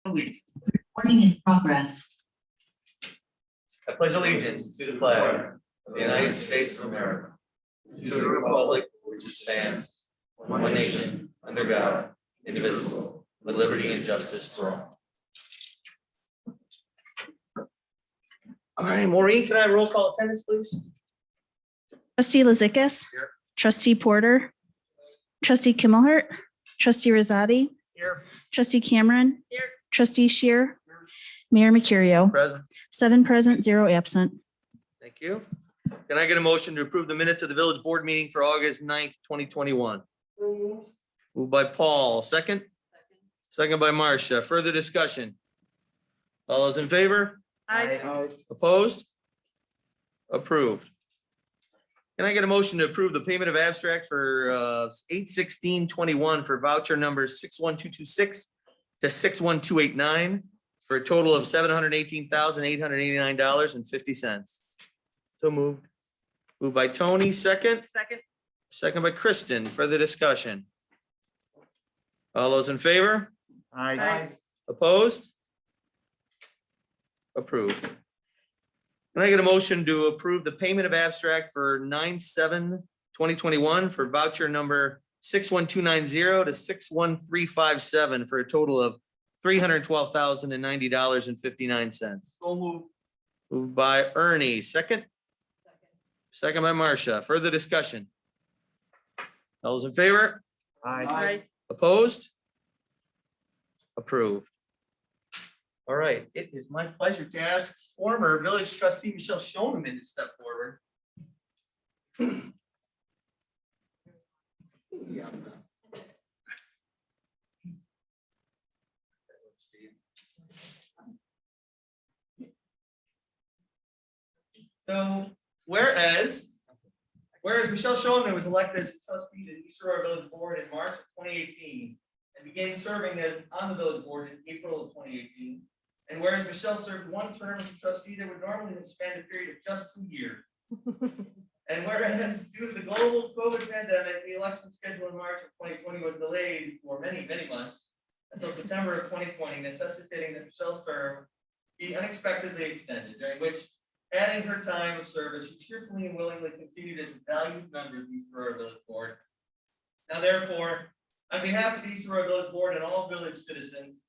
allegiance. Recording in progress. I pledge allegiance to the flag of the United States of America, to the republic for which it stands, one nation, under God, indivisible, with liberty and justice for all. All right, Maureen, can I have roll call attendance, please? Trustee Lazikis. Here. Trustee Porter. Trustee Kimmelhart. Trustee Rosati. Here. Trustee Cameron. Here. Trustee Shear. Mayor Mercurio. Present. 7 present, 0 absent. Thank you. Can I get a motion to approve the minutes of the village board meeting for August 9th, 2021? Moved by Paul, second? Second by Marcia. Further discussion? All those in favor? Aye. Opposed? Approved. Can I get a motion to approve the payment of abstract for 8/16/21 for voucher numbers 61226 to 61289 for a total of $718,889.50? So moved. Moved by Tony, second. Second. Second by Kristen. Further discussion? All those in favor? Aye. Opposed? Approved. Can I get a motion to approve the payment of abstract for 9/7/2021 for voucher number 61290 to 61357 for a total of $312,090.59? So moved. Moved by Ernie, second. Second by Marcia. Further discussion? All those in favor? Aye. Opposed? Approved. All right, it is my pleasure to ask former village trustee Michelle Schoeneman to step forward. So whereas Michelle Schoeneman was elected as trustee to the East Aurora Village Board in March of 2018 and began serving as on the village board in April of 2018. And whereas Michelle served one term as a trustee that would normally have spanned a period of just 2 years. And whereas due to the global COVID pandemic, the election schedule in March of 2020 was delayed for many, many months until September of 2020, necessitating that Michelle's term be unexpectedly extended, during which, adding her time of service, she cheerfully and willingly continued as a valued member of the East Aurora Village Board. Now therefore, on behalf of the East Aurora Village Board and all village citizens,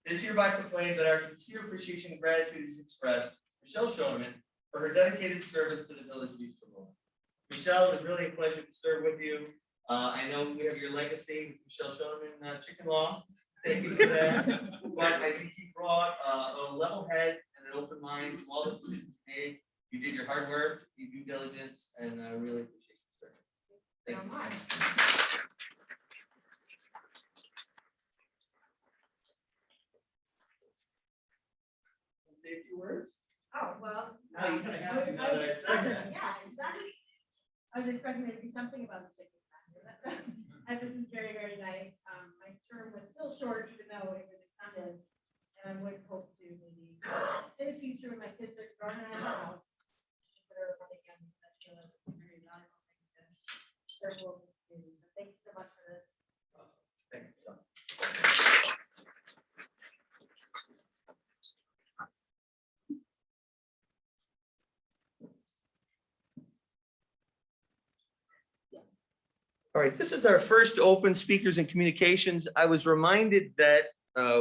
it is hereby proclaimed that our sincere appreciation and gratitude is expressed to Michelle Schoeneman for her dedicated service to the village of East Aurora. Michelle, it was really a pleasure to serve with you. I know we have your legacy with Michelle Schoeneman, Chicken Law. Thank you for that. But I think you brought a level head and an open mind to all the decisions you made. You did your hard work, your due diligence, and I really appreciate your service. Thank you so much. Say a few words. Oh, well. Now you kind of have to now I was that I said that. expecting- Yeah, exactly. I was expecting there to be something about the chicken factor. And this is very, very nice. My term was still short, even though it was extended. And I would hope to maybe in the future, when my kids are grown and I have a house, consider running again. I feel like it's a very valuable thing to serve local communities. So thank you so much for this. Thank you, Michelle. All right, this is our first open speakers and communications. I was reminded that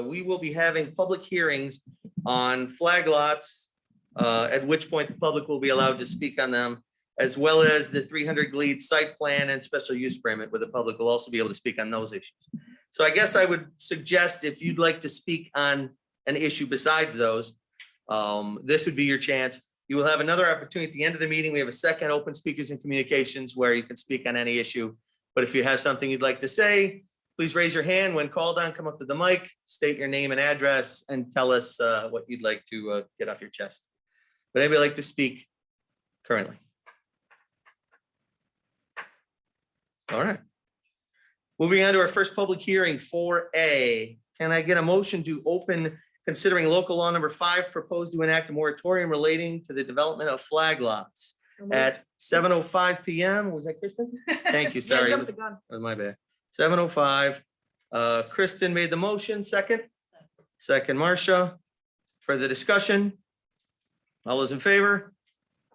we will be having public hearings on flag lots, at which point the public will be allowed to speak on them, as well as the 300 Glebe site plan and special use permit, where the public will also be able to speak on those issues. So I guess I would suggest if you'd like to speak on an issue besides those, this would be your chance. You will have another opportunity at the end of the meeting. We have a second open speakers and communications where you can speak on any issue. But if you have something you'd like to say, please raise your hand. When called on, come up to the mic, state your name and address, and tell us what you'd like to get off your chest. Would anybody like to speak currently? All right. Moving on to our first public hearing, 4A. Can I get a motion to open considering local law number 5 proposed to enact a moratorium relating to the development of flag lots at 7:05 PM? Was that Kristen? Thank you, sorry. Jump the gun. That was my bad. 7:05. Kristen made the motion, second. Second, Marcia. Further discussion? All those in favor?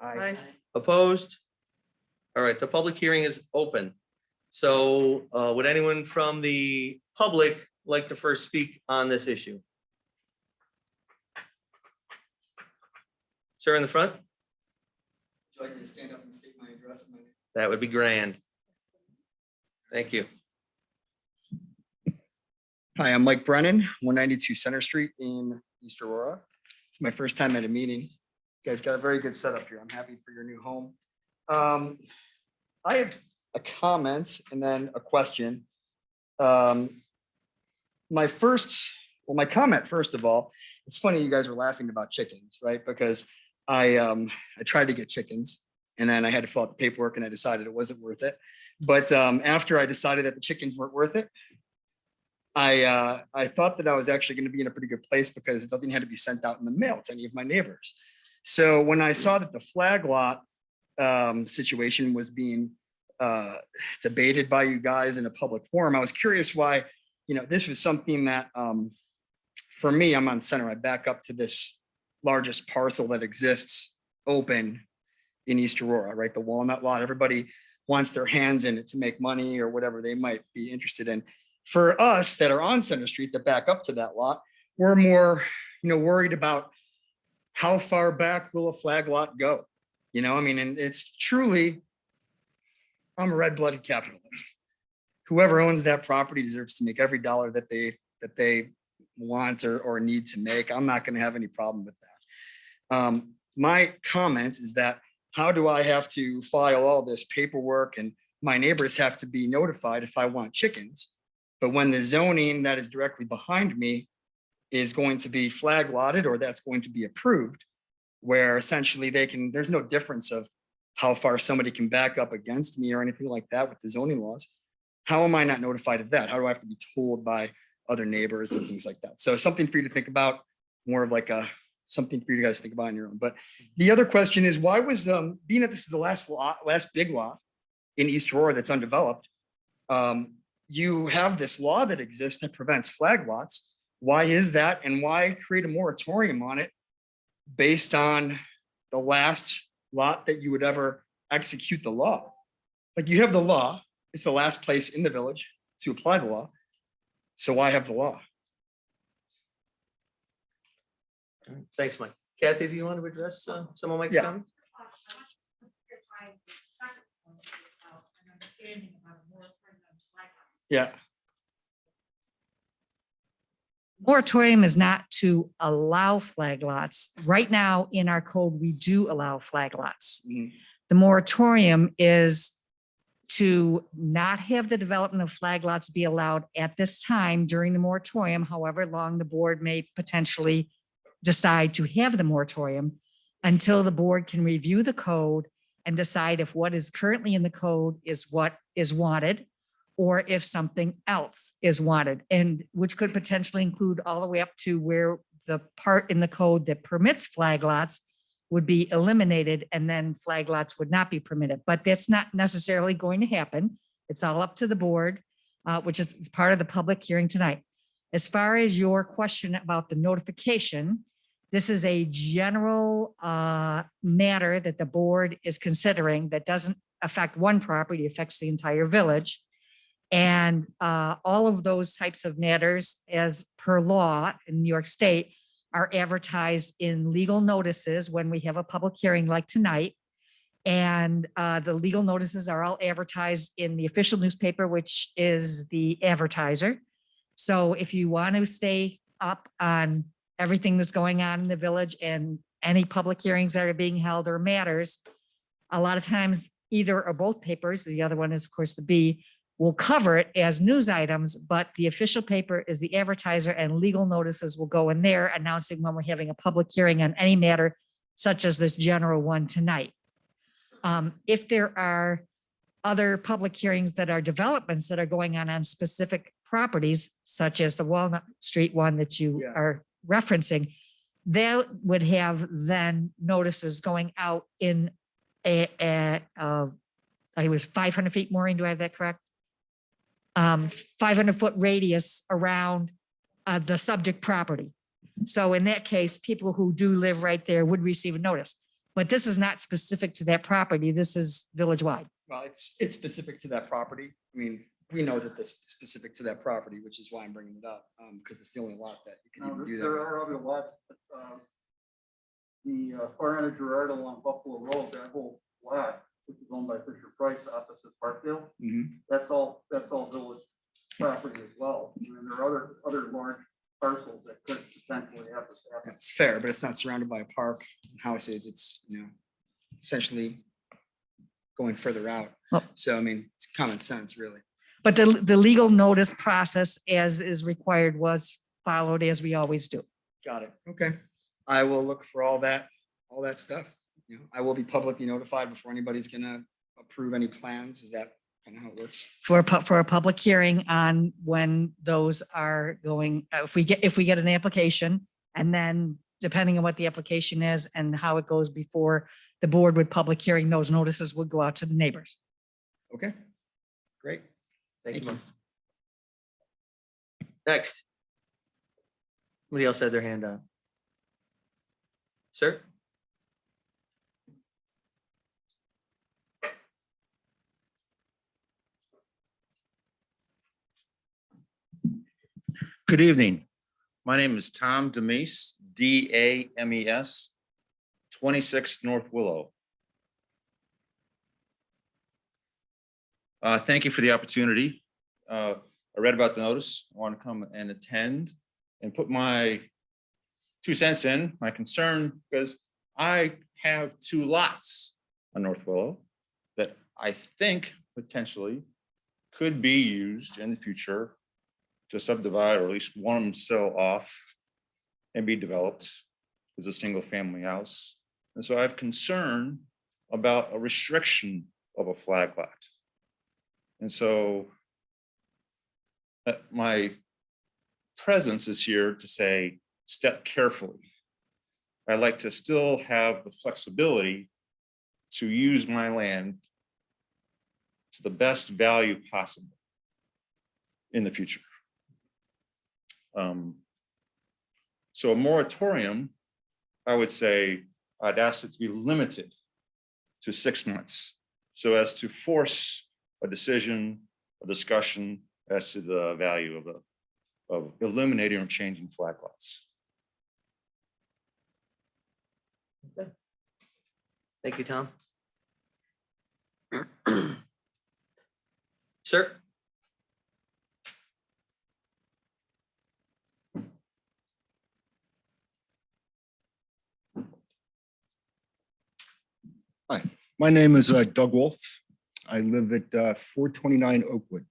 Aye. Opposed? All right, the public hearing is open. So would anyone from the public like to first speak on this issue? Sir in the front? Would you like me to stand up and state my address and my name? That would be grand. Thank you. Hi, I'm Mike Brennan, 192 Center Street in East Aurora. It's my first time at a meeting. You guys got a very good setup here. I'm happy for your new home. I have a comment and then a question. My comment, first of all, it's funny you guys were laughing about chickens, right? Because I tried to get chickens and then I had to fill out the paperwork and I decided it wasn't worth it. But after I decided that the chickens weren't worth it, I thought that I was actually going to be in a pretty good place because nothing had to be sent out in the mail to any of my neighbors. So when I saw that the flag lot situation was being debated by you guys in a public forum, I was curious why, this was something that for me, I'm on center. I back up to this largest parcel that exists open in East Aurora, right? The Walnut Lot. Everybody wants their hands in it to make money or whatever they might be interested in. For us that are on Center Street that back up to that lot, we're more, worried about how far back will a flag lot go? And it's truly, I'm a red-blooded capitalist. Whoever owns that property deserves to make every dollar that they want or need to make. I'm not going to have any problem with that. My comments is that how do I have to file all this paperwork and my neighbors have to be notified if I want chickens? But when the zoning that is directly behind me is going to be flag lotted or that's going to be approved, where essentially there's no difference of how far somebody can back up against me or anything like that with the zoning laws. How am I not notified of that? How do I have to be told by other neighbors and things like that? So something for you to think about, more of like something for you guys to think about on your own. But the other question is, why was being that this is the last big lot in East Aurora that's undeveloped, you have this law that exists that prevents flag lots. Why is that? And why create a moratorium on it based on the last lot that you would ever execute the law? Like, you have the law, it's the last place in the village to apply the law. So why have the law? Thanks, Mike. Kathy, do you want to address some of Mike's Yeah. comments? Yeah. Moratorium is not to allow flag lots. Right now in our code, we do allow flag lots. Mhm. The moratorium is to not have the development of flag lots be allowed at this time during the moratorium, however long the board may potentially decide to have the moratorium, until the board can review the code and decide if what is currently in the code is what is wanted, or if something else is wanted, and which could potentially include all the way up to where the part in the code that permits flag lots would be eliminated, and then flag lots would not be permitted. But that's not necessarily going to happen. It's all up to the board, which is part of the public hearing tonight. As far as your question about the notification, this is a general matter that the board is considering that doesn't affect one property, affects the entire village. And all of those types of matters, as per law in New York State, are advertised in legal notices when we have a public hearing like tonight. And the legal notices are all advertised in the official newspaper, which is the Advertiser. So if you want to stay up on everything that's going on in the village and any public hearings that are being held or matters, a lot of times either or both papers, the other one is of course the B, will cover it as news items, but the official paper is the Advertiser, and legal notices will go in there announcing when we're having a public hearing on any matter such as this general one tonight. If there are other public hearings that are developments that are going on specific properties, such as the Walnut Street one that you are referencing, they would have then notices going out in it was 500 feet, Maureen, do I have that correct? 500-foot radius around the subject property. So in that case, people who do live right there would receive a notice. But this is not specific to that property. This is village-wide. Well, it's specific to that property. I mean, we know that this is specific to that property, which is why I'm bringing it up, because it's the only lot that you can Now, even do there that. are other lots, the far end of Gerard along Buffalo Road, that whole lot, which is owned by Fisher Price opposite Parkdale, Mhm. that's all village property as well. I mean, there are other large parcels that could potentially have this happen. It's fair, but it's not surrounded by a park and houses. It's, essentially going further out. Well- So, I mean, it's common sense, really. But the legal notice process as is required was followed as we always do. Got it. Okay. I will look for all that stuff. I will be publicly notified before anybody's gonna approve any plans. Is that kind of how it works? For a public hearing on when those are going, if we get an application, and then depending on what the application is and how it goes before the board with public hearing, those notices would go out to the neighbors. Okay. Great. Thank Thank you. Next. Somebody else had their hand up. Sir? Good evening. My name is Tom Demes, Dames, 26 North Willow. Thank you for the opportunity. I read about the notice. I want to come and attend and put my 2 cents in, my concern, because I have 2 lots on North Willow that I think potentially could be used in the future to subdivide, or at least one of them sell off and be developed as a single family house. And so I have concern about a restriction of a flag lot. And so my presence is here to say, step carefully. I'd like to still have the flexibility to use my land to the best value possible in the future. So a moratorium, I would say, I'd ask it to be limited to 6 months, so as to force a decision, a discussion as to the value of eliminating or changing flag lots. Thank you, Tom. Sir? My name is Doug Wolf. I live at 429 Oakwood.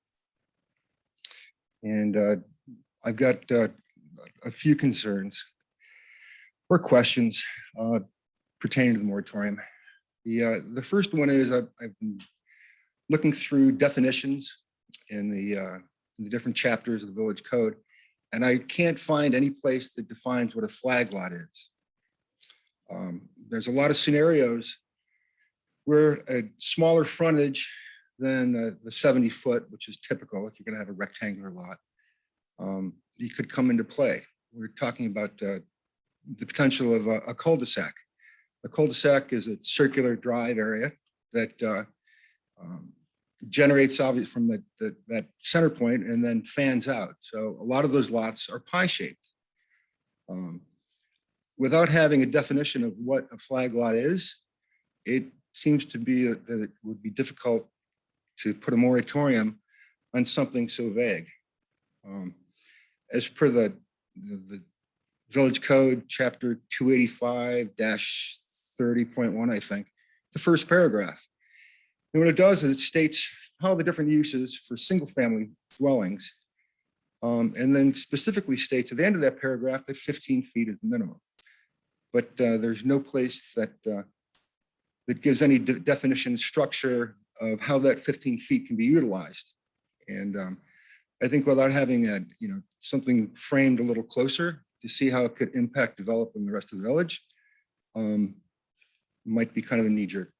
And I've got a few concerns or questions pertaining to the moratorium. The first one is I've been looking through definitions in the different chapters of the village code, and I can't find any place that defines what a flag lot is. There's a lot of scenarios where a smaller frontage than the 70 foot, which is typical if you're going to have a rectangular lot, you could come into play. We're talking about the potential of a cul-de-sac. A cul-de-sac is a circular drive area that generates obviously from that center point and then fans out. So a lot of those lots are pie-shaped. Without having a definition of what a flag lot is, it seems to be that it would be difficult to put a moratorium on something so vague. As per the Village Code, Chapter 285-30.1, I think, the first paragraph. And what it does is it states how the different uses for single-family dwellings, and then specifically states at the end of that paragraph that 15 feet is the minimum. But there's no place that gives any definition, structure of how that 15 feet can be utilized. And I think without having something framed a little closer to see how it could impact developing the rest of the village, might be kind of a knee-jerk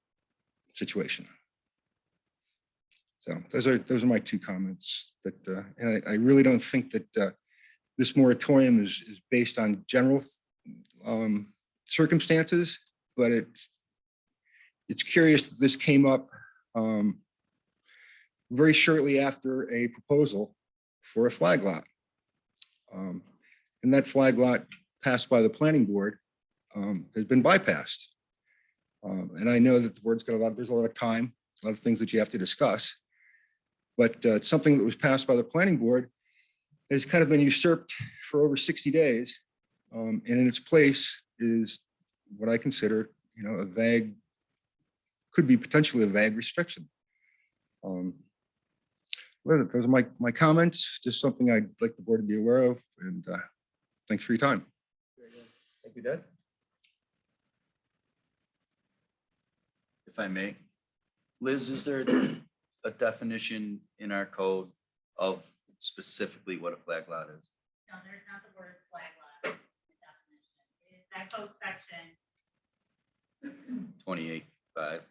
situation. So those are my 2 comments. That and I really don't think that this moratorium is based on general circumstances, but it's curious that this came up very shortly after a proposal for a flag lot. And that flag lot passed by the planning board has been bypassed. And I know that the board's got there's a lot of time, a lot of things that you have to discuss. But it's something that was passed by the planning board has kind of been usurped for over 60 days. And in its place is what I consider, a vague, could be potentially a vague restriction. Well, those are my comments, just something I'd like the board to be aware of, and thanks for your time. Thank you, Doug. If I may, Liz, is there a definition in our code of specifically what a flag lot is? No, there's not the word flag lot in the definition. It is that code section. 28.5.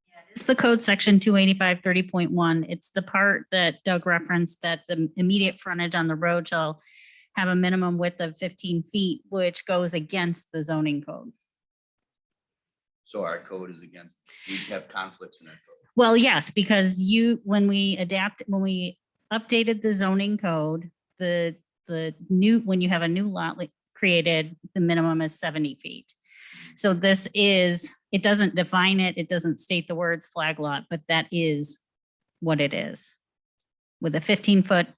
Yeah, it is the code section 285-30.1. It's the part that Doug referenced, that the immediate frontage on the road shall have a minimum width of 15 feet, which goes against the zoning code. So our code is against, we have conflicts in our code. Well, yes, because when we updated the zoning code, when you have a new lot created, the minimum is 70 feet. So it doesn't define it. It doesn't state the words flag lot, but that is what it is. With a 15-foot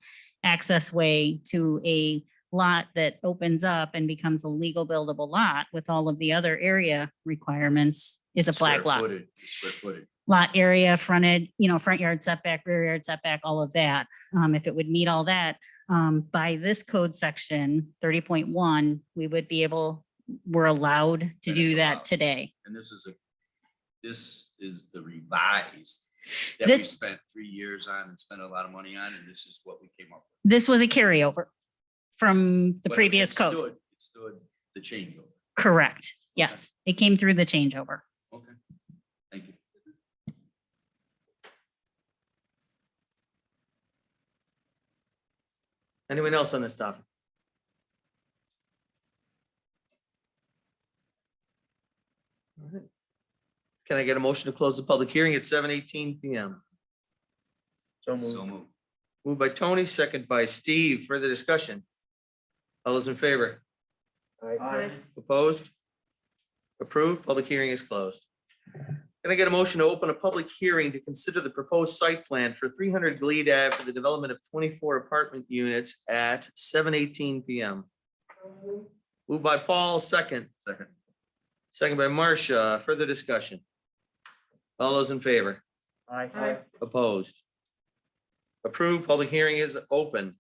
access way to a lot that opens up and becomes a legal buildable lot with all of the other area requirements is a flag lot. Square footage. Lot area, fronted, front yard setback, rear yard setback, all of that. If it would meet all that, by this code section 30.1, we're allowed to And it's do that allowed. today. And this is the revised that we This- spent 3 years on and spent a lot of money on, and this is what we came up with. This was a carryover from the But previous it code. It stood the changeover. Correct. Yes, it came through the changeover. Okay, thank you. Anyone else on this topic? All right. Can I get a motion to close the public hearing at 7:18 PM? So moved. So moved. Moved by Tony, second by Steve. Further discussion? All those in favor? Opposed? Approved. Public hearing is closed. Can I get a motion to open a public hearing to consider the proposed site plan for 300 Glebe Ave for the development of 24 apartment units at 7:18 PM? Moved by Paul, second. Second by Marcia. Further discussion? All those in favor? Aye. Opposed? Approved. Public hearing is open.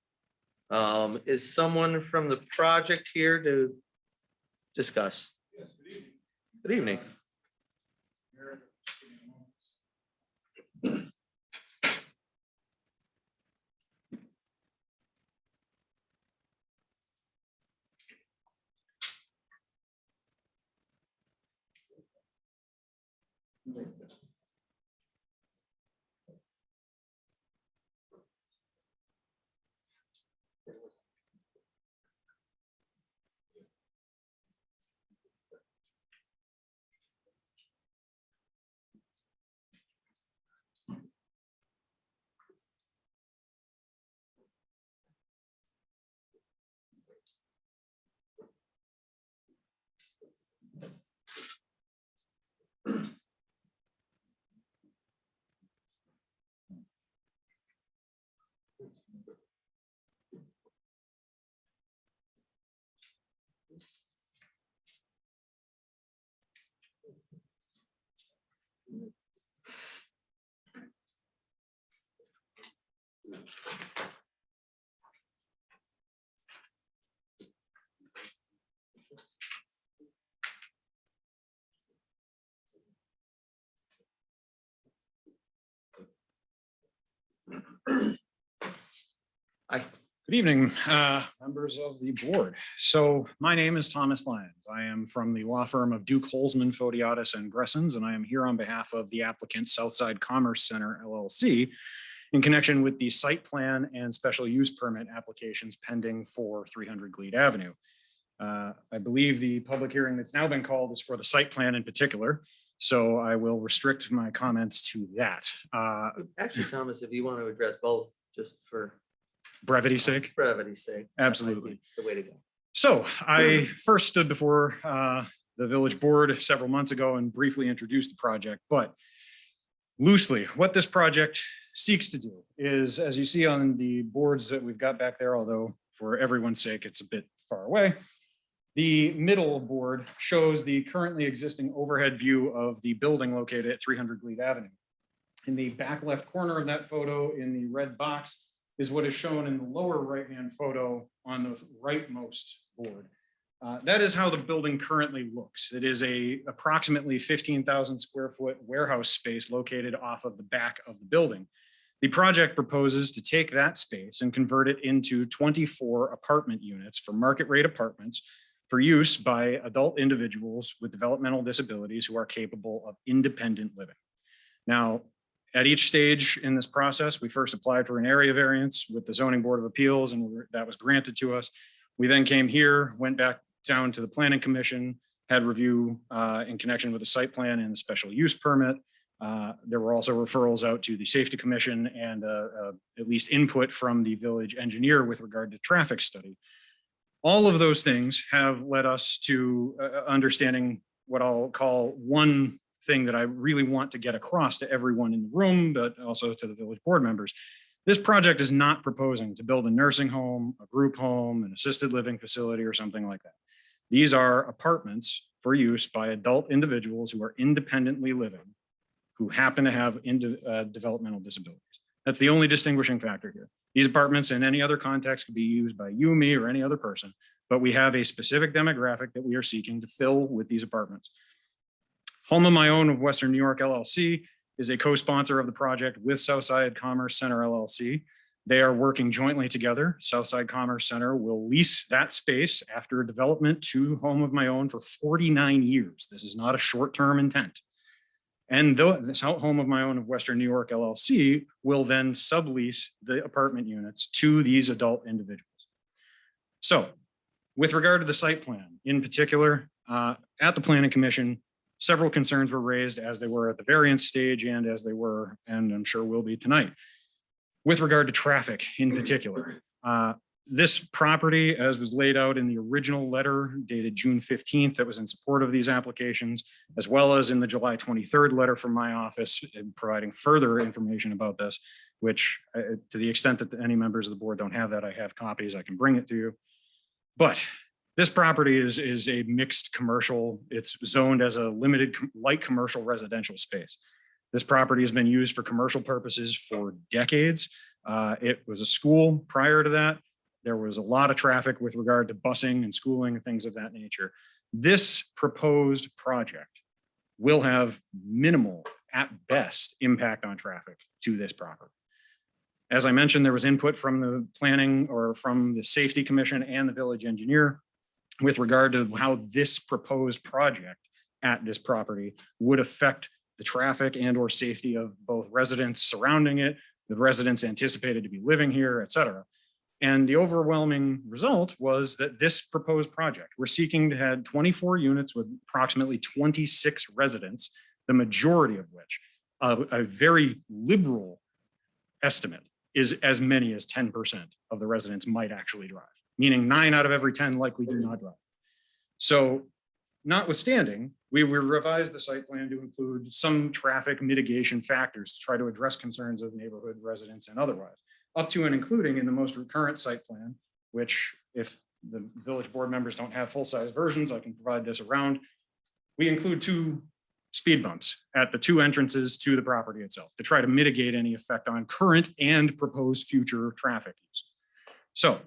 Is someone from the project here to discuss? Good evening. Good evening, members of the board. So my name is Thomas Lyons. I am from the law firm of Duke, Holzman, Photiadis, and Gressens, and I am here on behalf of the applicant Southside Commerce Center LLC in connection with the site plan and special use permit applications pending for 300 Glebe Avenue. I believe the public hearing that's now been called is for the site plan in particular, so I will restrict my comments to that. Actually, Thomas, if you want to address both, just for Brevity's sake. brevity's sake. that might Absolutely. be The way to go. So I first stood before the village board several months ago and briefly introduced the project, but loosely, what this project seeks to do is, as you see on the boards that we've got back there, although for everyone's sake, it's a bit far away. The middle board shows the currently existing overhead view of the building located at 300 Glebe Avenue. In the back left corner of that photo in the red box is what is shown in the lower right-hand photo on the rightmost board. That is how the building currently looks. It is a approximately 15,000 square foot warehouse space located off of the back of the building. The project proposes to take that space and convert it into 24 apartment units for market rate apartments for use by adult individuals with developmental disabilities who are capable of independent living. Now, at each stage in this process, we first applied for an area variance with the Zoning Board of Appeals, and that was granted to us. We then came here, went back down to the Planning Commission, had review in connection with the site plan and the special use permit. There were also referrals out to the Safety Commission and at least input from the village engineer with regard to traffic study. All of those things have led us to understanding what I'll call one thing that I really want to get across to everyone in the room, but also to the village board members. This project is not proposing to build a nursing home, a group home, an assisted living facility, or something like that. These are apartments for use by adult individuals who are independently living, who happen to have developmental disabilities. That's the only distinguishing factor here. These apartments in any other context could be used by you, me, or any other person, but we have a specific demographic that we are seeking to fill with these apartments. Home of My Own of Western New York LLC is a co-sponsor of the project with Southside Commerce Center LLC. They are working jointly together. Southside Commerce Center will lease that space after development to Home of My Own for 49 years. This is not a short-term intent. And this Home of My Own of Western New York LLC will then sublease the apartment units to these adult individuals. So with regard to the site plan in particular, at the Planning Commission, several concerns were raised as they were at the variance stage and as they were, and I'm sure will be tonight. With regard to traffic in particular, this property, as was laid out in the original letter dated June 15th that was in support of these applications, as well as in the July 23rd letter from my office providing further information about this, which to the extent that any members of the board don't have that, I have copies, I can bring it to you. But this property is a mixed commercial. It's zoned as a limited light commercial residential space. This property has been used for commercial purposes for decades. It was a school prior to that. There was a lot of traffic with regard to busing and schooling and things of that nature. This proposed project will have minimal, at best, impact on traffic to this property. As I mentioned, there was input from the planning or from the Safety Commission and the village engineer with regard to how this proposed project at this property would affect the traffic and or safety of both residents surrounding it, the residents anticipated to be living here, et cetera. And the overwhelming result was that this proposed project, we're seeking to have 24 units with approximately 26 residents, the majority of which, a very liberal estimate, is as many as 10% of the residents might actually drive, meaning 9 out of every 10 likely do not drive. So notwithstanding, we revised the site plan to include some traffic mitigation factors to try to address concerns of neighborhood residents and otherwise, up to and including in the most current site plan, which if the village board members don't have full-size versions, I can provide this around. We include 2 speed bumps at the 2 entrances to the property itself to try to mitigate any effect on current and proposed future traffic use. So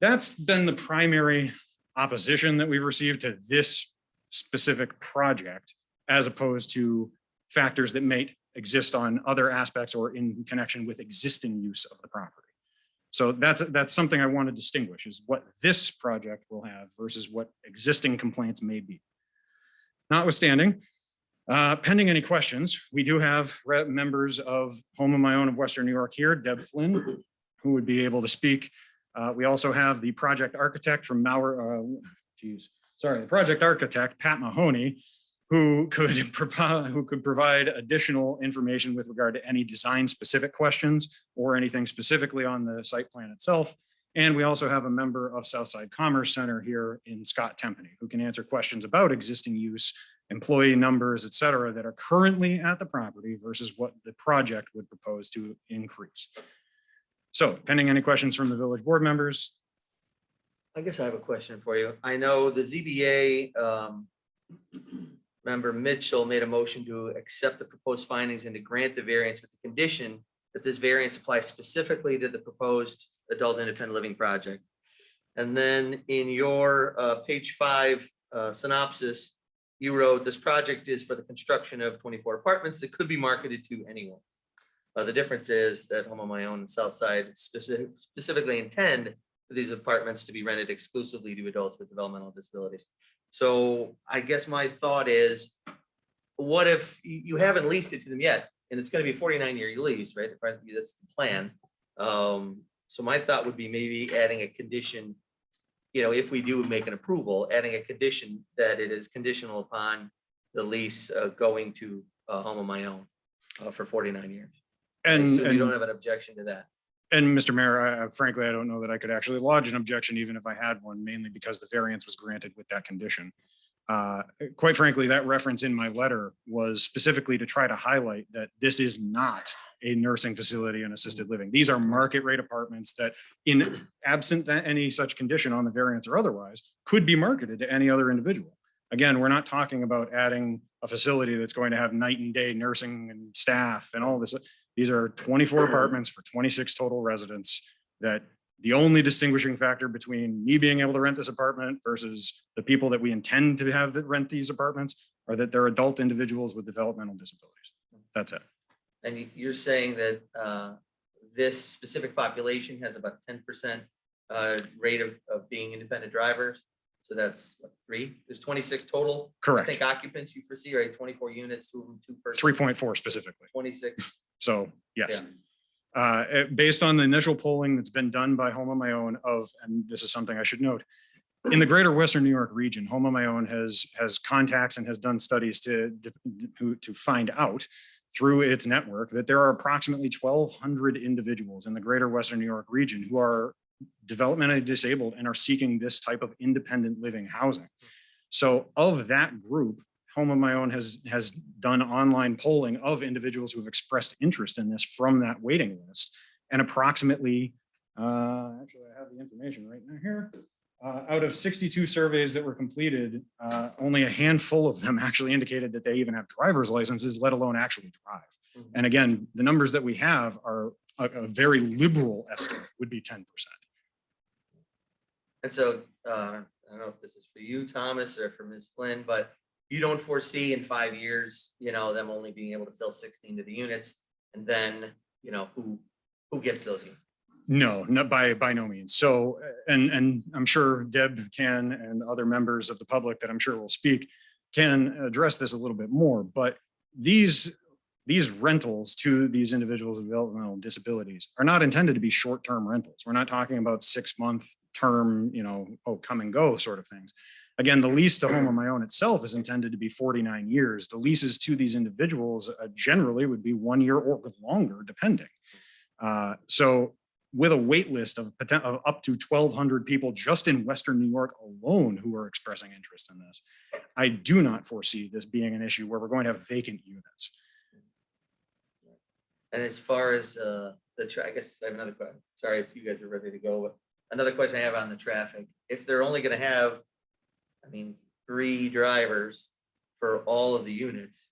that's been the primary opposition that we've received to this specific project, as opposed to factors that may exist on other aspects or in connection with existing use of the property. So that's something I want to distinguish, is what this project will have versus what existing complaints may be. Notwithstanding, Pending any questions, we do have members of Home of My Own of Western New York here, Deb Flynn, who would be able to speak. We also have the project architect from the project architect, Pat Mahoney, who could provide additional information with regard to any design specific questions or anything specifically on the site plan itself. And we also have a member of Southside Commerce Center here in Scott Tempany, who can answer questions about existing use, employee numbers, et cetera, that are currently at the property versus what the project would propose to increase. So pending any questions from the village board members. I guess I have a question for you. I know the ZBA member Mitchell made a motion to accept the proposed findings and to grant the variance with the condition that this variance applies specifically to the proposed adult independent living project. And then in your page 5 synopsis, you wrote this project is for the construction of 24 apartments that could be marketed to anyone. The difference is that Home of My Own and Southside specifically intend for these apartments to be rented exclusively to adults with developmental disabilities. So I guess my thought is, what if you haven't leased it to them yet? And it's going to be a 49-year lease, right? That's the plan. So my thought would be maybe adding a condition, if we do make an approval, adding a condition that it is conditional upon the lease going to Home of My Own for 49 years. And so you don't have an objection to that. And Mr. Mayor, frankly, I don't know that I could actually lodge an objection even if I had one, mainly because the variance was granted with that condition. Quite frankly, that reference in my letter was specifically to try to highlight that this is not a nursing facility and assisted living. These are market rate apartments that, in absent any such condition on the variance or otherwise, could be marketed to any other individual. Again, we're not talking about adding a facility that's going to have night and day nursing and staff and all this. These are 24 apartments for 26 total residents that the only distinguishing factor between me being able to rent this apartment versus the people that we intend to have that rent these apartments are that they're adult individuals with developmental disabilities. That's it. And you're saying that this specific population has about 10% rate of being independent drivers. So that's what, 3? There's 26 total. Correct. I think occupants you foresee, right? 24 units, 2 persons. 3.4 specifically. 26. So yes. Based on the initial polling that's been done by Home of My Own and this is something I should note, in the greater Western New York region, Home of My Own has contacts and has done studies to find out through its network that there are approximately 1,200 individuals in the greater Western New York region who are developmentally disabled and are seeking this type of independent living housing. So of that group, Home of My Own has done online polling of individuals who have expressed interest in this from that waiting list. And approximately, actually I have the information right now here, out of 62 surveys that were completed, only a handful of them actually indicated that they even have driver's licenses, let alone actually drive. Mhm. And again, the numbers that we have are a very liberal estimate would be 10%. And so I don't know if this is for you, Thomas, or for Ms. Flynn, but you don't foresee in 5 years, them only being able to fill 16 of the units, and then, who gets those units? No, not by no means. So, and I'm sure Deb can, and other members of the public that I'm sure will speak, can address this a little bit more, but these rentals to these individuals with developmental disabilities are not intended to be short-term rentals. We're not talking about 6-month term, come and go sort of things. Again, the lease to Home of My Own itself is intended to be 49 years. The leases to these individuals generally would be 1 year or longer, depending. So with a wait list of up to 1,200 people just in Western New York alone who are expressing interest in this, I do not foresee this being an issue where we're going to have vacant units. And as far as I guess I have another question. Sorry if you guys are ready to go. But another question I have on the traffic. If they're only going to have, 3 drivers for all of the units,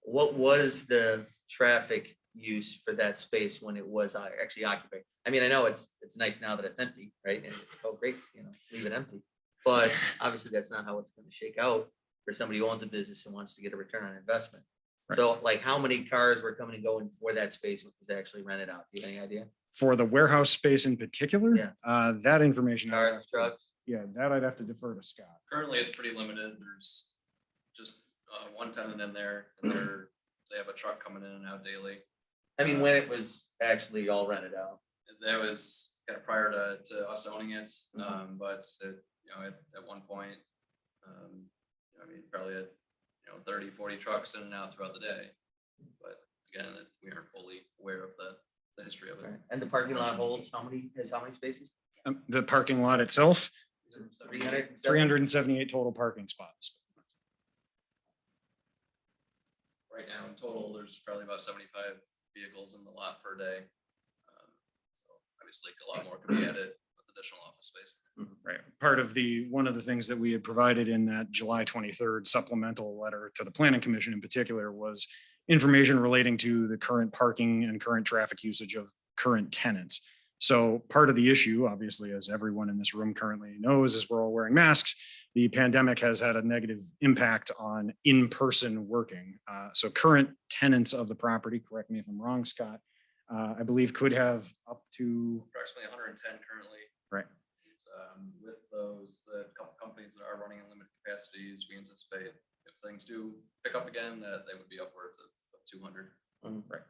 what was the traffic use for that space when it was actually occupied? I know it's nice now that it's empty, right? And great, leave it empty. But obviously that's not how it's going to shake out for somebody who owns a business and wants to get a return on investment. Right. So how many cars were coming and going for that space which was actually rented out? Do you have any idea? For the warehouse space in particular, Yeah. that information. Cars, trucks? Yeah, that I'd have to defer to Scott. Currently, it's pretty limited. There's just one tenant in there, and they have a truck coming in and out daily. I mean, when it was actually all rented out. That was kind of prior to us owning it, but at one point, I mean, probably had, 30, 40 trucks in and out throughout the day. But again, we aren't fully aware of the history of it. And the parking lot holds how many spaces? The parking lot itself, 300? 378 total parking spots. Right now, in total, there's probably about 75 vehicles in the lot per day. So obviously, a lot more could be added with additional office space. Right. Part of one of the things that we had provided in that July 23rd supplemental letter to the planning commission in particular was information relating to the current parking and current traffic usage of current tenants. So part of the issue, obviously, as everyone in this room currently knows, is we're all wearing masks. The pandemic has had a negative impact on in-person working. So current tenants of the property, correct me if I'm wrong, Scott, I believe could have up to, Approximately 110 currently. right. With those, the couple companies that are running in limited capacities, we anticipate if things do pick up again, that they would be upwards of 200. Right.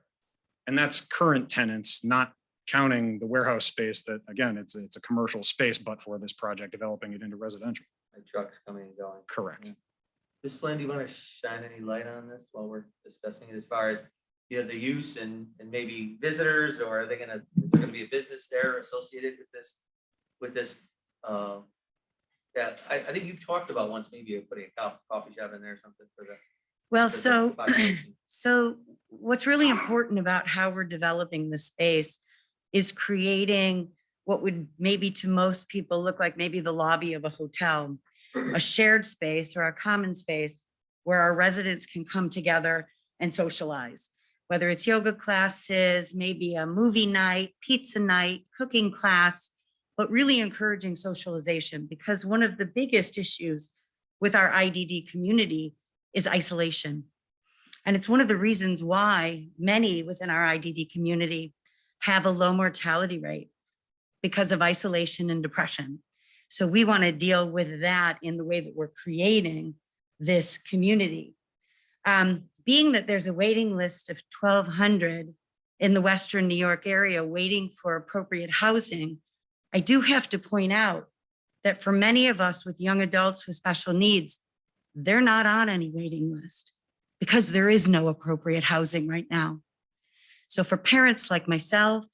And that's current tenants, not counting the warehouse space that, again, it's a commercial space, but for this project, developing it into residential. Like trucks coming and going. Correct. Ms. Flynn, do you want to shine any light on this while we're discussing it as far as, the use and maybe visitors, or is there gonna be a business there associated with this? Yeah, I think you've talked about once maybe putting a coffee shop in there or something for the. Well, for the so, population. so what's really important about how we're developing the space is creating what would maybe to most people look like maybe the lobby of a hotel, a shared space or a common space where our residents can come together and socialize, whether it's yoga classes, maybe a movie night, pizza night, cooking class, but really encouraging socialization, because one of the biggest issues with our IDD community is isolation. And it's one of the reasons why many within our IDD community have a low mortality rate because of isolation and depression. So we want to deal with that in the way that we're creating this community. Being that there's a waiting list of 1,200 in the Western New York area waiting for appropriate housing, I do have to point out that for many of us with young adults with special needs, they're not on any waiting list because there is no appropriate housing right now. So for parents like myself,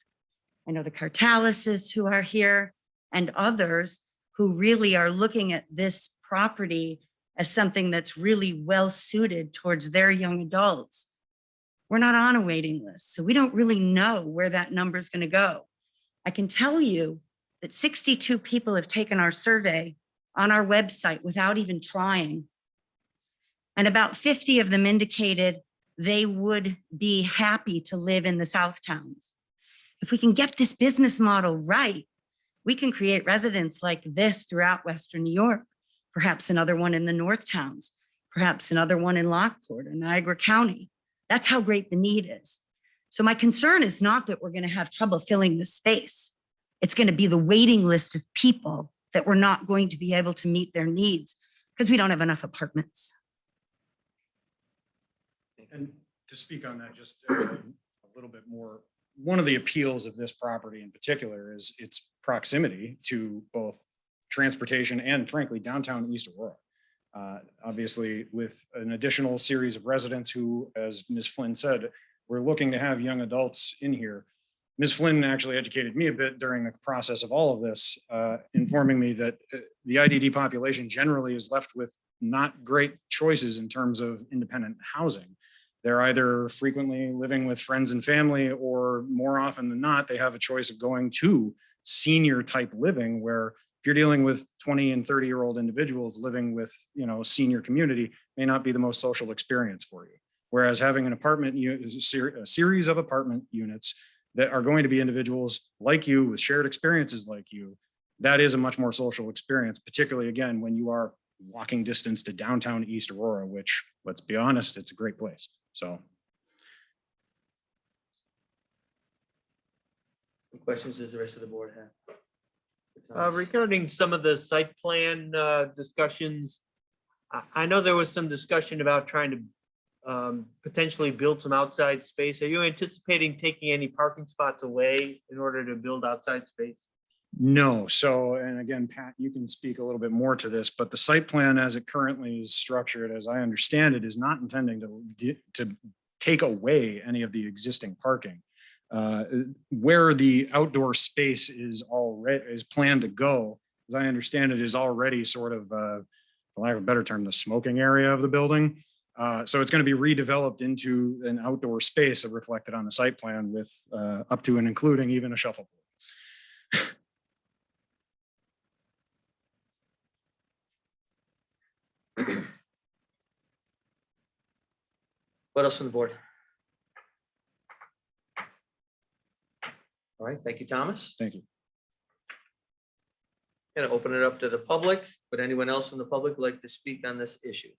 I know the Cartalises who are here and others who really are looking at this property as something that's really well suited towards their young adults. We're not on a waiting list, so we don't really know where that number is going to go. I can tell you that 62 people have taken our survey on our website without even trying. And about 50 of them indicated they would be happy to live in the South Towns. If we can get this business model right, we can create residents like this throughout Western New York, perhaps another one in the North Towns, perhaps another one in Lockport or Niagara County. That's how great the need is. So my concern is not that we're going to have trouble filling the space. It's going to be the waiting list of people that we're not going to be able to meet their needs because we don't have enough apartments. And to speak on that just a little bit more, one of the appeals of this property in particular is its proximity to both transportation and frankly, downtown East Aurora. Obviously, with an additional series of residents who, as Ms. Flynn said, we're looking to have young adults in here. Ms. Flynn actually educated me a bit during the process of all of this, informing me that the IDD population generally is left with not great choices in terms of independent housing. They're either frequently living with friends and family, or more often than not, they have a choice of going to senior type living, where if you're dealing with 20 and 30-year-old individuals living with, a senior community may not be the most social experience for you. Whereas having an apartment unit, a series of apartment units that are going to be individuals like you with shared experiences like you, that is a much more social experience, particularly again, when you are walking distance to downtown East Aurora, which, let's be honest, it's a great place. So. What questions does the rest of the board have? Regarding some of the site plan discussions, I know there was some discussion about trying to potentially build some outside space. Are you anticipating taking any parking spots away in order to build outside space? No, so, and again, Pat, you can speak a little bit more to this, but the site plan as it currently is structured, as I understand it, is not intending to take away any of the existing parking. Where the outdoor space is planned to go, as I understand it, is already sort of, for lack of a better term, the smoking area of the building. So it's going to be redeveloped into an outdoor space reflected on the site plan with up to and including even a shuffleboard. What else from the board? All right, thank you, Thomas. Thank you. Gonna open it up to the public. Would anyone else from the public like to speak on this issue?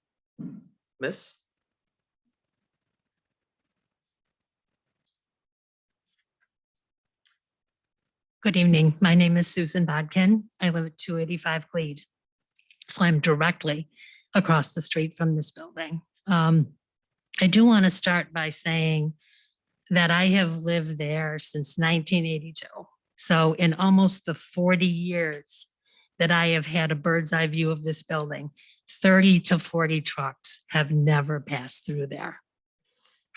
Miss? Good evening. My name is Susan Bodkin. I live at 285 Glebe. So I'm directly across the street from this building. I do want to start by saying that I have lived there since 1982. So in almost the 40 years that I have had a bird's eye view of this building, 30 to 40 trucks have never passed through there.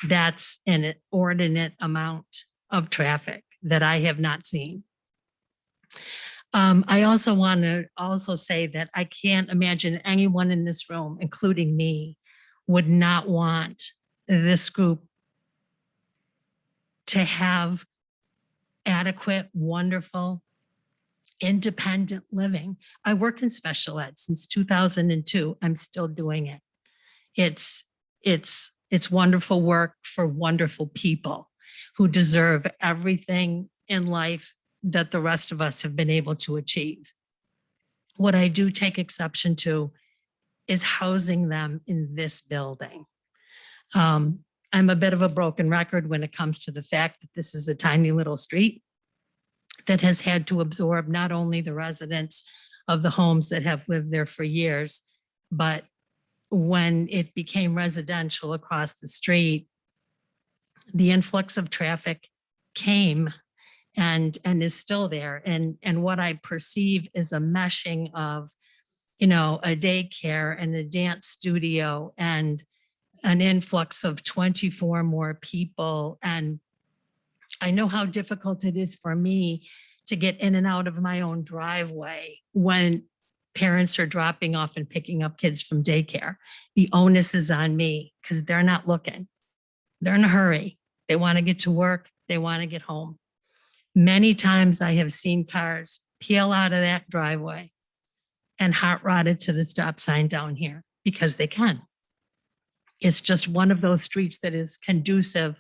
That's an inordinate amount of traffic that I have not seen. I also want to say that I can't imagine anyone in this room, including me, would not want this group to have adequate, wonderful, independent living. I work in special ed since 2002. I'm still doing it. It's wonderful work for wonderful people who deserve everything in life that the rest of us have been able to achieve. What I do take exception to is housing them in this building. I'm a bit of a broken record when it comes to the fact that this is a tiny little street that has had to absorb not only the residents of the homes that have lived there for years, but when it became residential across the street, the influx of traffic came and is still there. And what I perceive is a meshing of, a daycare and a dance studio and an influx of 24 more people. And I know how difficult it is for me to get in and out of my own driveway when parents are dropping off and picking up kids from daycare. The onus is on me because they're not looking. They're in a hurry. They want to get to work. They want to get home. Many times I have seen cars peel out of that driveway and hot rodded to the stop sign down here because they can. It's just one of those streets that is conducive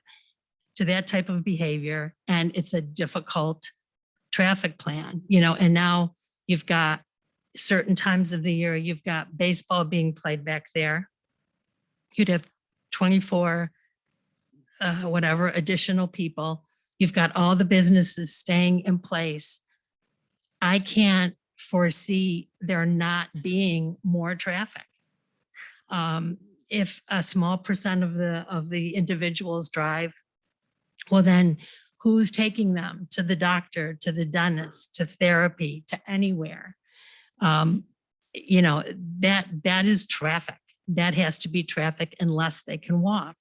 to that type of behavior. And it's a difficult traffic plan, and now you've got certain times of the year, you've got baseball being played back there. You'd have 24, additional people. You've got all the businesses staying in place. I can't foresee there not being more traffic. If a small percent of the individuals drive, well, then who's taking them to the doctor, to the dentist, to therapy, to anywhere? That is traffic. That has to be traffic unless they can walk.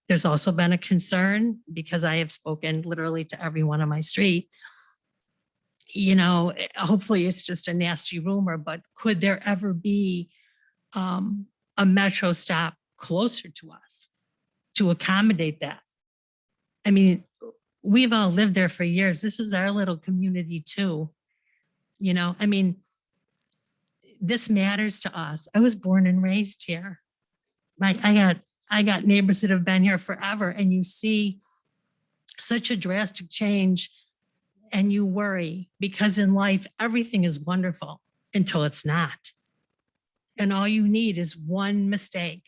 There's also been a concern because I have spoken literally to everyone on my street. Hopefully it's just a nasty rumor, but could there ever be a metro stop closer to us to accommodate that? I mean, we've all lived there for years. This is our little community too. This matters to us. I was born and raised here. I got neighbors that have been here forever, and you see such a drastic change and you worry because in life, everything is wonderful until it's not. And all you need is one mistake,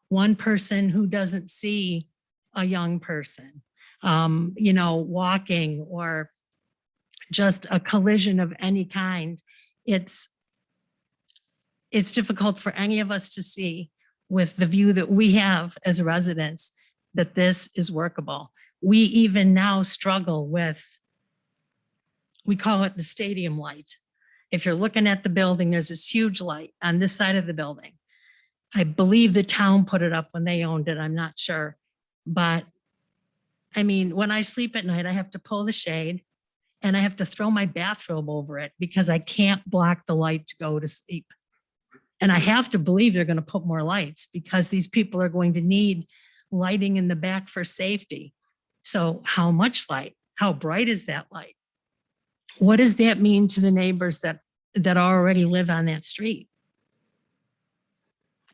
one person who doesn't see a young person, walking, or just a collision of any kind. It's it's difficult for any of us to see with the view that we have as residents that this is workable. We even now struggle with, we call it the stadium light. If you're looking at the building, there's this huge light on this side of the building. I believe the town put it up when they owned it. I'm not sure. But I mean, when I sleep at night, I have to pull the shade and I have to throw my bathrobe over it because I can't block the light to go to sleep. And I have to believe they're going to put more lights because these people are going to need lighting in the back for safety. So how much light? How bright is that light? What does that mean to the neighbors that already live on that street?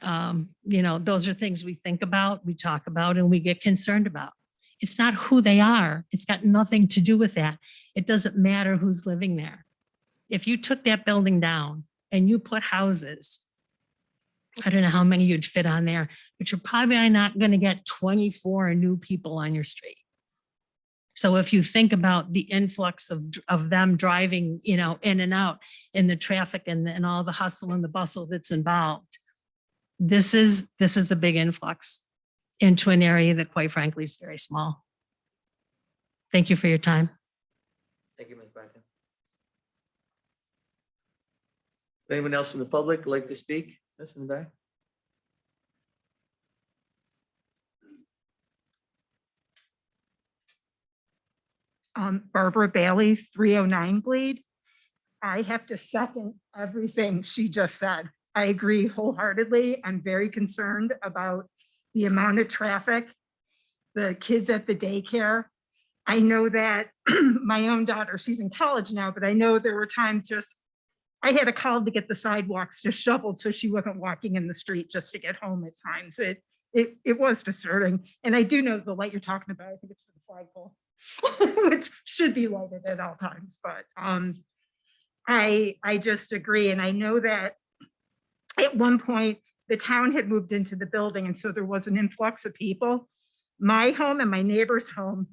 You know, those are things we think about, we talk about, and we get concerned about. It's not who they are. It's got nothing to do with that. It doesn't matter who's living there. If you took that building down and you put houses, I don't know how many you'd fit on there, but you're probably not going to get 24 new people on your street. So if you think about the influx of them driving, you know, in and out in the traffic and all the hustle and the bustle that's involved, this is a big influx into an area that quite frankly is very small. Thank you for your time. Thank you, Ms. Bracken. Anyone else from the public like to speak? Yes, in the back. Barbara Bailey, 309 Glebe. I have to second everything she just said. I agree wholeheartedly. I'm very concerned about the amount of traffic, the kids at the daycare. I know that my own daughter, she's in college now, but I know there were times just, I had a call to get the sidewalks just shoveled so she wasn't walking in the street just to get home at times. It was disturbing. And I do know the light you're talking about, I think it's for the flagpole, which should be lighted at all times, but I just agree. And I know that at one point the town had moved into the building, and so there was an influx of people. My home and my neighbor's home,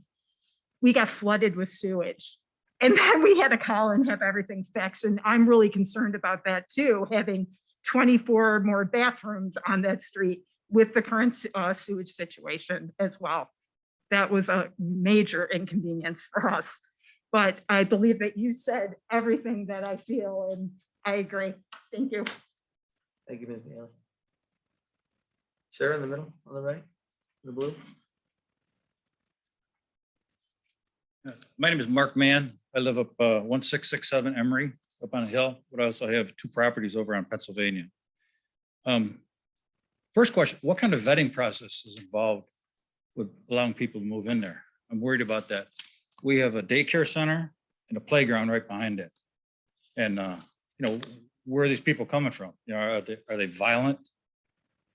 we got flooded with sewage. And then we had to call and have everything fixed. And I'm really concerned about that too, having 24 more bathrooms on that street with the current sewage situation as well. That was a major inconvenience for us. But I believe that you said everything that I feel, and I agree. Thank you. Thank you, Ms. Bailey. Sarah in the middle, on the right, in the blue. My name is Mark Mann. I live up 1667 Emery up on a hill, but I also have 2 properties over on Pennsylvania. First question, what kind of vetting process is involved with allowing people to move in there? I'm worried about that. We have a daycare center and a playground right behind it. And you know, where are these people coming from? You know, are they violent?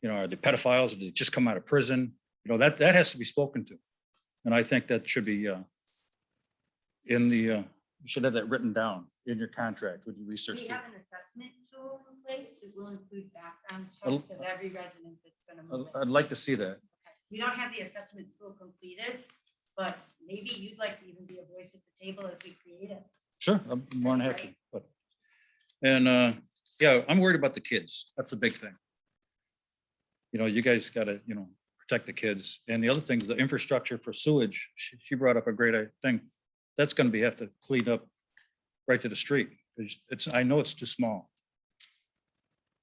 You know, are they pedophiles? Or did they just come out of prison? You know, that has to be spoken to. And I think that should be in the, you should have that written down in your contract when you research We it. have an assessment tool in place. It will include background checks of every resident that's going to move in. I'd like to see that. Okay. We don't have the assessment tool completed, but maybe you'd like to even be a voice at the table as we create it. Sure, I'm more than happy. But and yeah, I'm worried about the kids. That's the big thing. You know, you guys got to, you know, protect the kids. And the other thing is the infrastructure for sewage. She brought up a great thing. That's going to be have to clean up right to the street. It's I know it's too small.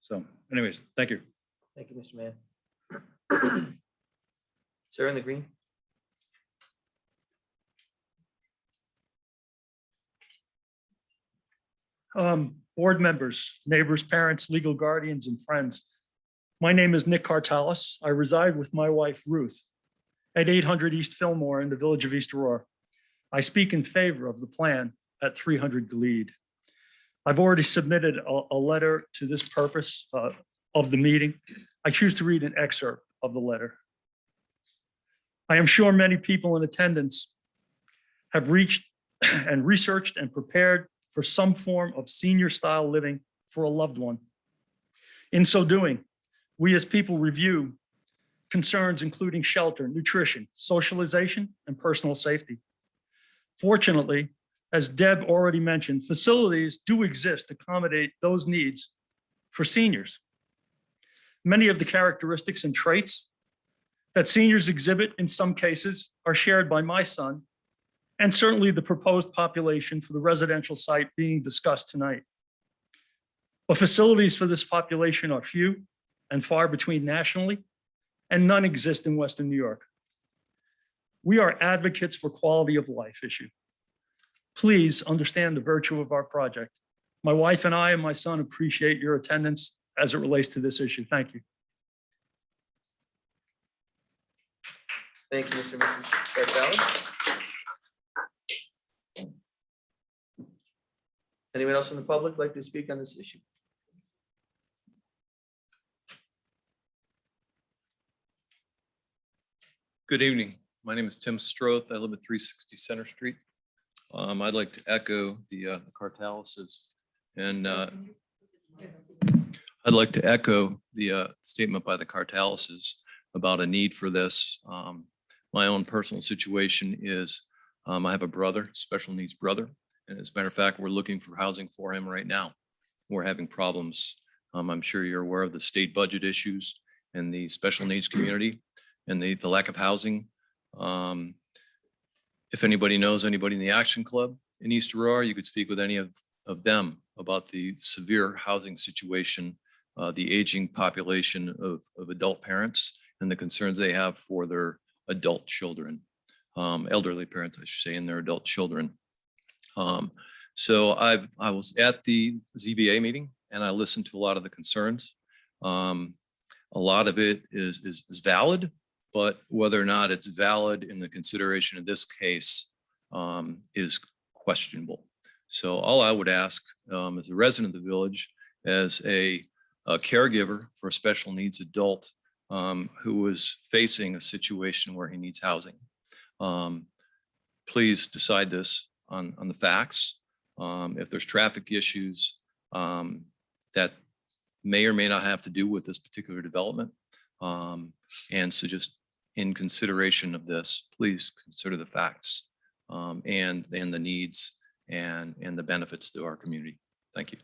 So, anyways, thank you. Thank you, Mr. Mann. Sarah in the green. Board members, neighbors, parents, legal guardians, and friends. My name is Nick Cartalis. I reside with my wife, Ruth, at 800 East Fillmore in the village of East Aurora. I speak in favor of the plan at 300 Glebe. I've already submitted a letter to this purpose of the meeting. I choose to read an excerpt of the letter. I am sure many people in attendance have reached and researched and prepared for some form of senior style living for a loved one. In so doing, we as people review concerns including shelter, nutrition, socialization, and personal safety. Fortunately, as Deb already mentioned, facilities do exist to accommodate those needs for seniors. Many of the characteristics and traits that seniors exhibit in some cases are shared by my son and certainly the proposed population for the residential site being discussed tonight. But facilities for this population are few and far between nationally, and none exist in Western New York. We are advocates for quality of life issue. Please understand the virtue of our project. My wife and I and my son appreciate your attendance as it relates to this issue. Thank you. Thank you, Mr. and Mrs. Bartelli. Anyone else from the public like to speak on this issue? Good evening. My name is Tim Stroth. I live at 360 Center Street. I'd like to echo the Cartalises, and I'd like to echo the statement by the Cartalises about a need for this. My own personal situation is I have a brother, special needs brother, and as a matter of fact, we're looking for housing for him right now. We're having problems. I'm sure you're aware of the state budget issues and the special needs community and the lack of housing. If anybody knows anybody in the Action Club in East Aurora, you could speak with any of them about the severe housing situation, the aging population of adult parents and the concerns they have for their adult children, elderly parents, I should say, and their adult children. So I was at the ZBA meeting and I listened to a lot of the concerns. A lot of it is valid, but whether or not it's valid in the consideration of this case is questionable. So all I would ask as a resident of the village, as a caregiver for a special needs adult who is facing a situation where he needs housing, please decide this on the facts. If there's traffic issues that may or may not have to do with this particular development. And so just in consideration of this, please consider the facts and the needs and the benefits to our community. Thank you.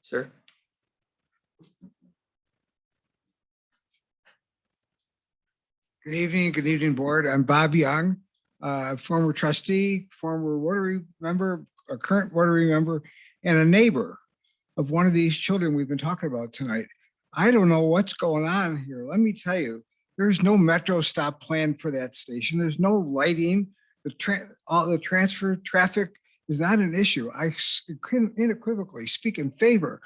Sir? Good evening, board. I'm Bob Young, former trustee, former Rotary member, a current Rotary member, and a neighbor of one of these children we've been talking about tonight. I don't know what's going on here. Let me tell you, there's no metro stop plan for that station. There's no lighting. All the transfer traffic is not an issue. I unequivocally speak in favor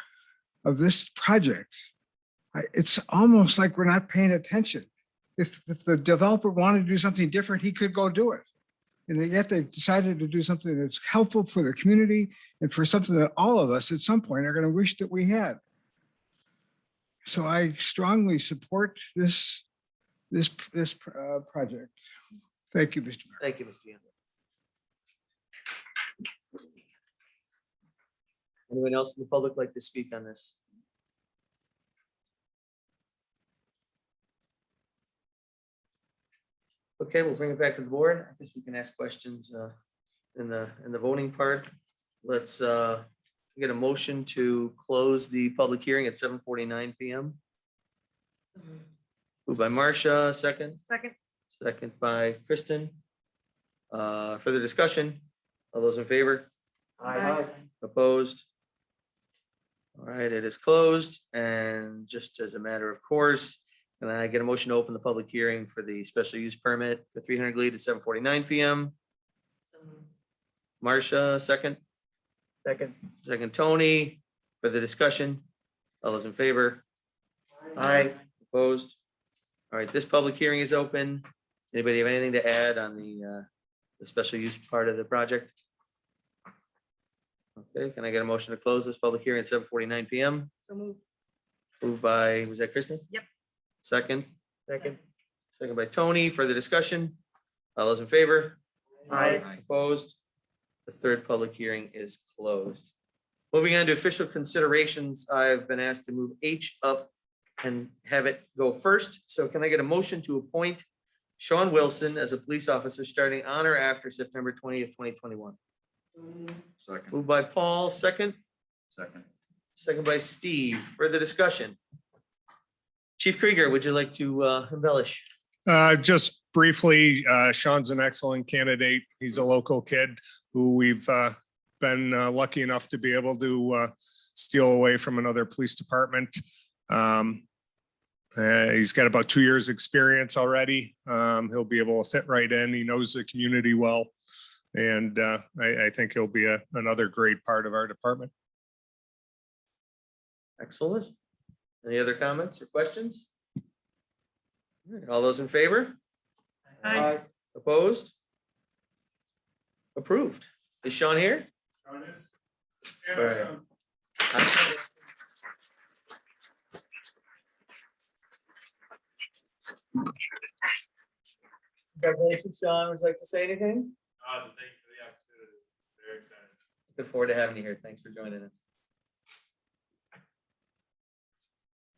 of this project. It's almost like we're not paying attention. If the developer wanted to do something different, he could go do it. And yet they've decided to do something that's helpful for the community and for something that all of us at some point are going to wish that we had. So I strongly support this project. Thank you, Mr. Mayor. Thank you, Mr. Young. Anyone else in the public like to speak on this? Okay, we'll bring it back to the board. I guess we can ask questions in the voting part. Let's get a motion to close the public hearing at 7:49 PM. Moved by Marcia, second. Second by Kristen. Further discussion? All those in favor? Aye. Opposed? All right, it is closed. And just as a matter of course, can I get a motion to open the public hearing for the special use permit for 300 Glebe at 7:49 PM? Marcia, second. Second, Tony. For the discussion, all those in favor? Aye. Opposed? All right, this public hearing is open. Anybody have anything to add on the special use part of the project? Okay, can I get a motion to close this public hearing at 7:49 PM? So moved. Moved by, was that Kristen? Yep. Second? Second by Tony. For the discussion, all those in favor? Aye. Opposed? The third public hearing is closed. Moving on to official considerations, I've been asked to move H up and have it go first. So can I get a motion to appoint Sean Wilson as a police officer starting on or after September 20th, 2021? Second. Moved by Paul, second. Second. Second by Steve. Further discussion? Chief Krieger, would you like to embellish? Just briefly, Sean's an excellent candidate. He's a local kid who we've been lucky enough to be able to steal away from another police department. He's got about 2 years' experience already. He'll be able to fit right in. He knows the community well. And I think he'll be another great part of our department. Excellent. Any other comments or questions? All right, all those in favor? Aye. Opposed? Approved. Is Sean here? All right. Congratulations, Sean. Would you like to say anything? Thank you for the opportunity. Very excited. Look forward to having you here. Thanks for joining us.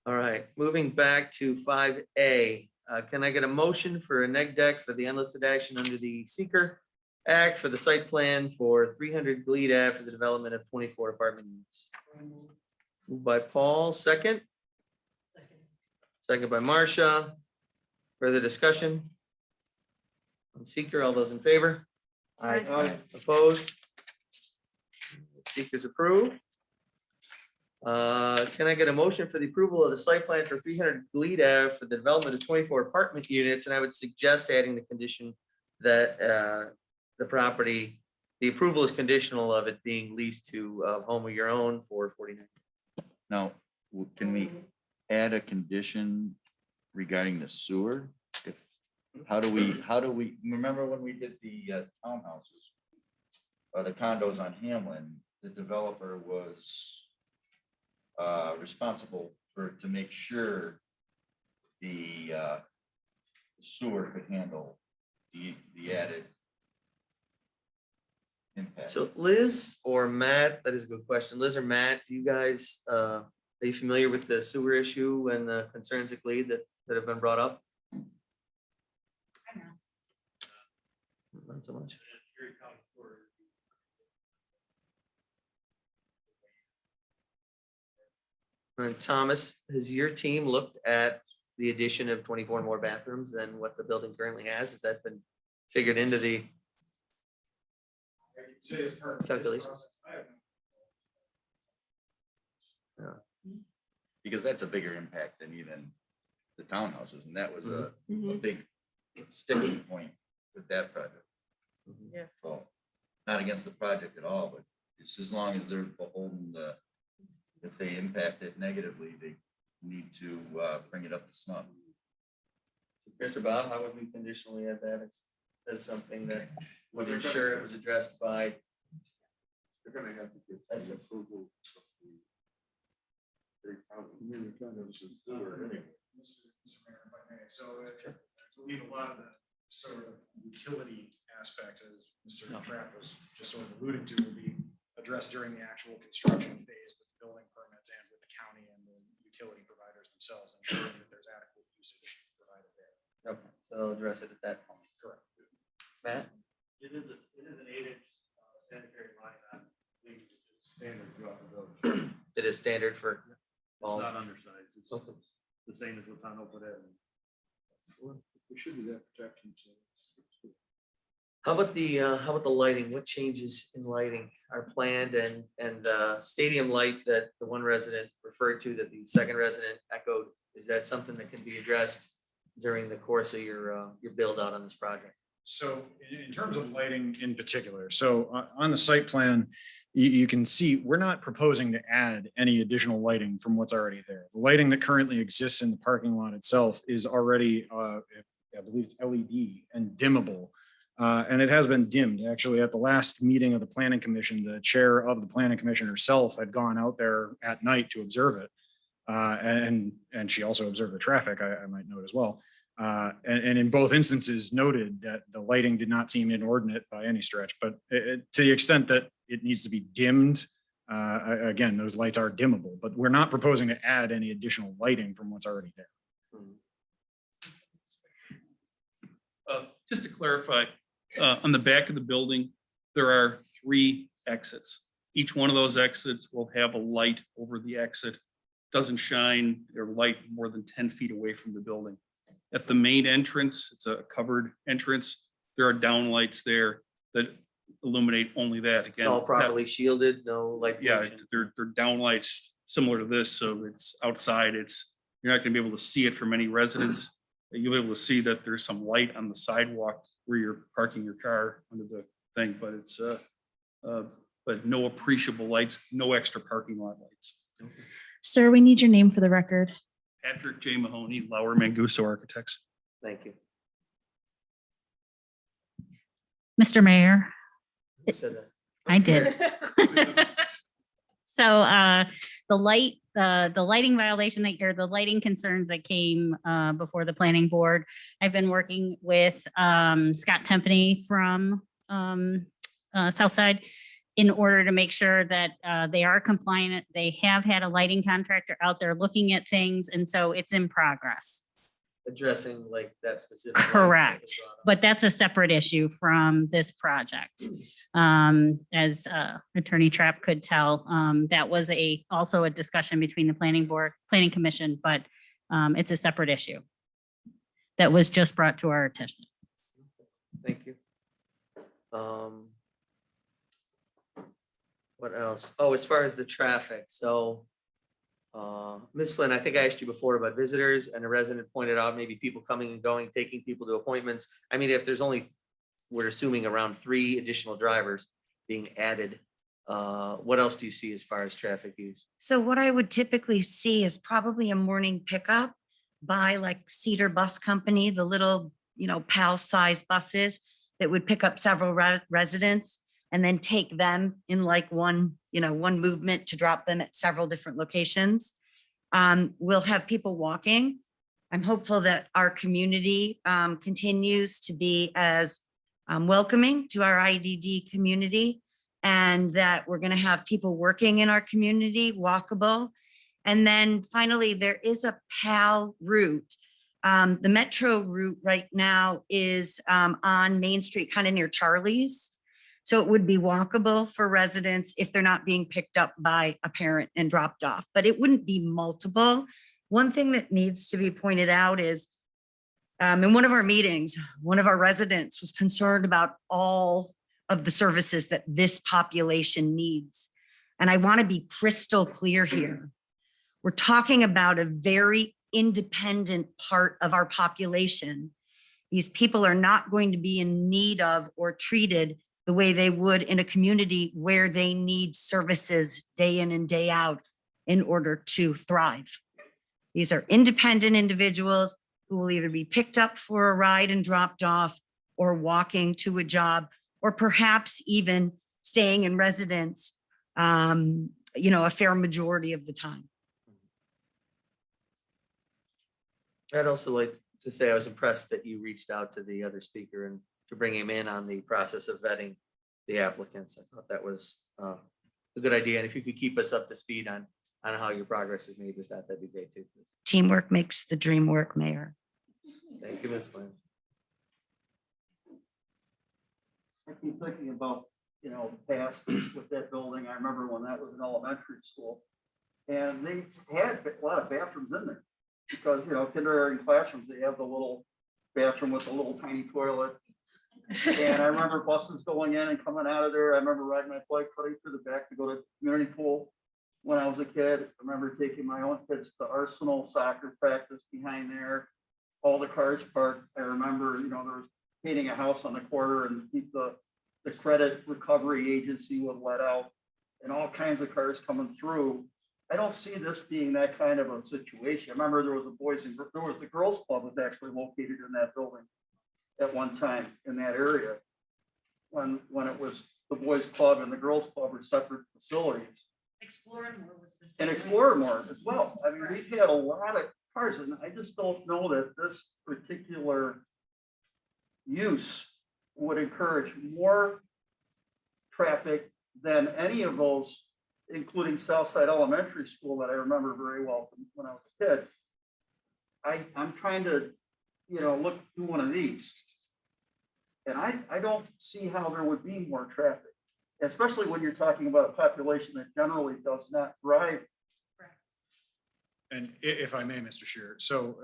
All right, moving back to 5A. Can I get a motion for a neg deck for the unlisted action under the Seeker Act for the site plan for 300 Glebe Ave for the development of 24 apartment units? Moved by Paul, second. Second by Marcia. Further discussion? On Seeker, all those in favor? Aye. Opposed? Seeker's approved. Can I get a motion for the approval of the site plan for 300 Glebe Ave for the development of 24 apartment units? And I would suggest adding the condition that the property, the approval is conditional of it being leased to a home of your own for 49. Now, can we add a condition regarding the sewer? If, how do we, remember when we did the townhouses? Or the condos on Hamlin, the developer was responsible to make sure the sewer could handle the added impact. So Liz or Matt, that is a good question. Liz or Matt, do you guys, are you familiar with the sewer issue and the concerns at Glebe that have been brought up? Not so much. And Thomas, has your team looked at the addition of 24 more bathrooms than what the building currently has? Has that been figured into the calculations? Because that's a bigger impact than even the townhouses, and that was a big sticking point with that project. Yeah. So, not against the project at all, but just as long as they're beholden the, if they impact it negatively, they need to bring it up to snuff. Chris or Bob, how would we conditionally add that as something that would ensure it was addressed by? They're gonna have to get the approval of the. Mr. Mayor, if I may. So I believe a lot of the sort of utility aspects, as Mr. Trapp was just sort of alluding to, will be addressed during the actual construction phase with the building permits and with the county and the utility providers themselves, ensuring that there's adequate usage provided there. Okay, so they'll address it at that point. Correct. Matt? It is an 8-inch sanitary line that leads to standard throughout the village. It is standard for It's all. not undersized. It's the same as what's on Oakwood Avenue. We should do that protection. How about the lighting? What changes in lighting are planned and stadium light that the one resident referred to that the second resident echoed? Is that something that can be addressed during the course of your build out on this project? So in terms of lighting in particular, so on the site plan, you can see we're not proposing to add any additional lighting from what's already there. The lighting that currently exists in the parking lot itself is already, I believe it's LED and dimmable. And it has been dimmed. Actually, at the last meeting of the Planning Commission, the chair of the Planning Commission herself had gone out there at night to observe it. And she also observed the traffic, I might note as well. And in both instances noted that the lighting did not seem inordinate by any stretch, but to the extent that it needs to be dimmed, again, those lights are dimmable, but we're not proposing to add any additional lighting from what's already there. Just to clarify, on the back of the building, there are 3 exits. Each one of those exits will have a light over the exit. Doesn't shine or light more than 10 feet away from the building. At the main entrance, it's a covered entrance. There are downlights there that illuminate only that. Again, It's all that- properly shielded, no light yeah, pollution. they're downlights similar to this, so it's outside, you're not gonna be able to see it from any residence. You'll be able to see that there's some light on the sidewalk where you're parking your car under the thing, but it's, but no appreciable lights, no extra parking lot lights. Sir, we need your name for the record. Patrick J. Mahoney, Lauer Manguso Architects. Thank you. Mr. Mayor, Who said that? I did. So the lighting violation that, or the lighting concerns that came before the planning board, I've been working with Scott Tempany from Southside in order to make sure that they are compliant. They have had a lighting contractor out there looking at things, and so it's in progress. Addressing like that specific. light that Correct, was brought up. but that's a separate issue from this project. As Attorney Trapp could tell, that was also a discussion between the planning commission, but it's a separate issue that was just brought to our attention. Thank you. What else? Oh, as far as the traffic, so Ms. Flynn, I think I asked you before about visitors, and a resident pointed out maybe people coming and going, taking people to appointments. I mean, if there's only, we're assuming around 3 additional drivers being added, what else do you see as far as traffic use? So what I would typically see is probably a morning pickup by like Cedar Bus Company, the little, PAL-sized buses that would pick up several residents and then take them in like one movement to drop them at several different locations. We'll have people walking. I'm hopeful that our community continues to be as welcoming to our IDD community, and that we're going to have people working in our community, walkable. And then finally, there is a PAL route. The Metro route right now is on Main Street, kind of near Charlie's. So it would be walkable for residents if they're not being picked up by a parent and dropped off, but it wouldn't be multiple. One thing that needs to be pointed out is in one of our meetings, one of our residents was concerned about all of the services that this population needs. And I want to be crystal clear here. We're talking about a very independent part of our population. These people are not going to be in need of or treated the way they would in a community where they need services day in and day out in order to thrive. These are independent individuals who will either be picked up for a ride and dropped off, or walking to a job, or perhaps even staying in residence, a fair majority of the time. I'd also like to say I was impressed that you reached out to the other speaker and to bring him in on the process of vetting the applicants. I thought that was a good idea. And if you could keep us up to speed on how your progress is made with that, that'd be great too. Teamwork makes the dream work, Mayor. Thank you, Ms. Flynn. I keep thinking about, the past with that building. I remember when that was an elementary school. And they had a lot of bathrooms in there because, kindergarten classrooms, they have the little bathroom with the little tiny toilet. And I remember buses going in and coming out of there. I remember riding my bike running through the back to go to community pool when I was a kid. I remember taking my own kids to Arsenal soccer practice behind there. All the cars parked. I remember, there was painting a house on the corner and the credit recovery agency would let out, and all kinds of cars coming through. I don't see this being that kind of a situation. I remember there was the girls club was actually located in that building at one time in that area when it was the boys club and the girls club were separate facilities. Exploramore was the And same. Exploramore as well. I mean, we've had a lot of cars, and I just don't know that this particular use would encourage more traffic than any of those, including Southside Elementary School that I remember very well from when I was a kid. I'm trying to, look through one of these. And I don't see how there would be more traffic. especially when you're talking about a population that generally does not drive. And if I may, Mr. Shear, so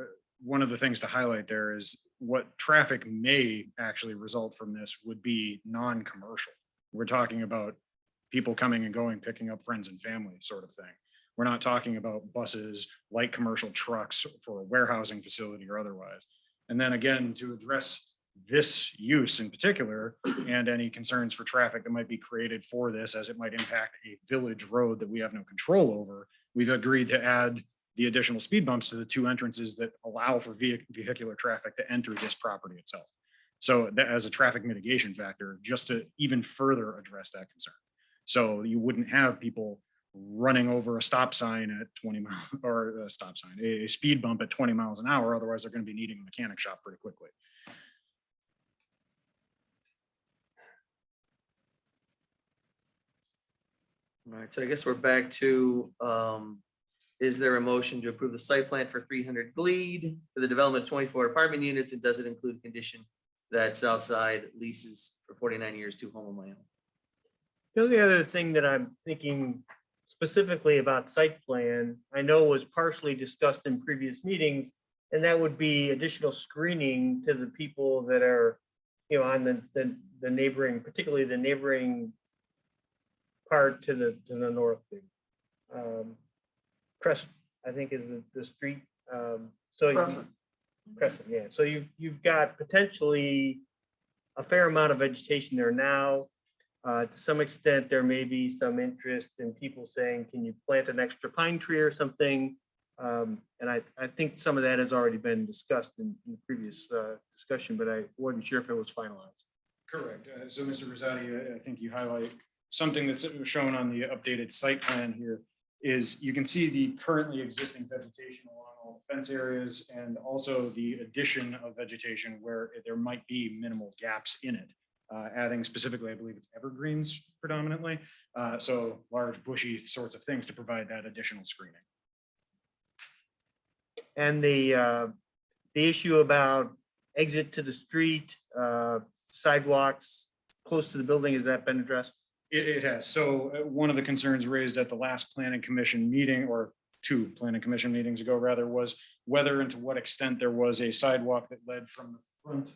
one of the things to highlight there is what traffic may actually result from this would be non-commercial. We're talking about people coming and going, picking up friends and family sort of thing. We're not talking about buses, light commercial trucks for a warehousing facility or otherwise. And then again, to address this use in particular and any concerns for traffic that might be created for this as it might impact a village road that we have no control over, we've agreed to add the additional speed bumps to the two entrances that allow for vehicular traffic to enter this property itself. So that as a traffic mitigation factor, just to even further address that concern. So you wouldn't have people running over a stop sign at 20 miles or a stop sign, a speed bump at 20 miles an hour. Otherwise, they're going to be needing a mechanic shop pretty quickly. All right, so I guess we're back to, is there a motion to approve the site plan for 300 Glebe for the development of 24 apartment units? And does it include a condition that Southside leases for 49 years to Home of My Own? The only other thing that I'm thinking specifically about site plan, I know was partially discussed in previous meetings, and that would be additional screening to the people that are, on the neighboring, particularly the neighboring part to the north. Crescent, I think is the street. Crescent, yeah. So you've got potentially a fair amount of vegetation there now. To some extent, there may be some interest in people saying, can you plant an extra pine tree or something? And I think some of that has already been discussed in the previous discussion, but I wasn't sure if it was finalized. Correct. So Mr. Rosati, I think you highlight something that's shown on the updated site plan here is you can see the currently existing vegetation along all the fence areas and also the addition of vegetation where there might be minimal gaps in it. Adding specifically, I believe it's evergreens predominantly. So large bushy sorts of things to provide that additional screening. And the issue about exit to the street, sidewalks close to the building, has that been addressed? It has. So one of the concerns raised at the last planning commission meeting, or two planning commission meetings ago rather, was whether and to what extent there was a sidewalk that led from the front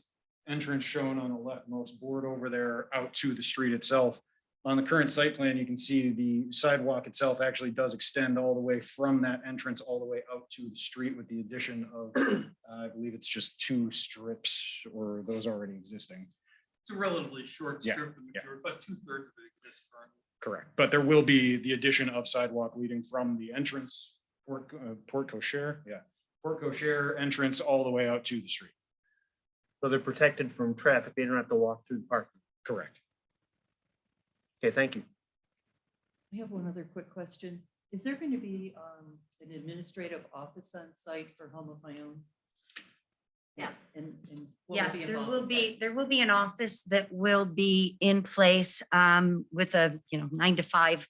entrance shown on the leftmost board over there out to the street itself. On the current site plan, you can see the sidewalk itself actually does extend all the way from that entrance all the way out to the street with the addition of, I believe it's just 2 strips or those already existing. It's a relatively short Yeah, strip, but 2/3 of it exists currently. Correct. But there will be the addition of sidewalk leading from the entrance, Port Cochere, Port Cochere entrance all the way out to the street. So they're protected from traffic. They don't have to walk through the parking. Correct. Okay, thank you. I have one other quick question. Is there going to be an administrative office on site for Home of My Own? Yes. And what Yes, would be there involved will with be, that? there will be an office that will be in place with a, 9 to 5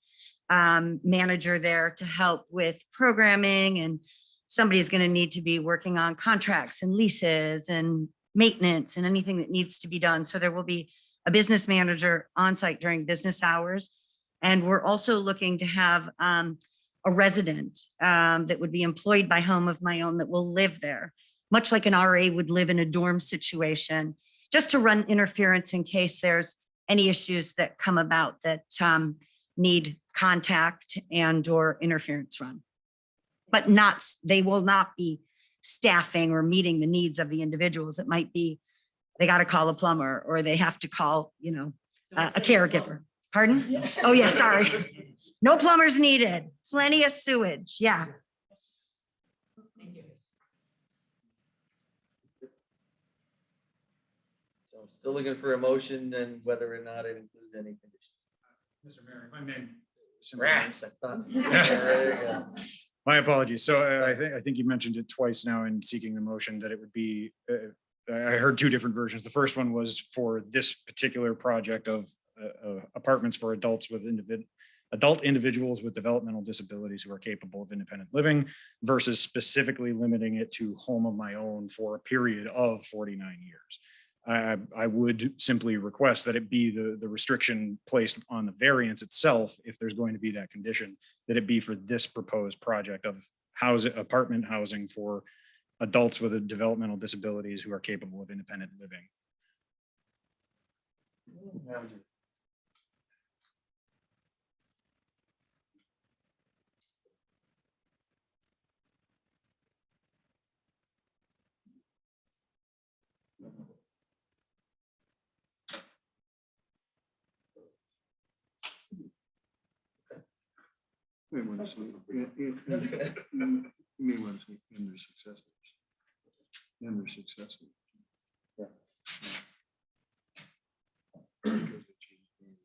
manager there to help with programming, and somebody's going to need to be working on contracts and leases and maintenance and anything that needs to be done. So there will be a business manager on site during business hours. And we're also looking to have a resident that would be employed by Home of My Own that will live there, much like an RA would live in a dorm situation, just to run interference in case there's any issues that come about that need contact and or interference run. But they will not be staffing or meeting the needs of the individuals. It might be, they got to call a plumber or they have to call, a caregiver. Pardon? Oh yeah, sorry. No plumbers needed. Plenty of sewage. Yeah. So I'm still looking for a motion and whether or not it includes any conditions. Mr. Mayor, if I may. Rats, I thought. My apologies. So I think you mentioned it twice now in seeking the motion that it would be, I heard 2 different versions. The first one was for this particular project of apartments for adults with adult individuals with developmental disabilities who are capable of independent living versus specifically limiting it to Home of My Own for a period of 49 years. I would simply request that it be the restriction placed on the variance itself, if there's going to be that condition, that it be for this proposed project of apartment housing for adults with developmental disabilities who are capable of independent living. You may want to say, you may want to say, and their successors. And their successors. Yeah. Because they changed names.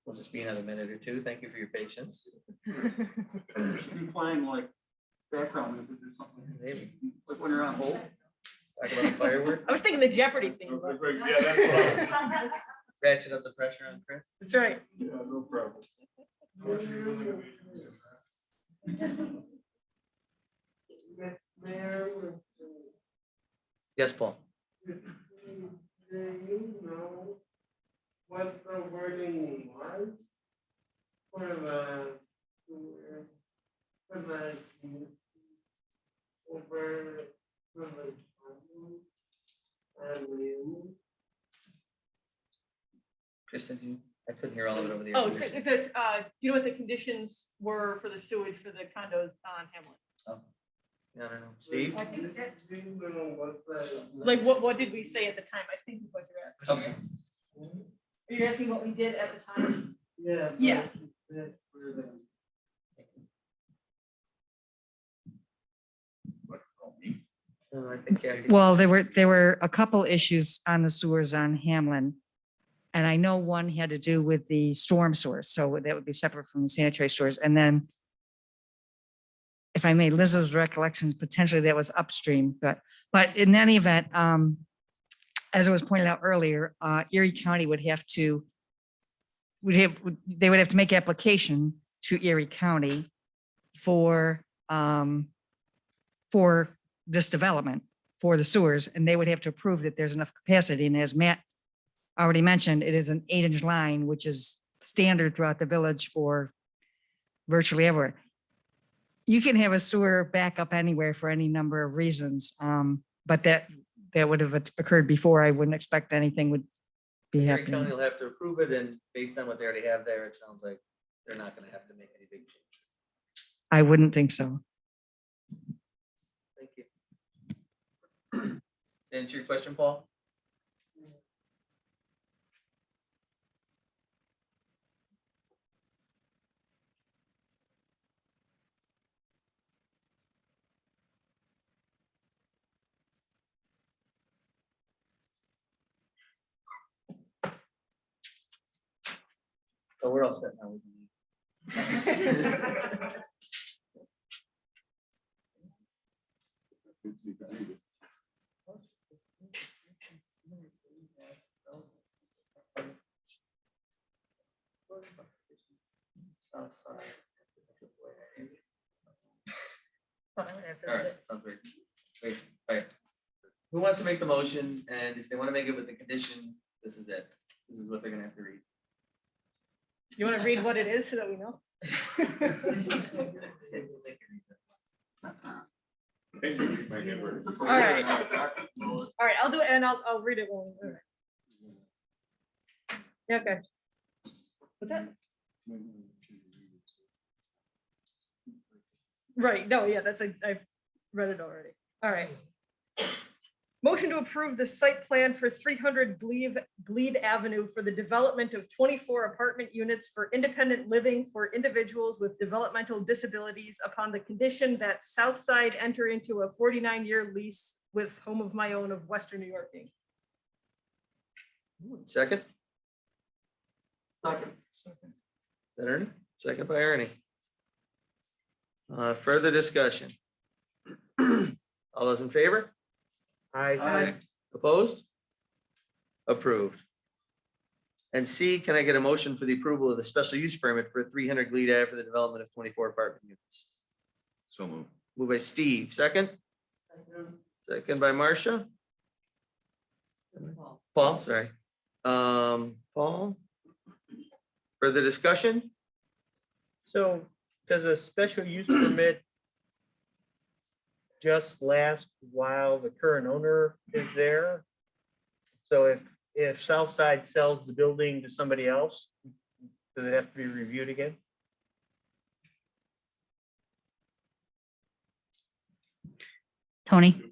We'll just be another minute or two. Thank you for your patience. Should be playing like background music or something. Maybe. Like when you're on hold. Talk about fireworks. I was thinking the Jeopardy thing. but- Ratchet up the pressure on Chris. That's right. Yeah, no problem. Yes, Paul. What the wording was for the over Kristen, I couldn't hear all of it over the. Oh, so this, do you know what the conditions were for the sewage for the condos on Hamlet? Oh. I don't know. Steve? Like, what did we say at the time? I think is what you're asking. Okay. Are you asking what we did at the time? Yeah. Yeah. I think Kathy- Well, there were a couple issues on the sewers on Hamlin. And I know one had to do with the storm source, so that would be separate from the sanitary stores. And then if I may, Liz's recollections, potentially that was upstream, but in any event, as it was pointed out earlier, Erie County would have to, they would have to make application to Erie County for this development, for the sewers, and they would have to approve that there's enough capacity. And as Matt already mentioned, it is an 8-inch line, which is standard throughout the village for virtually everywhere. You can have a sewer backup anywhere for any number of reasons, but that would have occurred before. I wouldn't expect anything would be Erie County happening. will have to approve it, and based on what they already have there, it sounds like they're not gonna have to make any big changes. I wouldn't think so. Thank you. Answer your question, Paul? So we're all set now. All right, sounds great. Wait, all right. Who wants to make the motion? And if they want to make it with the condition, this is it. This is what they're gonna have to read. You want to read what it is so that we know? All right. All right, I'll do it and I'll read it. All right. Okay. What's that? Right, no, yeah, I've read it already. All right. Motion to approve the site plan for 300 Glebe Avenue for the development of 24 apartment units for independent living for individuals with developmental disabilities upon the condition that Southside enter into a 49-year lease with Home of My Own of Western New York, Inc. Second, Second. is that Ernie? Second by Ernie. Further discussion? All those in favor? Aye. Opposed? Approved. And C, can I get a motion for the approval of the special use permit for 300 Glebe Ave for the development of 24 apartment units? So moved. Moved by Steve, second? Second by Marcia? Paul, sorry. Paul? Further discussion? So does a special use permit just last while the current owner is there? So if Southside sells the building to somebody else, does it have to be reviewed again? Tony,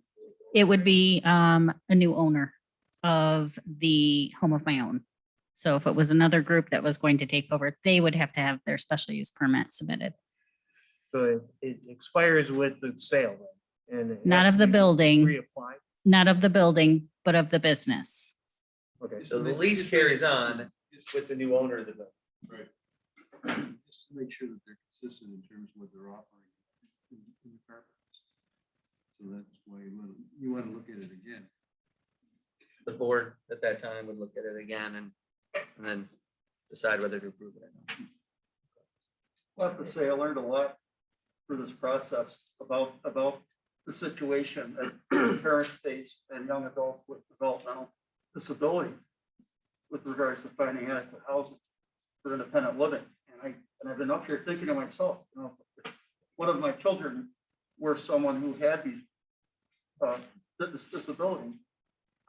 it would be a new owner of the Home of My Own. So if it was another group that was going to take over, they would have to have their special use permit submitted. So it expires with the sale, right? And it Not has of to the be building. reapplied? Not of the building, but of the business. Okay. So the lease carries on with the new owner of the building. Right. Just to make sure that they're consistent in terms of what they're offering in the carpet. So that's why you want to look at it again. The board at that time would look at it again and then decide whether to approve it or not. I have to say, I learned a lot through this process about the situation that parents face and young adults with developmental disability with regards to finding adequate housing for independent living. And I've been up here thinking to myself, you know, if one of my children were someone who had these this disability,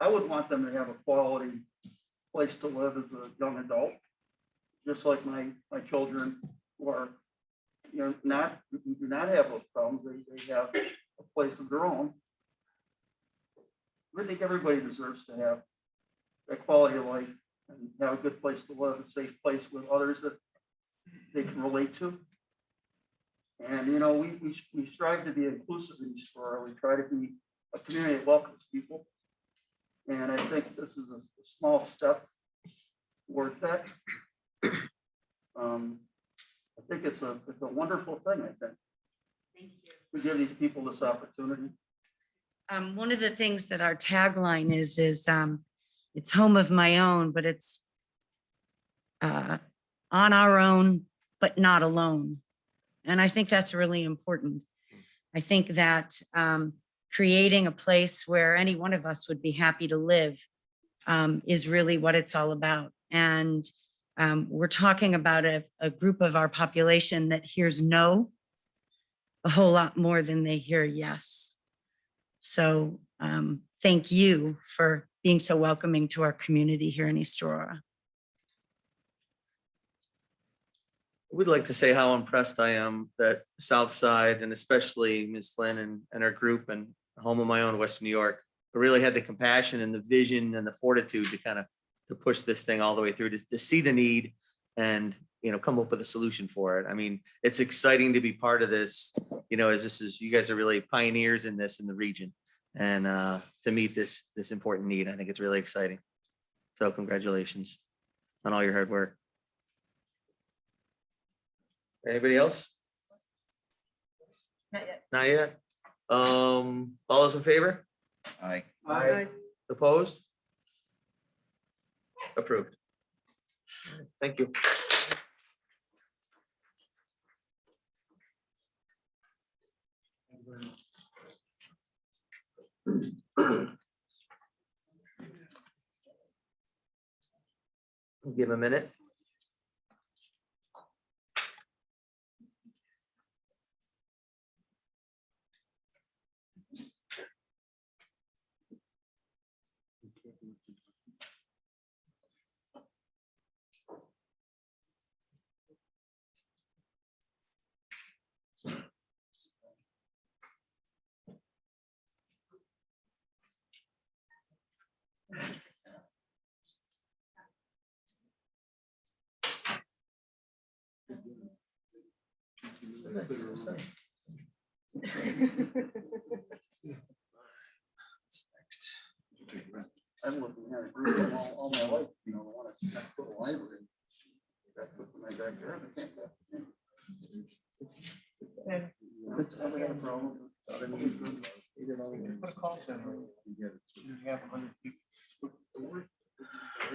I would want them to have a quality place to live as a young adult, just like my children who are, you know, do not have those problems. They have a place of their own. I think everybody deserves to have that quality of life and have a good place to live, a safe place with others that they can relate to. And, you know, we strive to be inclusive in East Aurora. We try to be a community that welcomes people. And I think this is a small step towards that. I think it's a wonderful thing, I think. Thank you. We give these people this opportunity. One of the things that our tagline is it's home of my own, but it's on our own, but not alone. And I think that's really important. I think that creating a place where any one of us would be happy to live is really what it's all about. And we're talking about a group of our population that hears no a whole lot more than they hear yes. So thank you for being so welcoming to our community here in East Aurora. We'd like to say how impressed I am that Southside and especially Ms. Flynn and her group and Home of My Own, Western New York, really had the compassion and the vision and the fortitude to kind of to push this thing all the way through, to see the need and, you know, come up with a solution for it. I mean, it's exciting to be part of this, you know, as you guys are really pioneers in this in the region and to meet this important need. I think it's really exciting. So congratulations on all your hard work. Anybody else? Not yet. Not yet. All those in favor? Aye. Aye. Opposed? Approved. Thank you. Give him a minute. I'm looking at a group of all my life, you know, I want to put a library. That's what my backyard, I can't go. Never had a problem. Put a call center. You have 100 people. I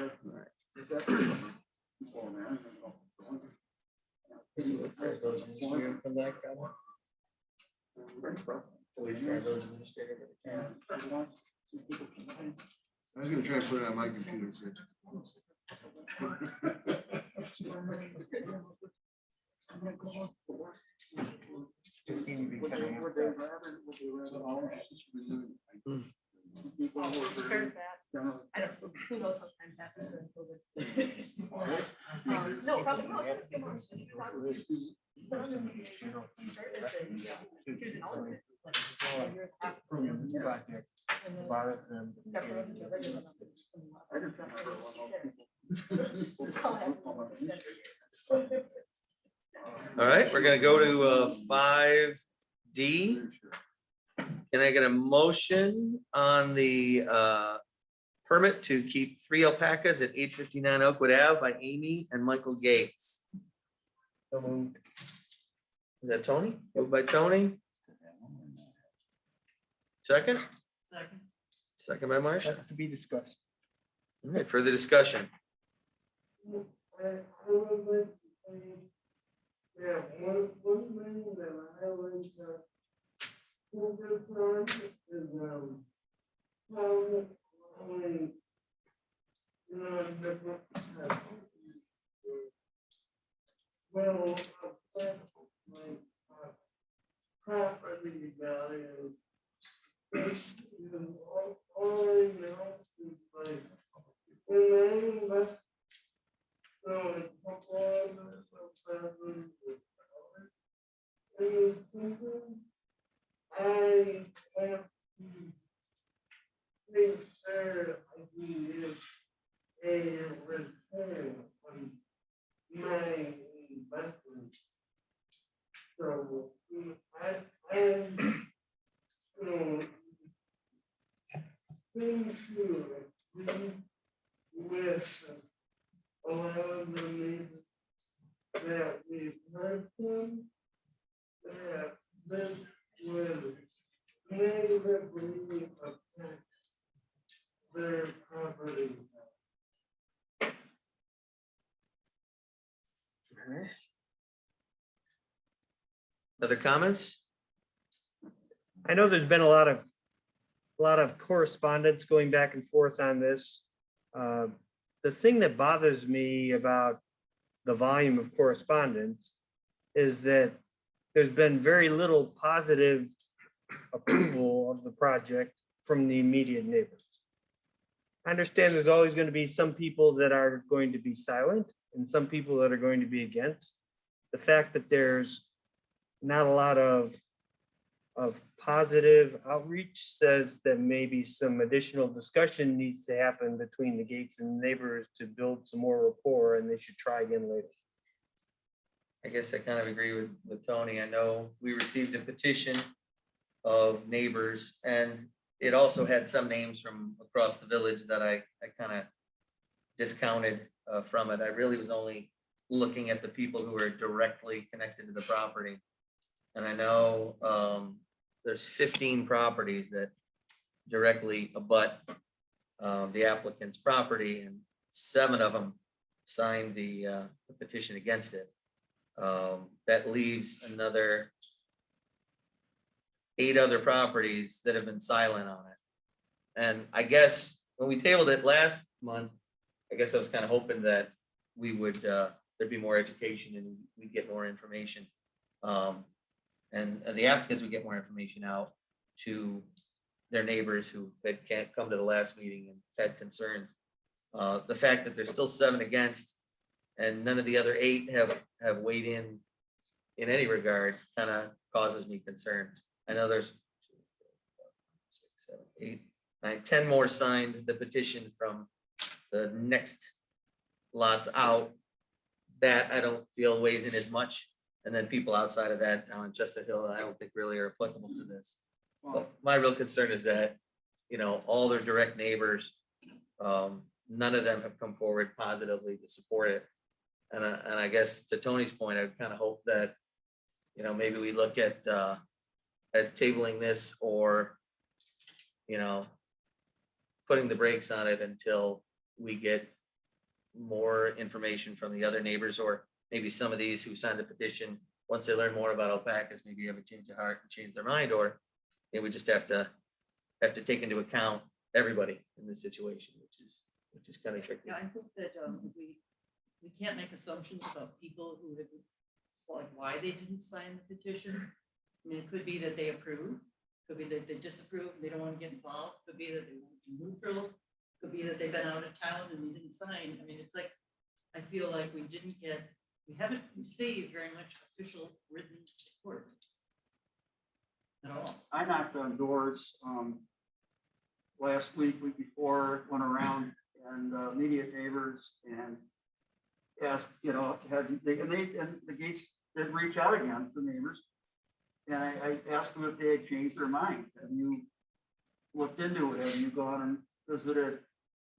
was gonna try to put it on my computer. Who knows, sometimes happens during COVID. No, probably not. All right, we're gonna go to 5D. Can I get a motion on the permit to keep 3 alpacas at 859 Oakwood Ave by Amy and Michael Gates? Is that Tony? Moved by Tony. Second? Second by Marcia. To be discussed. All right, further discussion. Yeah, one thing that I always focus on is how many, you know, different well, my property value. All I know is like when I invest, so a couple of $1,000 in something, I have to make sure I can get a return on my investment. So I so things to agree with a lot of the neighbors that we've heard from, that this would negatively affect their property. Other comments? I know there's been a lot of correspondence going back and forth on this. The thing that bothers me about the volume of correspondence is that there's been very little positive approval of the project from the immediate neighbors. I understand there's always going to be some people that are going to be silent and some people that are going to be against. The fact that there's not a lot of positive outreach says that maybe some additional discussion needs to happen between the Gates and neighbors to build some more rapport, and they should try again later. I guess I kind of agree with Tony. I know we received a petition of neighbors, and it also had some names from across the village that I kind of discounted from it. I really was only looking at the people who are directly connected to the property. And I know there's 15 properties that directly abut the applicant's property, and 7 of them signed the petition against it. That leaves another 8 other properties that have been silent on it. And I guess when we tabled it last month, I guess I was kind of hoping that we would, there'd be more education and we'd get more information. And the applicants would get more information out to their neighbors who can't come to the last meeting and had concerns. The fact that there's still 7 against and none of the other 8 have weighed in any regard kind of causes me concern. I know there's 6, 7, 8, 9, 10 more signed the petition from the next lots out. That I don't feel weighs in as much And then people outside of that down in Chester Hill, I don't think really are applicable to this. But my real concern is that, you know, all their direct neighbors, none of them have come forward positively to support it. And I guess to Tony's point, I kind of hope that, you know, maybe we look at tabling this or, you know, putting the brakes on it until we get more information from the other neighbors, or maybe some of these who signed the petition, once they learn more about alpacas, maybe have a change of heart and change their mind, or they would just have to take into account everybody in this situation, which is kind of tricky. Yeah, I think that we can't make assumptions about people who have, like, why they didn't sign the petition. I mean, it could be that they approve, could be that they disapprove, and they don't want to get involved, could be that they want to be neutral, could be that they've been out of town and they didn't sign. I mean, it's like, I feel like we haven't received very much official written support at all. I knocked on doors, last week before, went around and, immediate neighbors and asked, you know, and the Gates did reach out again to neighbors. And I asked them if they had changed their mind. Have you looked into it? Have you gone and visited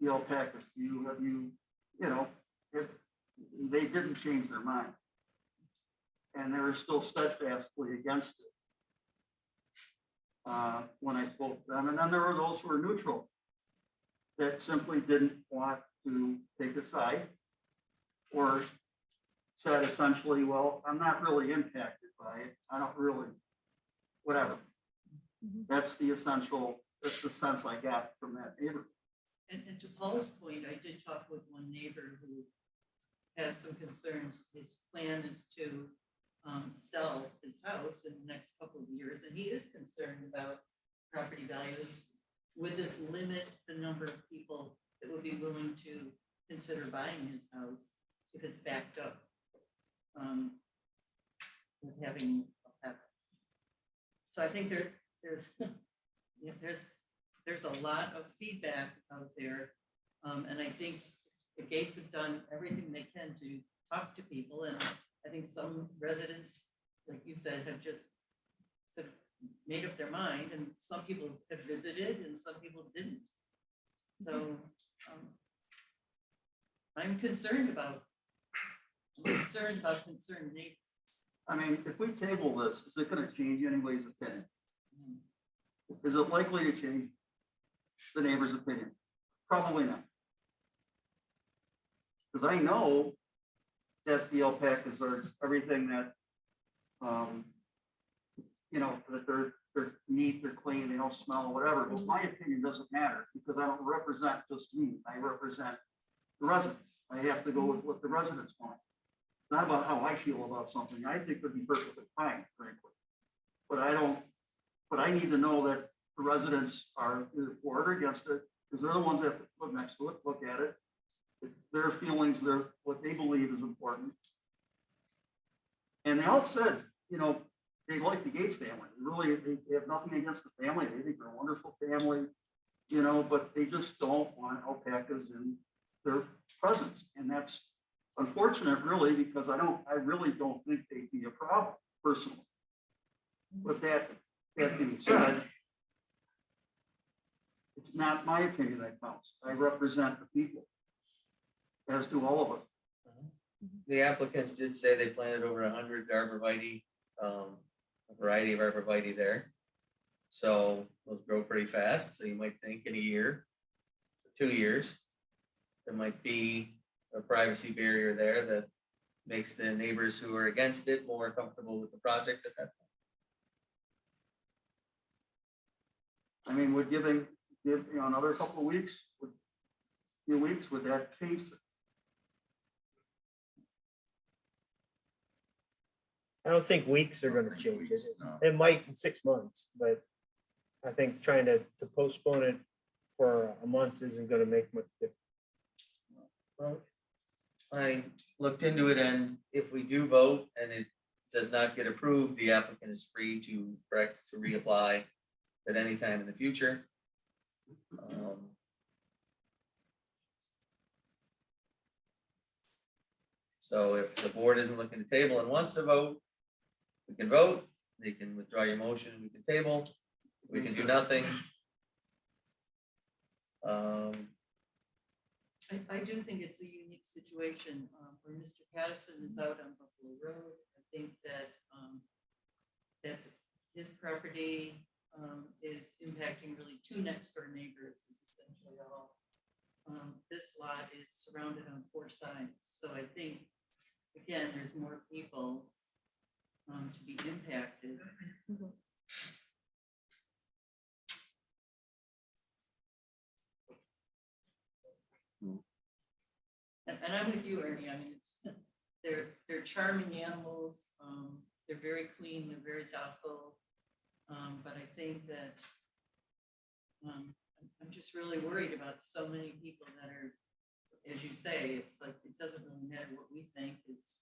the alpacas? Have you, you know, if they didn't change their mind. And they were still steadfastly against it. When I spoke to them, and then there were those who were neutral that simply didn't want to take a side, or said essentially, well, I'm not really impacted by it. I don't really, whatever. That's the sense I got from that neighbor. And to Paul's point, I did talk with one neighbor who has some concerns. His plan is to sell his house in the next couple of years, and he is concerned about property values. Would this limit the number of people that would be willing to consider buying his house if it's backed up with having alpacas? So I think there's a lot of feedback out there, and I think the Gates have done everything they can to talk to people, and I think some residents, like you said, have just sort of made up their mind, and some people have visited and some people didn't. So I'm concerned about concerned neighbors. I mean, if we table this, is it going to change anybody's opinion? Is it likely to change the neighbor's opinion? Probably not. Because I know that the alpacas are everything that, you know, that they're neat, they're clean, they don't smell, whatever. But my opinion doesn't matter because I don't represent just me. I represent the residents. I have to go with what the residents want. It's not about how I feel about something. I think would be perfectly fine, frankly. But I need to know that the residents are either for it or against it, because they're the ones that have to live next to it, look at it. Their feelings, what they believe is important. And they all said, you know, they like the Gates family. They have nothing against the family. They think they're a wonderful family, you know, but they just don't want alpacas in their presence. And that's unfortunate, really, because I really don't think they'd be a problem personally. But that being said, it's not my opinion that counts. I represent the people, as do all of us. The applicants did say they planted over 100 arborvitae, a variety of arborvitae there. So those grow pretty fast. So you might think in a year, 2 years, there might be a privacy barrier there that makes the neighbors who are against it more comfortable with the project at that point. I mean, would give another couple of weeks, would that change it? I don't think weeks are gonna change it. weeks, no. It might in 6 months, but I think trying to postpone it for a month isn't gonna make much difference. Well, I looked into it, and if we do vote and it does not get approved, the applicant is free to reapply at any time in the future. So if the board isn't looking to table and wants to vote, We can vote, you can withdraw your motion, we can table, we can do nothing. I do think it's a unique situation where Mr. Patterson is out on Buffalo Road. I think that that's his property is impacting really two next door neighbors is essentially all. This lot is surrounded on four sides, so I think, again, there's more people to be impacted. And I'm with you, Ernie. I mean, they're charming animals. They're very clean. They're very docile. But I think that I'm just really worried about so many people that are, as you say, it's like it doesn't really matter what we think. It's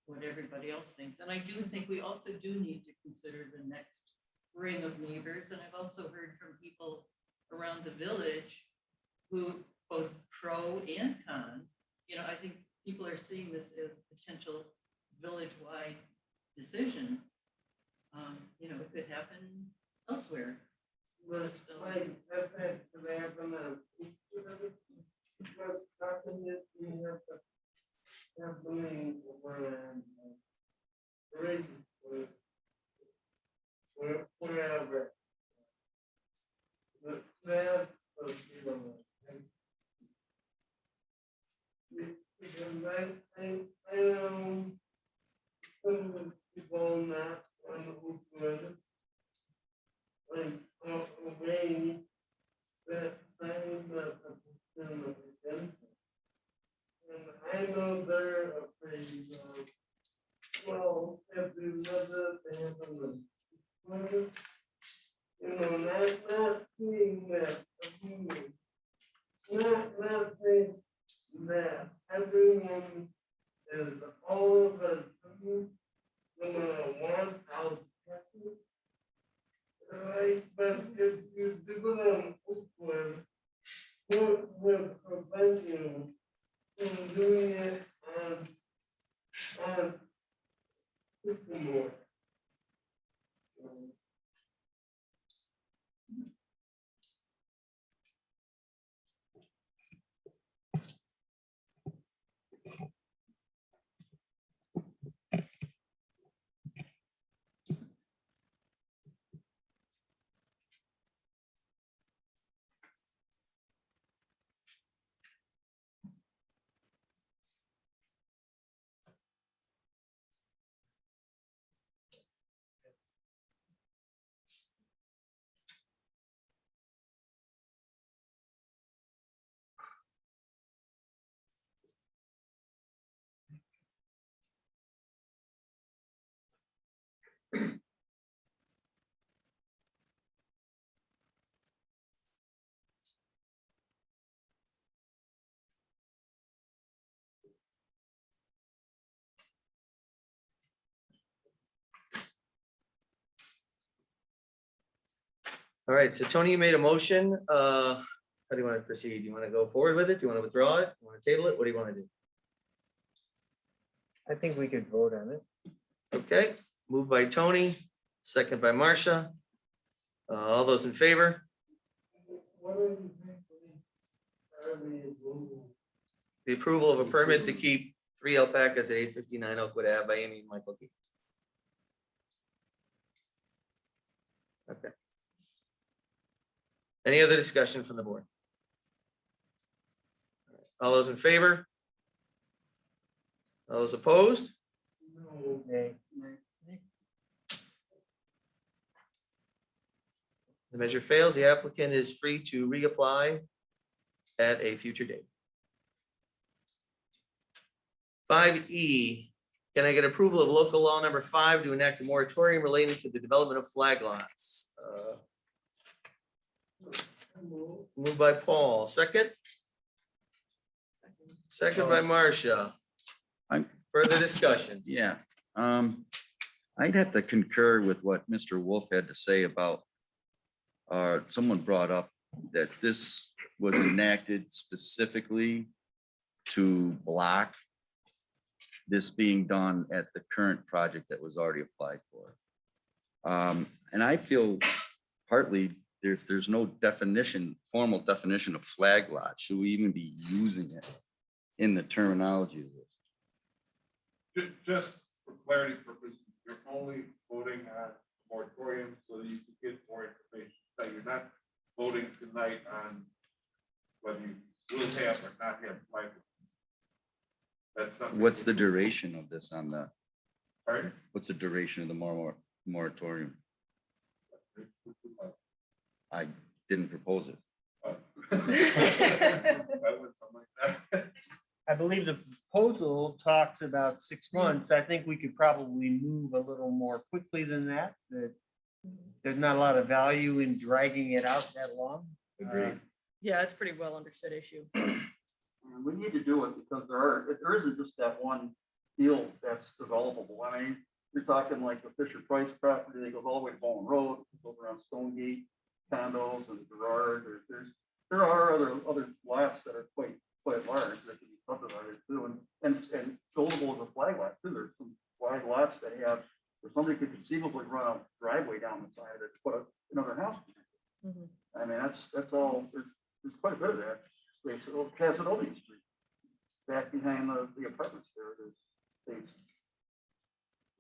what everybody else thinks. And I do think we also do need to consider the next ring of neighbors. And I've also heard from people around the village who both pro and con. You know, I think people are seeing this as a potential village-wide decision. You know, it could happen elsewhere. But So- like, that could happen, because talking this, we have to have money wherever. But that, you know, because I know some of the people not on the good, like, away, that time that and I know they're afraid of, well, if you never happen, you know, not seeing that, not saying that everyone is all of us, want out. Right, but if you do it on Oakwood, what would prevent you from doing it on Sycamore? All right, so Tony, you made a motion. How do you want to proceed? Do you want to go forward with it? Do you want to withdraw it? Do you want to table it? What do you want to do? I think we could vote on it. Okay, moved by Tony, second by Marcia. All those in favor? What do you think? The approval of a permit to keep 3 alpacas at 859 Oakwood Ave by Amy and Michael Keith. Okay. Any other discussion from the board? All those in favor? All those opposed? Nay. The measure fails. The applicant is free to reapply at a future date. 5E, can I get approval of local law number 5 to enact a moratorium relating to the development of flag lots? Moved by Paul, second? Second by Marcia. Further discussion? Yeah, I'd have to concur with what Mr. Wolf had to say about, someone brought up that this was enacted specifically to block this being done at the current project that was already applied for. And I feel partly if there's no definition, formal definition of flag lot, should we even be using it in the terminology of this? Just for clarity purposes, you're only voting on moratorium so that you can get more information. So you're not voting tonight on whether you will have or not have flag. That's something. What's the duration of this on the, Pardon? what's the duration of the moratorium? I didn't propose it. I believe the proposal talks about 6 months. I think we could probably move a little more quickly than that, that there's not a lot of value in dragging it out that long. Agreed. Yeah, it's pretty well understood issue. We need to do it because there isn't just that one field that's developable. I mean, you're talking like the Fisher Price property, that goes all the way to Bowling Road, goes around Stonegate, condos and Gerard. There are other lots that are quite large that can be subdivided too, and buildable as a flag lot too. There's some flag lots that have, where somebody could conceivably run a driveway down the side of it, to put another house. I mean, that's all, there's quite a bit of that space. Casanova Street, back behind the apartments there, there's space.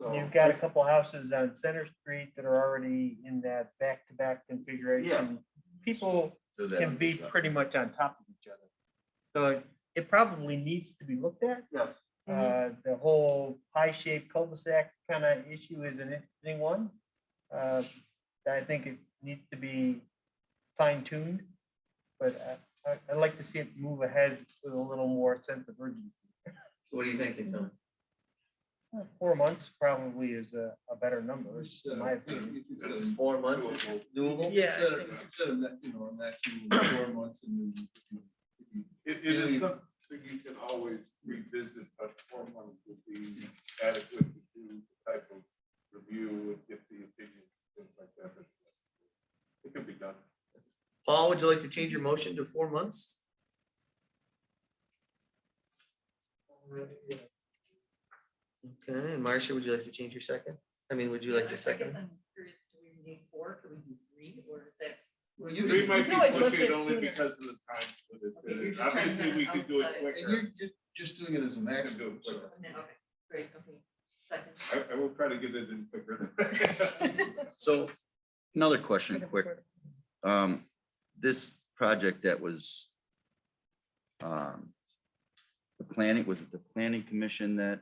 So You've got a couple houses on Center Street that are already in that back-to-back configuration. People So that can would be something. pretty much on top of each other. So it probably needs to be looked at. Yes. The whole pie-shaped cul-de-sac kind of issue is an interesting one. I think it needs to be fine-tuned, but I'd like to see it move ahead with a little more sense of urgency. So what do you think, Tom? 4 months probably is a better number, in my opinion. 4 months is doable? Yeah. Instead of that, you know, maximum 4 months and It is something you can always revisit, but 4 months would be adequate to do the type of review and get the opinion, things like that. But it can be done. Paul, would you like to change your motion to 4 months? Okay, and Marcia, would you like to change your second? I mean, would you like to second? I'm curious, do we need 4? Could we do 3? Or is that? Well, We might can be always lift pushing it it only sooner. because of the time. Okay, you're just trying to Obviously, have we it could do it outside. quicker. you're just doing it as a maximum. So Okay, great, okay. Second. I will try to get it in quicker. So another question, quick. This project that was the planning, was it the planning commission that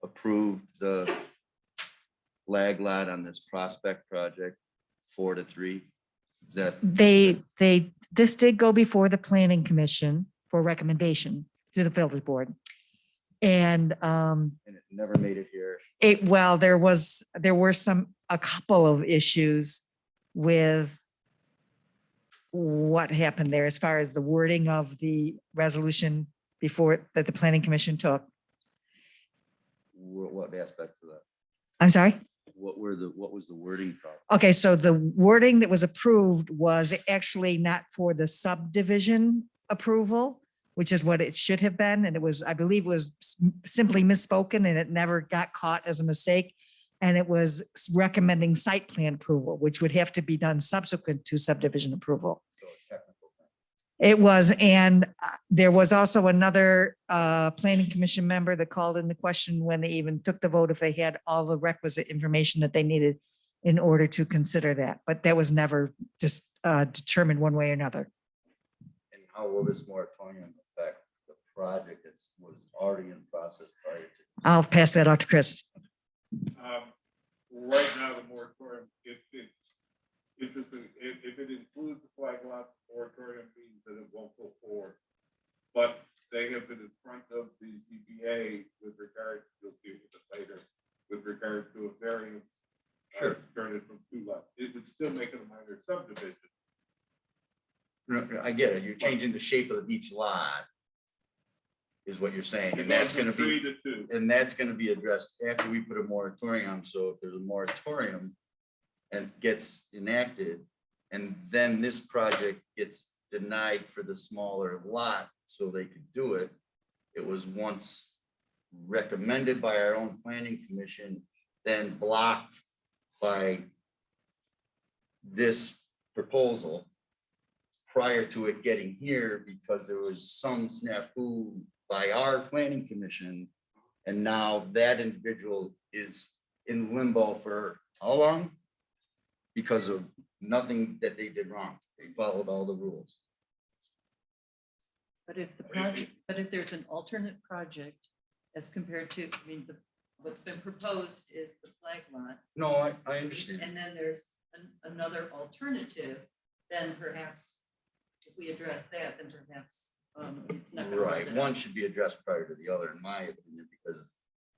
approved the flag lot on this prospect project 4-3? Is that? This did go before the planning commission for recommendation to the village board. And And it never made it here. there were a couple of issues with what happened there as far as the wording of the resolution before that the planning commission took. What aspects of that? I'm sorry? What was the wording problem? Okay, so the wording that was approved was actually not for the subdivision approval, which is what it should have been. And it was, I believe it was simply misspoken and it never got caught as a mistake. And it was recommending site plan approval, which would have to be done subsequent to subdivision approval. It was, and there was also another planning commission member that called in the question when they even took the vote, if they had all the requisite information that they needed in order to consider that, but that was never just determined one way or another. And how will this moratorium affect the project that was already in process prior to? I'll pass that off to Chris. Right now, the moratorium, if it includes the flag lot, the moratorium means that it won't go forward. But they have been in front of the ZBA with regard to, deal with it later, with regard to a variance. Turn it from 2 lots. It would still make it a minor subdivision. I get it. You're changing the shape of each lot. Is what you're saying, and that's gonna be, 3 to 2. and that's gonna be addressed after we put a moratorium. So if there's a moratorium and gets enacted, and then this project gets denied for the smaller lot, so they could do it. It was once recommended by our own planning commission, then blocked by this proposal prior to it getting here because there was some snafu by our planning commission. And now that individual is in limbo for how long? Because of nothing that they did wrong. They followed all the rules. But if the project, but if there's an alternate project as compared to, I mean, what's been proposed is the flag lot. No, I understand. And then there's another alternative, then perhaps if we address that, then perhaps it's not. gonna hold Right, it one up. should be addressed prior to the other, in my opinion, because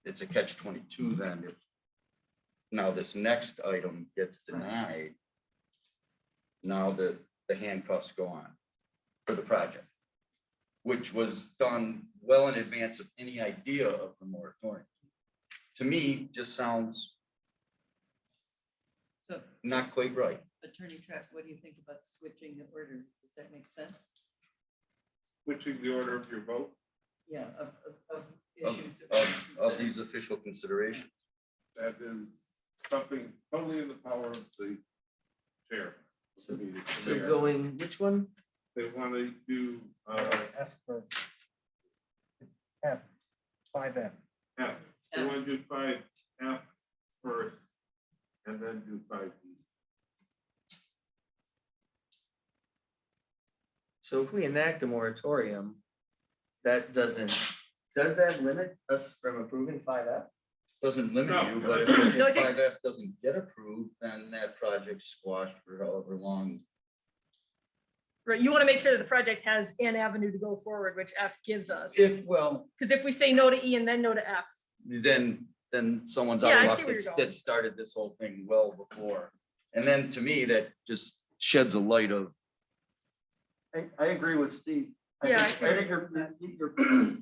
it's a catch-22 then if now this next item gets denied. Now the handcuffs go on for the project, which was done well in advance of any idea of the moratorium. To me, just sounds So not quite right. Attorney Trapp, what do you think about switching the order? Does that make sense? Switching the order of your vote. Yeah, of Of, issues. that we of consider. these official considerations. That is something totally in the power of the chair. of the meeting, the So mayor. going, which one? They want to do F for F, 5F. F. They want to do 5F first and then do 5E. So if we enact a moratorium, that does that limit us from approving 5F? Doesn't limit No. you, but No, if it's 5F doesn't get approved, then that project's squashed for however long. Right, you want to make sure that the project has an avenue to go forward, which F gives us. If, well, Because if we say no to E and then no to F, then someone's Yeah, out I of see luck where you're that going. started this whole thing well before. And then to me, that just sheds a light of, I agree with Steve. Yeah, I I think you're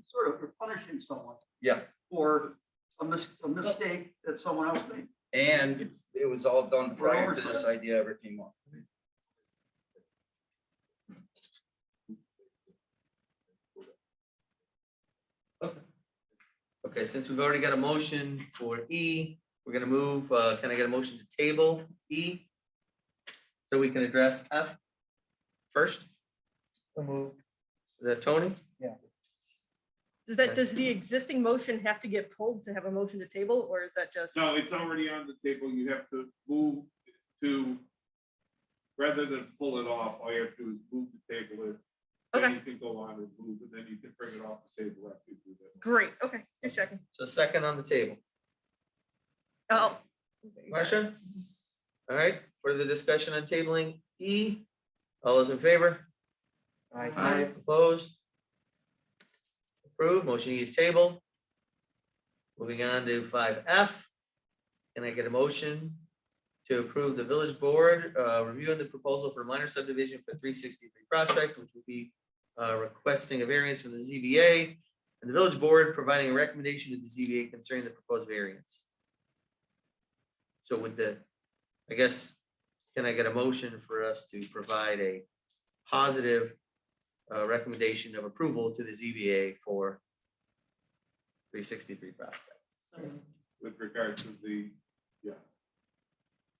sort of you're punishing someone yeah. for a mistake that someone else made. And it was all done For prior to this oversight. idea ever came up. Okay, since we've already got a motion for E, we're gonna move, can I get a motion to table E? So we can address F first? Is that Tony? does the existing motion have to get pulled to have a motion to table, or is that just? No, it's already on the table. You have to move to, rather than pull it off, all you have to do is move the table it. Then Okay. you can go on and move, and then you can bring it off the table after you do that. Great, okay, just checking. So second on the table. Oh. Marcia? All right, further discussion on tabling E. All those in favor? Aye. Opposed? Approved, motion E is tabled. Moving on to 5F. Can I get a motion to approve the village board reviewing the proposal for minor subdivision for 363 Prospect, which will be requesting a variance from the ZBA, and the village board providing a recommendation to the ZBA concerning the proposed variance. So with the, I guess, can I get a motion for us to provide a positive recommendation of approval to the ZBA for 363 Prospect? So With regard to the, yeah.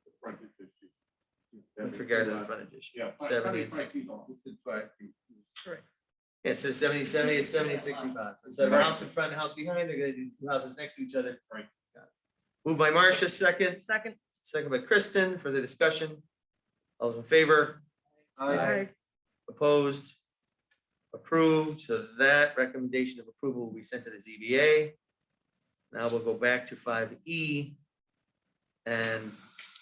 The frontage issue. With regard to the frontage issue. Yeah. 70 and 65 feet 60. off. It's 5 feet. Correct. Yeah, so 70, 70, it's 70, 65. Instead of a house in front and a house behind, they're gonna do two houses next to each other. Right. Got it. Moved by Marcia, second, Second. second by Kristen for the discussion. All those in favor? Aye. Opposed? Approved, so that recommendation of approval will be sent to the ZBA. Now we'll go back to 5E. And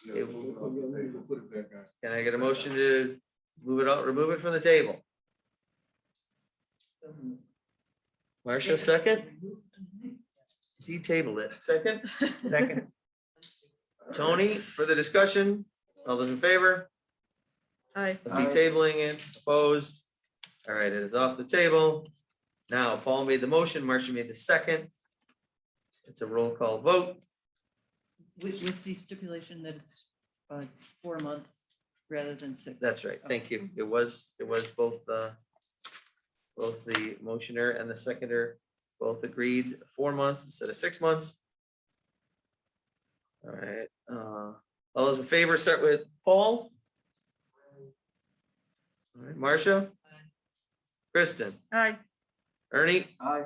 Yeah, move it off the table. Put it back on. can I get a motion to move it out, remove it from the table? Marcia, second? He tabled it. Second? Second. Tony, for the discussion, all those in favor Aye. of detabling it, opposed? All right, it is off the table. Now, Paul made the motion, Marcia made the second. It's a roll call vote. with the stipulation that it's 4 months rather than 6. That's right, thank you. It was both the motioner and the seconder Both agreed 4 months instead of 6 months. All right, all those in favor, start with Paul. All right, Marcia. Kristen. Aye. Ernie. Aye.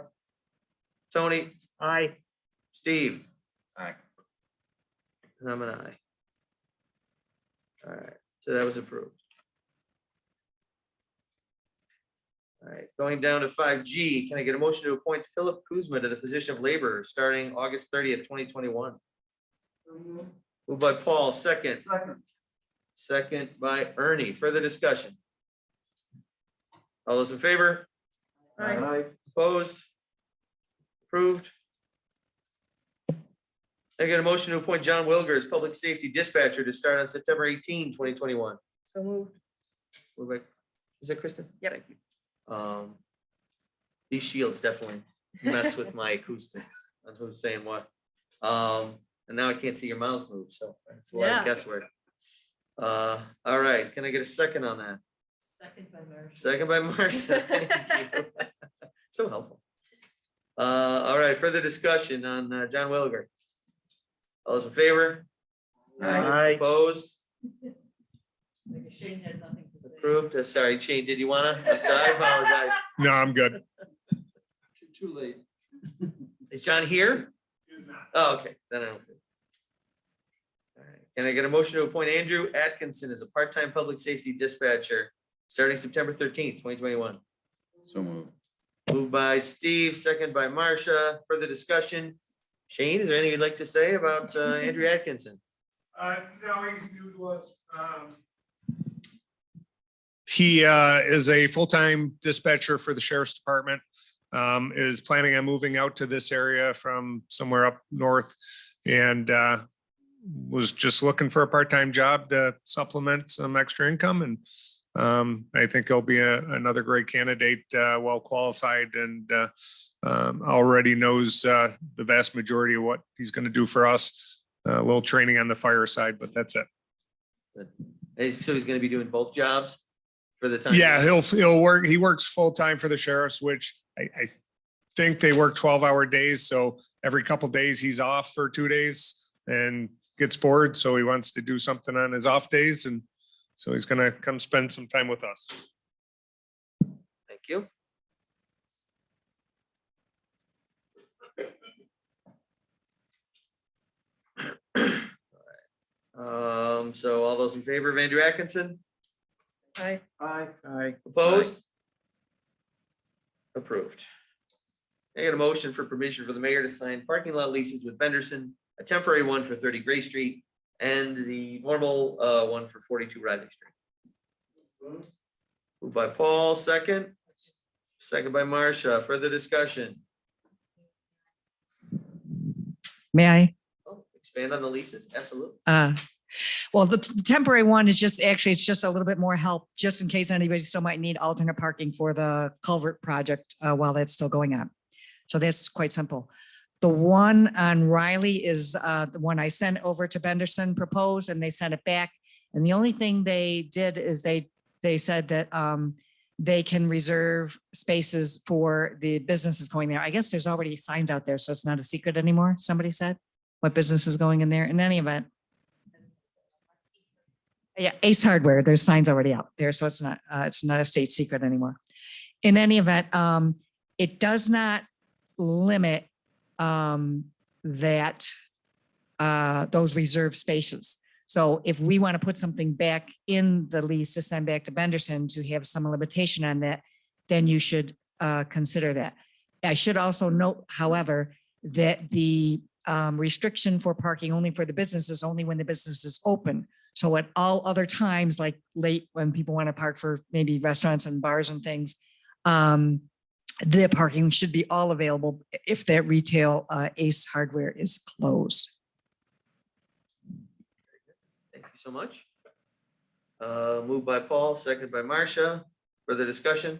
Tony. Aye. Steve. Aye. And I'm an aye. All right, so that was approved. All right, going down to 5G, can I get a motion to appoint Philip Kuzma to the position of laborer starting August 30th, 2021? Moved by Paul, second. Second by Ernie. Further discussion? All those in favor? Aye. Opposed? Approved. I get a motion to appoint John Wilger as public safety dispatcher to start on September 18, 2021. So moved. Moved by, is that Kristen? Yep. Thank you. These shields definitely mess with my acoustics on who's saying what. And now I can't see your mouths move, so it's a lot Yeah. of guesswork. All right, can I get a second on that? Second by Marcia. Second by Marcia. Thank you. So helpful. All right, further discussion on John Wilger. All those in favor? Aye. Opposed? Like Shane had nothing to say. Approved? Sorry, Shane, did you wanna? I'm sorry, I apologize. No, I'm good. Too late. Is John here? Oh, okay, then I don't feel. All right, can I get a motion to appoint Andrew Atkinson as a part-time public safety dispatcher starting September 13th, 2021? So moved. Moved by Steve, second by Marcia. Further discussion? Shane, is there anything you'd like to say about Andrew Atkinson? No, he's new to us. He is a full-time dispatcher for the sheriff's department. Is planning on moving out to this area from somewhere up north and was just looking for a part-time job to supplement some extra income. And I think he'll be another great candidate, well qualified and already knows the vast majority of what he's going to do for us. A little training on the fire side, but that's it. So he's gonna be doing both jobs for the time? Yeah, he'll work. He works full-time for the sheriffs, which I think they work 12-hour days. So every couple days he's off for 2 days and gets bored. So he wants to do something on his off days. And so he's gonna come spend some time with us. Thank you. So all those in favor of Andrew Atkinson? Aye. Aye. Aye. Opposed? Approved. I get a motion for permission for the mayor to sign parking lot leases with Benderson, a temporary one for 30 Gray Street and the normal one for 42 Riley Street. Moved by Paul, second. Second by Marcia. Further discussion? May I? Oh, expand on the leases? Absolutely. Well, the temporary one is just, actually, it's just a little bit more help, just in case anybody still might need alternate parking for the culvert project while that's still going on. So that's quite simple. The one on Riley is the one I sent over to Benderson proposed, and they sent it back. And the only thing they did is they said that they can reserve spaces for the businesses going there. I guess there's already signs out there, so it's not a secret anymore. Somebody said what business is going in there. In any event. Yeah, Ace Hardware, there's signs already out there, so it's not a state secret anymore. In any event, it does not limit that those reserved spaces. So if we want to put something back in the lease to send back to Benderson to have some limitation on that, then you should consider that. I should also note, however, that the restriction for parking only for the business is only when the business is open. So at all other times, like late when people want to park for maybe restaurants and bars and things, the parking should be all available if that retail Ace Hardware is closed. Thank you so much. Moved by Paul, second by Marcia. Further discussion?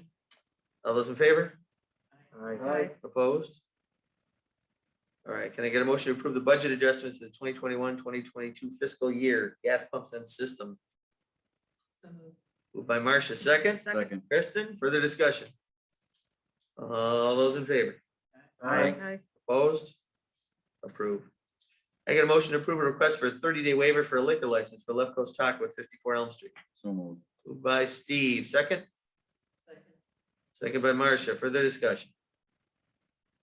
All those in favor? Aye. Opposed? All right, can I get a motion to approve the budget adjustments to the 2021-2022 fiscal year gas pumps and system? Moved by Marcia, second. Second. Kristen, further discussion? All those in favor? Aye. Opposed? Approved. I get a motion to approve a request for a 30-day waiver for a liquor license for Left Coast Taco at 54 Elm Street. So moved. Moved by Steve, second. Second by Marcia. Further discussion?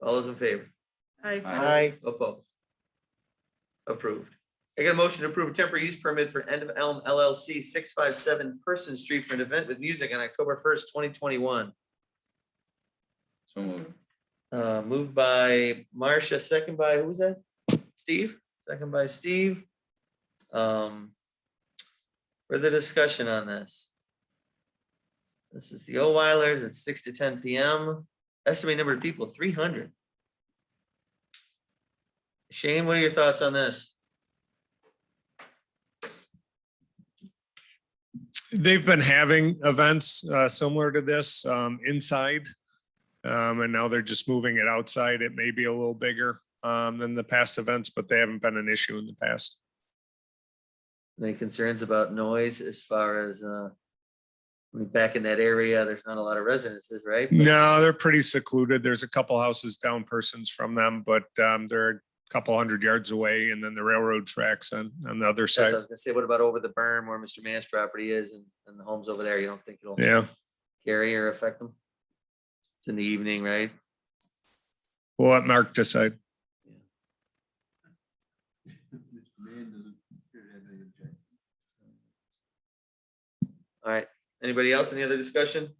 All those in favor? Aye. Opposed? Approved. I get a motion to approve a temporary use permit for End of Elm LLC 657 Person Street for an event with music on October 1st, 2021. So moved. Moved by Marcia, second by, who was that? Steve, second by Steve. Further discussion on this? This is the Oweilers at 6 to 10 PM. Estimated number of people, 300. Shane, what are your thoughts on this? They've been having events similar to this inside. And now they're just moving it outside. It may be a little bigger than the past events, but they haven't been an issue in the past. Any concerns about noise as far as, I mean, back in that area, there's not a lot of residences, right? No, they're pretty secluded. There's a couple houses down Persons from them, but they're a couple hundred yards away, and then the railroad tracks on the other That's what side. I was gonna say, what about over the berm where Mr. Mann's property is and the homes over there? You don't think it'll Yeah, carry or affect them? It's in the evening, right? we'll let Mark decide. Mr. Mann doesn't appear to have any objection. All right. Anybody else? Any other discussion?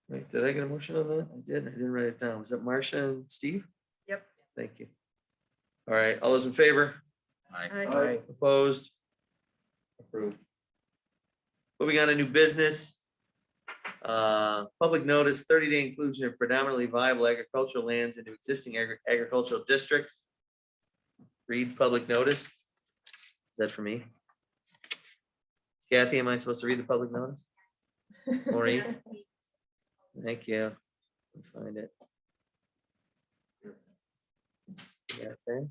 Wait, did I get a motion on that? I did. I didn't write it down. Was it Marcia and Steve? Yep. Thank you. All right. All those in favor? Aye. Opposed? Approved. Moving on to new business. Public notice, 30-day inclusion of predominantly viable agricultural lands into existing agricultural district. Read public notice. Is that for me? Kathy, am I supposed to read the public notice? Maureen? Thank you. Let me find it. Yeah, okay.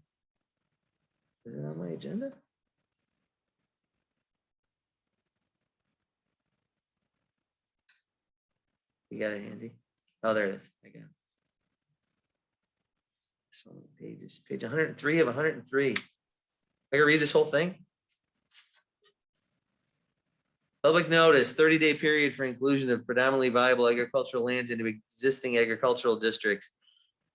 Is it on my agenda? You got it handy? Oh, there it is. I got it. So many pages, page 103 of 103. I gotta read this whole thing? Public notice, 30-day period for inclusion of predominantly viable agricultural lands into existing agricultural districts.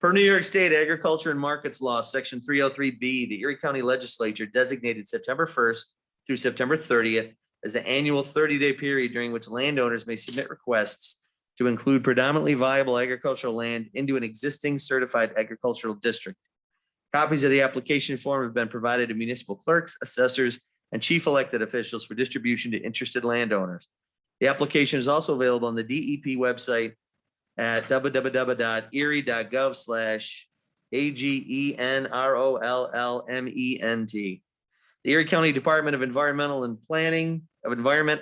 Per New York State Agriculture and Markets Law, Section 303B, the Erie County Legislature designated September 1st through September 30th as the annual 30-day period during which landowners may submit requests to include predominantly viable agricultural land into an existing certified agricultural district. Copies of the application form have been provided to municipal clerks, assessors, and chief elected officials for distribution to interested landowners. The application is also available on the DEP website at www.erie.gov/AGENROLLMENT. The Erie County Department of Environment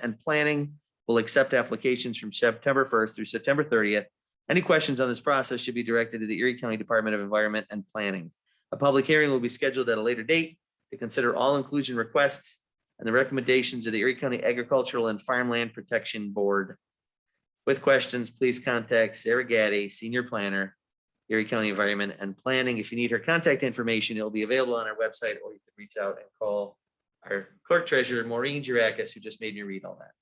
and Planning will accept applications from September 1st through September 30th. Any questions on this process should be directed to the Erie County Department of Environment and Planning. A public hearing will be scheduled at a later date to consider all inclusion requests and the recommendations of the Erie County Agricultural and Farmland Protection Board. With questions, please contact Sarah Gaddy, Senior Planner, Erie County Environment and Planning. If you need her contact information, it'll be available on our website, or you can reach out and call our clerk treasurer, Maureen Girakis, who just made me read all that.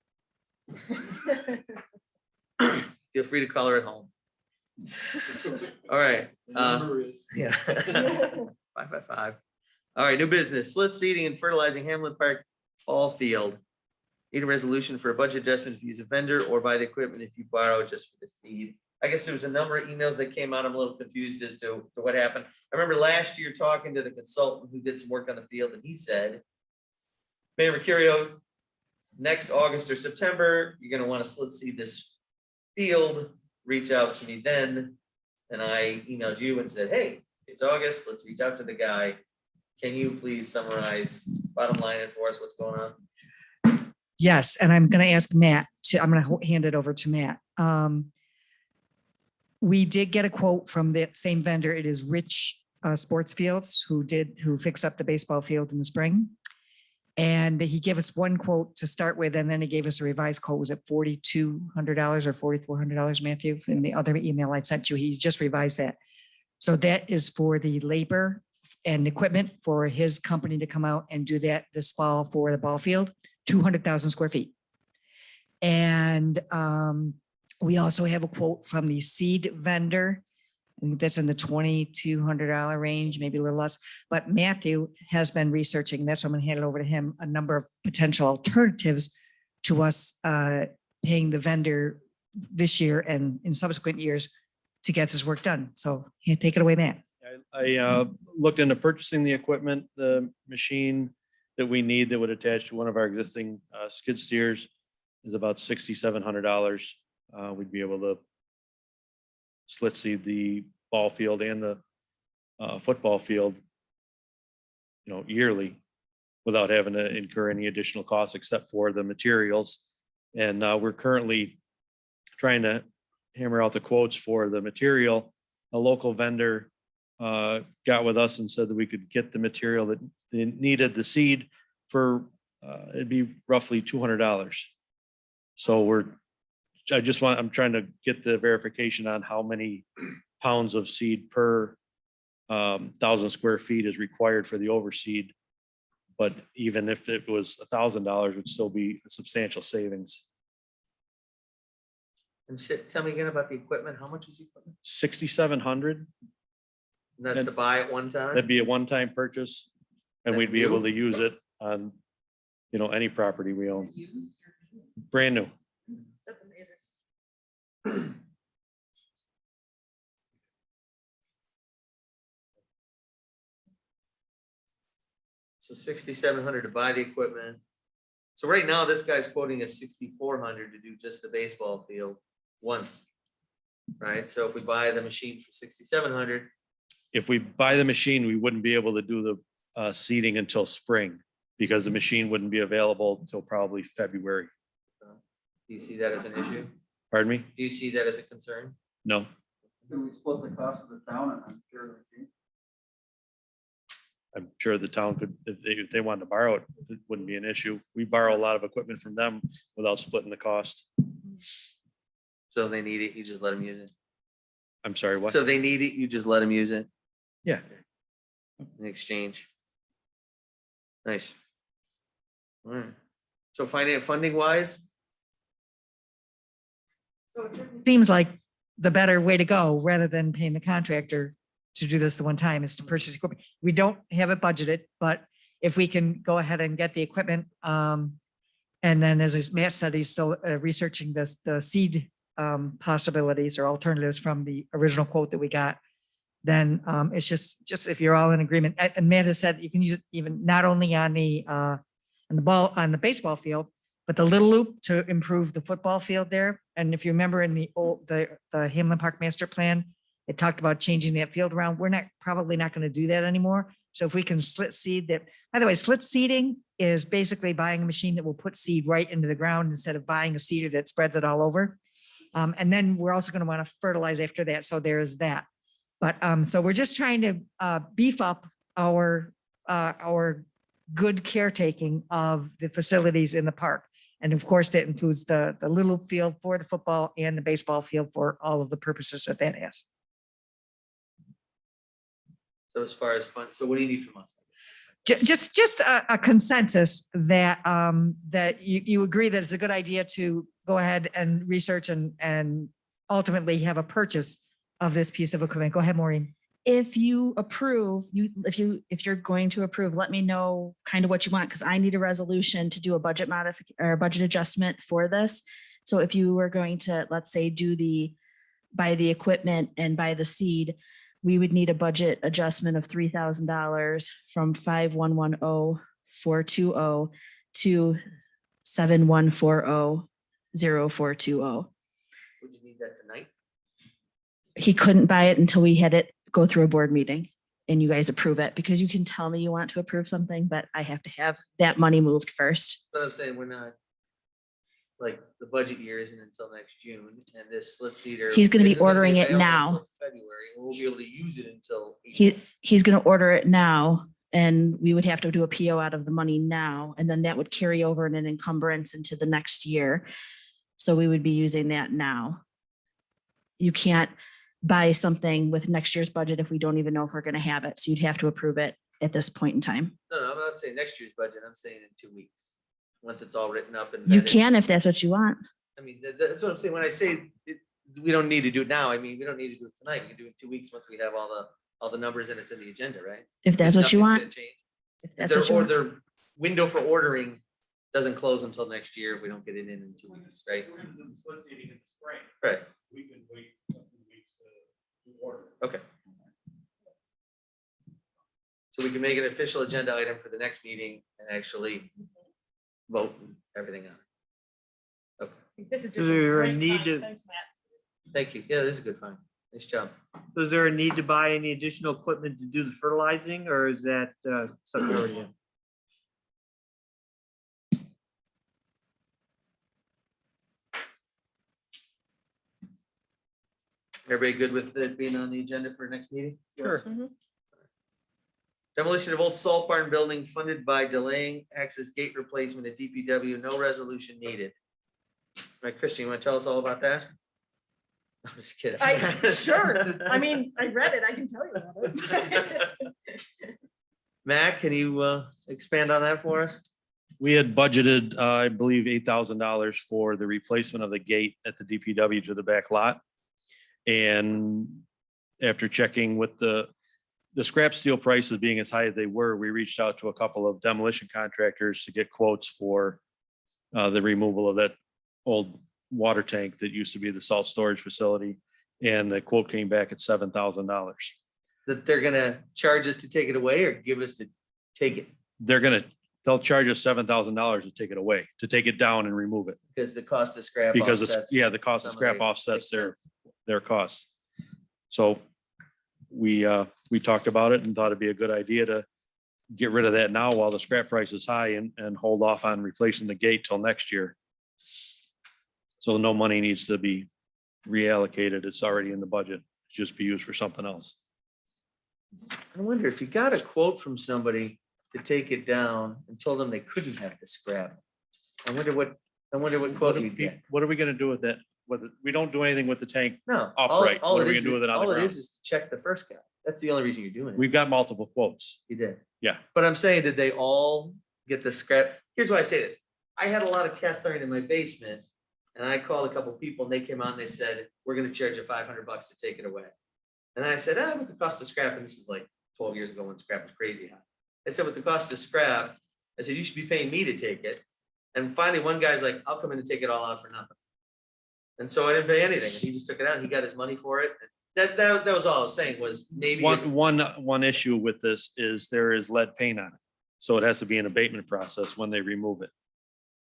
Feel free to call her at home. All right. Yeah. 555. All right, new business, slit seeding and fertilizing Hamlin Park Ball Field. Need a resolution for a budget adjustment if you use a vendor or buy the equipment if you borrow just for the seed. I guess there was a number of emails that came out. I'm a little confused as to what happened. I remember last year talking to the consultant who did some work on the field, and he said, Mayor Mercurio, next August or September, you're gonna want to slit seed this field, reach out to me then. And I emailed you and said, hey, it's August, let's reach out to the guy. Can you please summarize, bottom line it for us, what's going on? Yes, and I'm going to ask Matt I'm going to hand it over to Matt. We did get a quote from the same vendor. It is Rich Sports Fields who fixed up the baseball field in the spring. And he gave us one quote to start with, and then he gave us a revised quote. Was it $4,200 or $4,400, Matthew? In the other email I sent you, he just revised that. So that is for the labor and equipment for his company to come out and do that this fall for the ball field, 200,000 square feet. And we also have a quote from the seed vendor. I think that's in the $2,200 range, maybe a little less. But Matthew has been researching, that's why I'm gonna hand it over to him, a number of potential alternatives to us paying the vendor this year and in subsequent years to get this work done. So here, take it away, Matt. I looked into purchasing the equipment, the machine that we need that would attach to one of our existing skid steers is about $6,700. We'd be able to slit seed the ball field and the football field, yearly without having to incur any additional costs except for the materials. And we're currently trying to hammer out the quotes for the material. A local vendor got with us and said that we could get the material that they needed, the seed for, it'd be roughly $200. So I'm trying to get the verification on how many pounds of seed per 1,000 square feet is required for the overseed. But even if it was $1,000, it would still be a substantial savings. And tell me again about the equipment. How much is the equipment? $6,700. And that's And to buy at one time? That'd be a one-time purchase, and That we'd be able new? to use it on, any property we own. Brand new. That's amazing. So 6,700 to buy the equipment. So right now, this guy's quoting us 6,400 to do just the baseball field once. Right? So if we buy the machine for 6,700, If we buy the machine, we wouldn't be able to do the seeding until spring because the machine wouldn't be available until probably February. do you see that as an issue? Pardon me? Do you see that as a concern? No. Can we split the cost of the town and I'm sure the machine? I'm sure the town could, if they wanted to borrow it, it wouldn't be an issue. We borrow a lot of equipment from them without splitting the cost. So if they need it, you just let them use it. I'm sorry, what? So if they need it, you just let them use it Yeah. in exchange. Nice. All right. So funding wise, Seems like the better way to go, rather than paying the contractor to do this the one time, is to purchase equipment. We don't have it budgeted, but if we can go ahead and get the equipment, and then as Matt said, he's still researching the seed possibilities or alternatives from the original quote that we got, then it's just if you're all in agreement. And Matt has said you can use it even not only on the baseball field, but the little loop to improve the football field there. And if you remember in the Hamlin Park Master Plan, it talked about changing that field around. We're probably not going to do that anymore. So if we can slit seed that, by the way, slit seeding is basically buying a machine that will put seed right into the ground instead of buying a seeder that spreads it all over. And then we're also going to want to fertilize after that. So there's that. But so we're just trying to beef up our good caretaking of the facilities in the park. And of course, that includes the little field for the football and the baseball field for all of the purposes that has. so as far as fun, so what do you need from us? Just a consensus that that you agree that it's a good idea to go ahead and research and ultimately have a purchase of this piece of equipment. Go ahead, Maureen. If you approve, if you're going to approve, let me know kind of what you want, because I need a resolution to do a budget or budget adjustment for this. So if you were going to, let's say, buy the equipment and buy the seed, we would need a budget adjustment of $3,000 from 5110-420 to 7140-0420. Would you need that tonight? He couldn't buy it until we had it go through a board meeting and you guys approve it, because you can tell me you want to approve something, but I have to have that money moved first. But I'm saying we're not, like, the budget year isn't until next June, and this slit seeder. He's gonna be isn't gonna ordering it available now. until February, and we'll be able to use it until April. He's going to order it now And we would have to do a PO out of the money now, and then that would carry over in an encumbrance into the next year. So we would be using that now. You can't buy something with next year's budget if we don't even know if we're gonna have it. So you'd have to approve it at this point in time. No, I'm not saying next year's budget. I'm saying in 2 weeks, once it's all written up and. You vetted. can if that's what you want. I mean, that's what I'm saying. When I say we don't need to do it now, I mean, we don't need to do it tonight. We can do it in 2 weeks once we have all the numbers and it's in the agenda, right? If that's what you Nothing's want. gonna change. If that's what you Or want. their window for ordering doesn't close until next year if we don't get it in 2 weeks, right? Soliciting in the spring. Right, We can wait a few weeks to order. okay. So we can make an official agenda item for the next meeting and actually vote and everything on it. Okay, This is Is there a need to, thank you. Yeah, this is a good find. Nice job. is there a need to buy any additional equipment to do the fertilizing, or is that something already in? Everybody good with it being on the agenda for next meeting? Sure. Demolition of old salt barn building funded by delaying access gate replacement at DPW, no resolution needed. Right, Christian, you want to tell us all about that? I'm just kidding. Sure. I mean, I read it. I can tell you about it. Matt, can you expand on that for us? We had budgeted, I believe, $8,000 for the replacement of the gate at the DPW to the back lot. And after checking with the scrap steel prices being as high as they were, we reached out to a couple of demolition contractors to get quotes for the removal of that old water tank that used to be the salt storage facility. And the quote came back at $7,000. That they're gonna charge us to take it away or give us to take it? They'll charge us $7,000 to take it away, to take it down and remove it. Because the cost of scrap. Because it's, offsets yeah, the cost of some scrap the offsets expense. their costs. So we talked about it and thought it'd be a good idea to get rid of that now while the scrap price is high and hold off on replacing the gate till next year. So no money needs to be reallocated. It's already in the budget. Just be used for something else. I wonder if you got a quote from somebody to take it down and told them they couldn't have the scrap. I wonder what quote you'd get. What are we gonna do with that? Whether, we don't do anything with the tank No. upright. all What are it we is gonna do with it on the All it ground? is to check the first guy. That's the only reason you're doing it. We've got multiple quotes. You did. Yeah. But I'm saying, did they all get the scrap? Here's why I say this. I had a lot of cast iron in my basement and I called a couple people and they came out and they said, we're gonna charge you $500 to take it away. And then I said, with the cost of scrap, and this is like 12 years ago when scrap was crazy high. I said, with the cost of scrap, I said, you should be paying me to take it. And finally, one guy's like, I'll come in and take it all out for nothing. And so I didn't pay anything. And he just took it out and he got his money for it. That was all I was saying was maybe. if- One issue with this is there is lead paint on it. So it has to be an abatement process when they remove it.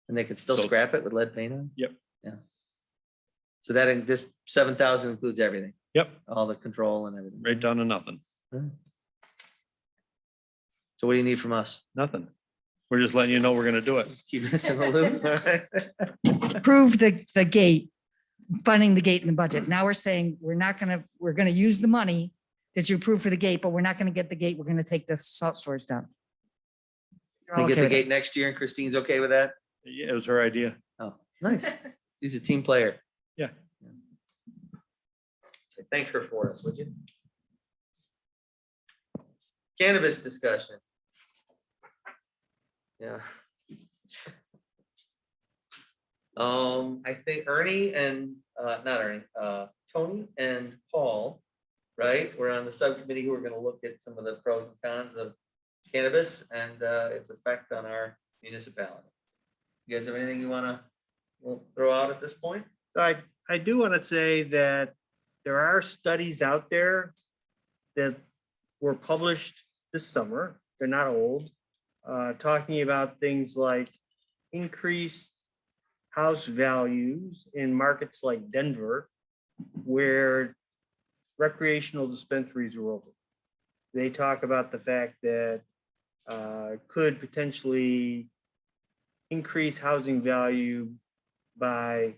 And they could still So- scrap it with lead paint on? Yep. Yeah. So that, this 7,000 includes everything, Yep, all the control and everything. right down to nothing. So what do you need from us? Nothing. We're just letting you know we're gonna do it. Just keep us in the loop. All right. Approve the gate, funding the gate in the budget. Now we're saying we're gonna use the money that you approved for the gate, but we're not gonna get the gate. We're gonna take the salt storage down. You're all We get okay the with it? gate next year and Christine's okay with that? Yeah, it was her idea. Oh, nice. She's a team player. Yeah. Thank her for us, would you? Cannabis discussion. Yeah. I think Ernie and, not Ernie, Tony and Paul, right? We're on the subcommittee who are gonna look at some of the pros and cons of cannabis and its effect on our municipality. You guys have anything you wanna throw out at this point? I do want to say that there are studies out there that were published this summer. They're not old, talking about things like increased house values in markets like Denver, where recreational dispensaries are open. They talk about the fact that could potentially increase housing value by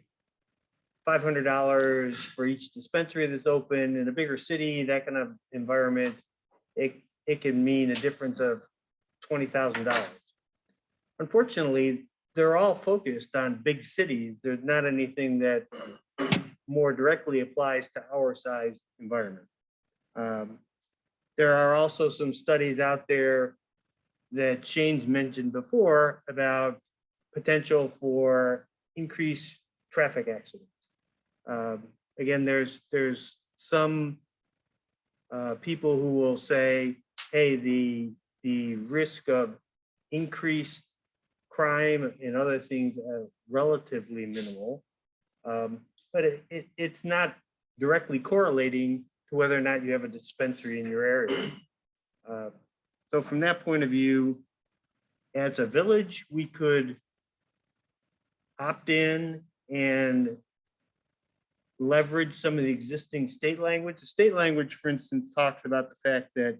$500 for each dispensary that's open in a bigger city, that kind of environment. It can mean a difference of $20,000. Unfortunately, they're all focused on big cities. There's not anything that more directly applies to our size environment. There are also some studies out there that Shane's mentioned before about potential for increased traffic accidents. Again, there's some people who will say, hey, the risk of increased crime and other things are relatively minimal. But it's not directly correlating to whether or not you have a dispensary in your area. So from that point of view, as a village, we could opt in and leverage some of the existing state language. The state language, for instance, talks about the fact that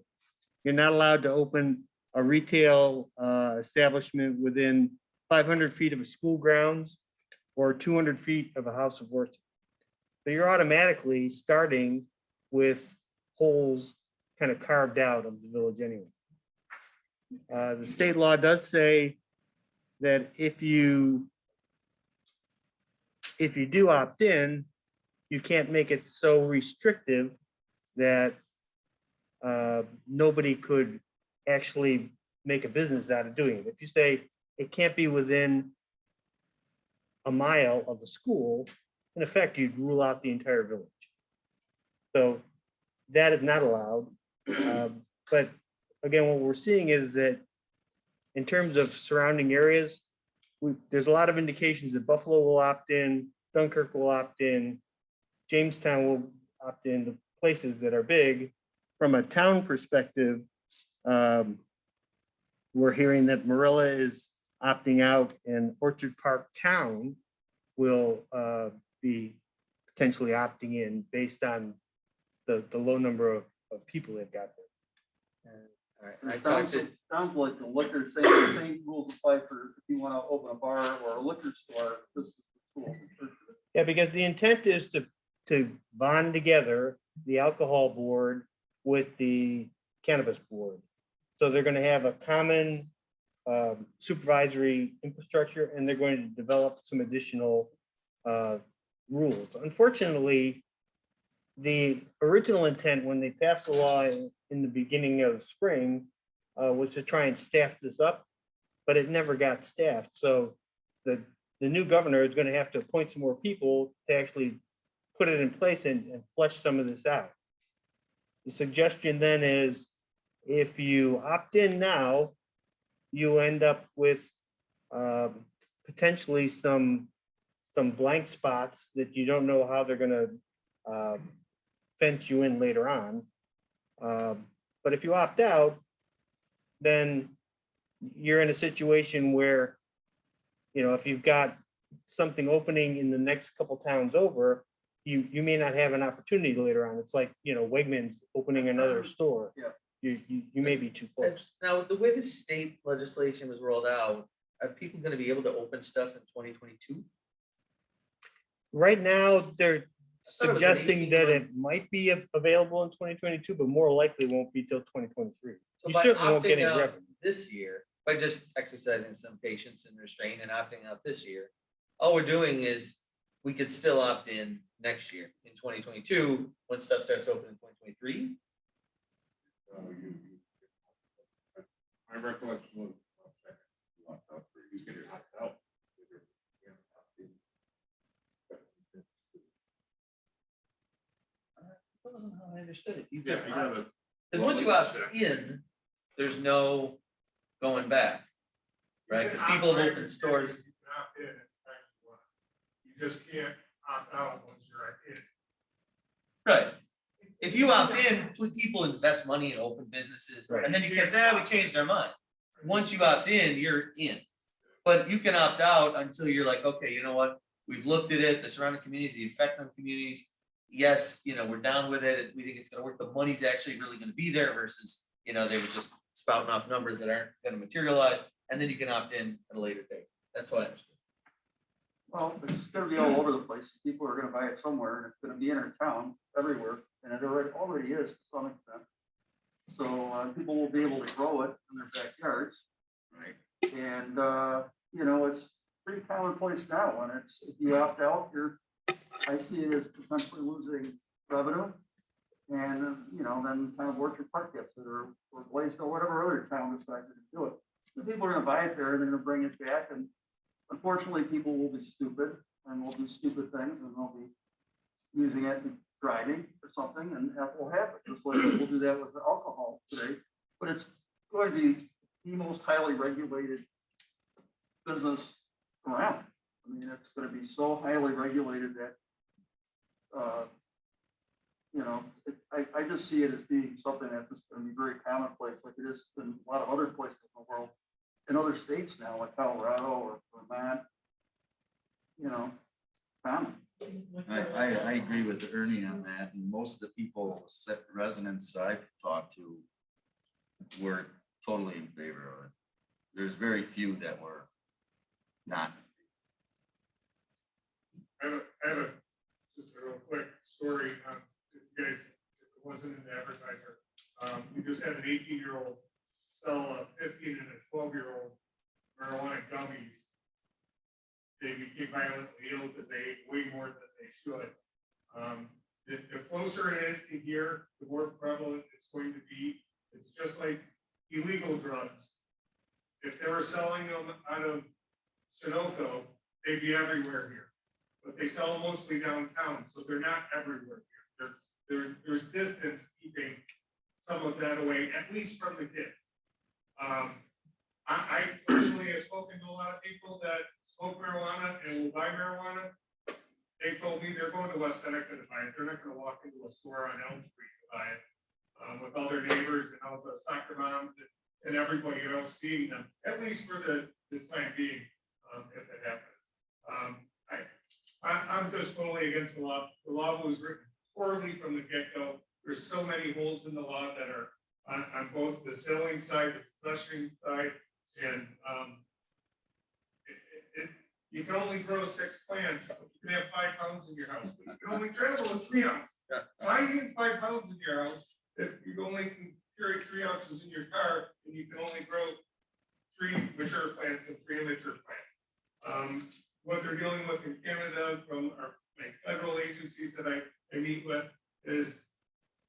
you're not allowed to open a retail establishment within 500 feet of a school grounds or 200 feet of a house of worship. So you're automatically starting with holes kind of carved out of the village anyway. The state law does say that if you do opt in, you can't make it so restrictive that nobody could actually make a business out of doing it. If you say it can't be within a mile of the school, in effect, you'd rule out the entire village. So that is not allowed. But again, what we're seeing is that in terms of surrounding areas, there's a lot of indications that Buffalo will opt in, Dunkirk will opt in, Jamestown will opt in, the places that are big. From a town perspective, we're hearing that Marilla is opting out and Orchard Park Town will be potentially opting in based on the low number of people they've got there. All right, It I talked to, sounds like the liquor, same rules apply for if you want to open a bar or a liquor store. This is the school. Yeah, because the intent is to bond together the alcohol board with the cannabis board. So they're going to have a common supervisory infrastructure, and they're going to develop some additional rules. Unfortunately, the original intent when they passed the law in the beginning of the spring was to try and staff this up, but it never got staffed. So the new governor is going to have to appoint some more people to actually put it in place and flesh some of this out. The suggestion then is if you opt in now, you end up with potentially some blank spots that you don't know how they're going to fence you in later on. But if you opt out, then you're in a situation where, if you've got something opening in the next couple towns over, you may not have an opportunity later on. It's like, Wegmans opening another store. Yeah. You may be too close. now, the way the state legislation was rolled out, are people gonna be able to open stuff in 2022? Right now, they're thought it was an suggesting that 18-month it might be available in 2022, but more likely won't be till 2023. So You by certainly won't get opting any out revenue. this year, by just exercising some patience and restraint and opting out this year, all we're doing is we could still opt in next year in 2022 when stuff starts open in 2023. My recollection was. You get it out. That wasn't how I understood it. Yeah, you gotta- Because once you opt in, there's no going back, right? Because people have opened stores. You can opt in anytime you want. You just can't opt out once you're in. Right. If you opt in, people invest money in open businesses, and then you can say, we changed our mind. Once you opt in, you're in. But you can opt out until you're like, okay, you know what? We've looked at it, the surrounding communities, the effect on communities. Yes, we're down with it. We think it's gonna work. The money's actually really gonna be there versus, they were just spouting off numbers that aren't gonna materialize. And then you can opt in at a later date. That's what I understood. Well, it's gonna be all over the place. People are gonna buy it somewhere and it's gonna be in our town everywhere. And it already is to some extent. So people will be able to grow it in their backyards. Right. And, it's pretty commonplace now. And it's, if you opt out, I see it as potentially losing revenue. And, then kind of Orchard Park gets it or Blaisdell, whatever other town decides to do it. The people are gonna buy it there and they're gonna bring it back. And unfortunately, people will be stupid and will do stupid things and they'll be using it and driving or something, and that will happen, just like we'll do that with alcohol today. But it's going to be the most highly regulated business around. I mean, it's going to be so highly regulated that, I just see it as being something that's just going to be very commonplace, like it is in a lot of other places in the world, in other states now, like Colorado or Vermont, common. I agree with Ernie on that, and most of the people, residents I've talked to were totally in favor of it. There's very few that were not. I have just a real quick story, if you guys, if it wasn't an advertiser, we just had an 18-year-old sell a 15 and a 12-year-old marijuana gummies. They became violently ill because they ate way more than they should. The closer it is to here, the more prevalent it's going to be. It's just like illegal drugs. If they were selling them out of Sunoco, they'd be everywhere here. But they sell them mostly downtown, so they're not everywhere here. There's distance keeping some of that away, at least from the kids. I personally have spoken to a lot of people that smoke marijuana and will buy marijuana. They told me they're going to West Seneca to buy it. They're not going to walk into a store on Elm Street to buy it with all their neighbors and all the soccer moms and everybody else seeing them, at least for the time being, if it happens. I'm just totally against the law. The law was written poorly from the get-go. There's so many holes in the law that are on both the selling side, the possession side, and you can only grow 6 plants. You can have 5 pounds in your house, but you can only travel with 3 ounces. Why do you need 5 pounds in your house if you only can carry 3 ounces in your car and you can only grow 3 mature plants and 3 immature plants? What they're dealing with in Canada from our federal agencies that I meet with is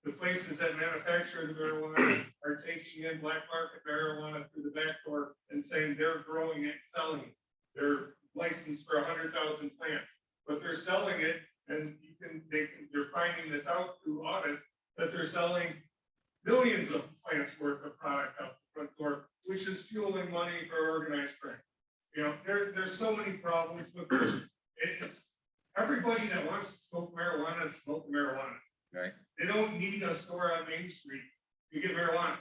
the places that manufacture the marijuana are taking in black market marijuana through the back door and saying they're growing it, selling it. They're licensed for 100,000 plants, but they're selling it, and they're finding this out through audits that they're selling millions of plants worth of product out the front door, which is fueling money for organized crime. There's so many problems with this. It's everybody that wants to smoke marijuana, smoke marijuana. Right. They don't need a store on Main Street to get marijuana.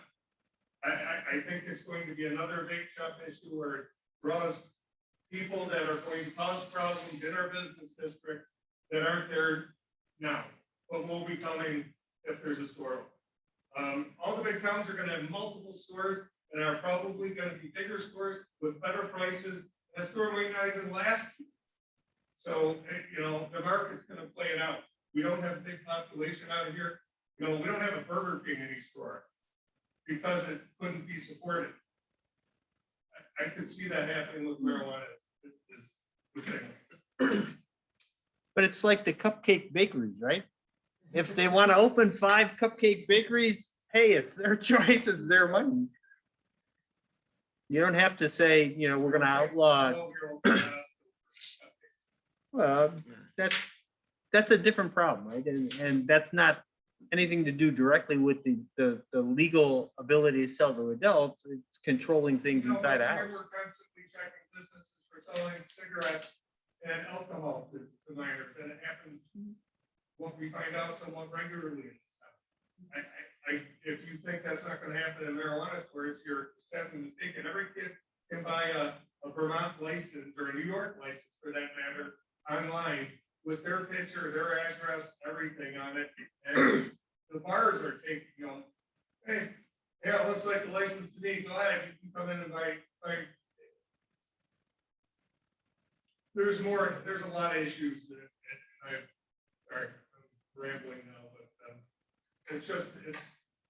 I think it's going to be another vape shop issue where it draws people that are going to cause problems in our business districts that aren't there now, but will be coming if there's a store. All the big towns are going to have multiple stores and are probably going to be bigger stores with better prices. A store might not even last. So, the market's going to play it out. We don't have a big population out of here. We don't have a Burger King in East Aurora because it couldn't be supported. I could see that happening with marijuana. But it's like the cupcake bakeries, right? If they want to open 5 cupcake bakeries, hey, it's their choice, it's their money. You don't have to say, we're going to outlaw. Well, that's a different problem, right? And that's not anything to do directly with the legal ability to sell to adults. It's controlling things inside a house. We're constantly checking businesses for selling cigarettes and alcohol to minors, and it happens what we find out somewhat regularly and stuff. If you think that's not going to happen in marijuana stores, you're sadly mistaken. Every kid can buy a Vermont license or a New York license for that matter online with their picture, their address, everything on it. And the bars are taking them. Hey, yeah, it looks like the license to me. Go ahead, you can come in and buy. There's a lot of issues that sorry, I'm rambling now, but it's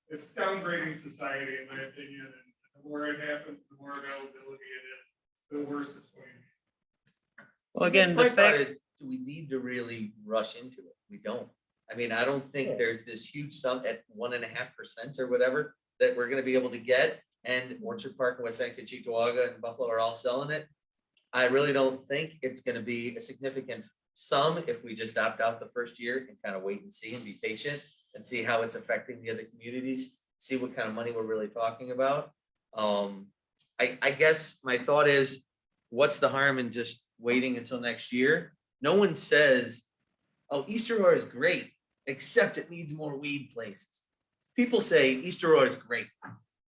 It's downgrading society, in my opinion, and the more it happens, the more availability it is, the worse it's going to be. Well, I guess again, my the thought fact is- is, do we need to really rush into it? We don't. I mean, I don't think there's this huge sum at 1.5% or whatever that we're gonna be able to get. And Orchard Park and West End, Cheektowaga and Buffalo are all selling it. I really don't think it's gonna be a significant sum if we just opt out the first year and kind of wait and see and be patient and see how it's affecting the other communities, see what kind of money we're really talking about. I guess my thought is, what's the harm in just waiting until next year? No one says, oh, East Aurora is great, except it needs more weed places. People say East Aurora is great.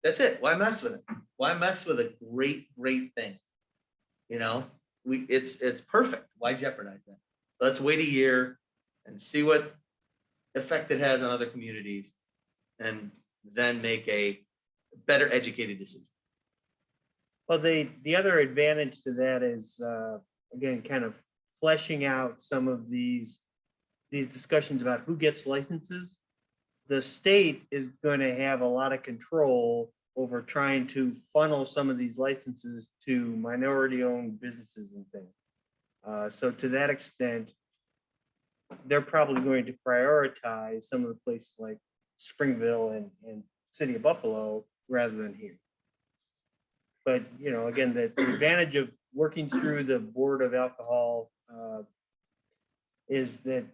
That's it. Why mess with it? Why mess with a great thing? You know, it's perfect. Why jeopardize that? Let's wait a year and see what effect it has on other communities and then make a better educated decision. Well, the other advantage to that is, again, kind of fleshing out some of these discussions about who gets licenses. The state is going to have a lot of control over trying to funnel some of these licenses to minority-owned businesses and things. So to that extent, they're probably going to prioritize some of the places like Springville and City of Buffalo rather than here. But, you know, again, the advantage of working through the Board of Alcohol is that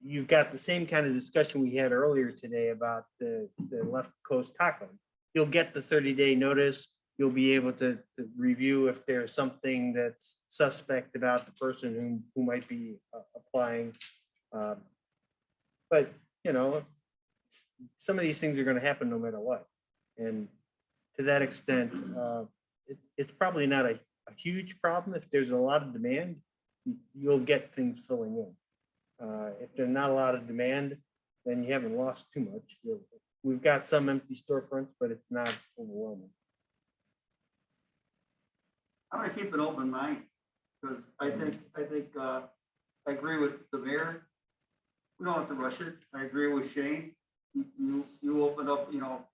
you've got the same kind of discussion we had earlier today about the Left Coast Taco. You'll get the 30-day notice. You'll be able to review if there's something that's suspect about the person who might be applying. But, you know, some of these things are going to happen no matter what. And to that extent, it's probably not a huge problem. If there's a lot of demand, you'll get things filling in. If there's not a lot of demand, then you haven't lost too much. We've got some empty storefronts, but it's not overwhelming. I'm gonna keep an open mind, because I think, I agree with the mayor. We don't have to rush it. I agree with Shane. You opened up, you know,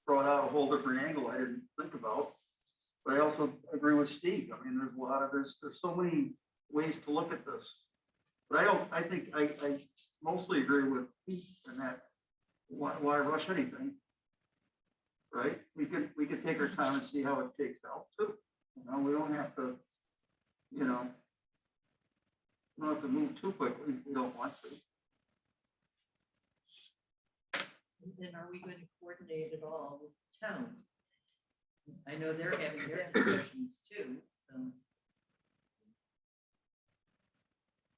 brought out a whole different angle I didn't think about. But I also agree with Steve. I mean, there's so many ways to look at this. But I think I mostly agree with Pete in that, why rush anything? Right? We could take our time and see how it takes out too. You know, we don't have to, you know, we don't have to move too quickly if we don't want to. Then are we going to coordinate it all with the town? I know they're having their discussions too, so.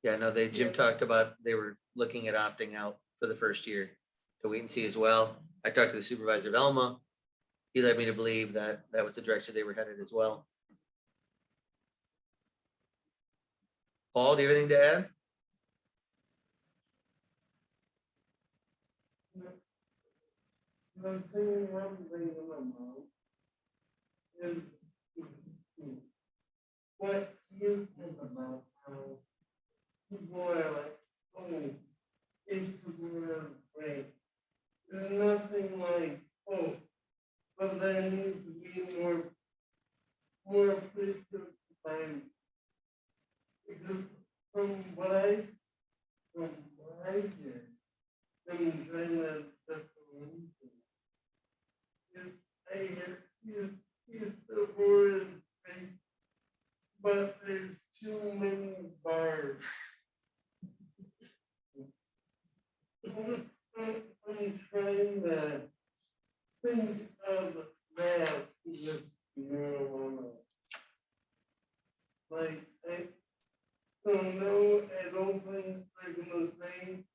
Yeah, no, Jim talked about, they were looking at opting out for the first year to wait and see as well. I talked to the supervisor of Elma. He led me to believe that that was the direction they were headed as well. Paul, do you have anything to add? What you think about how people are like, oh, it's great. There's nothing like, oh, but there needs to be more places to find. Because from what I hear, I'm trying to I hear is the word great, but there's too many bars. I'm trying to think of that with marijuana. Like, I don't know, I don't think they're gonna say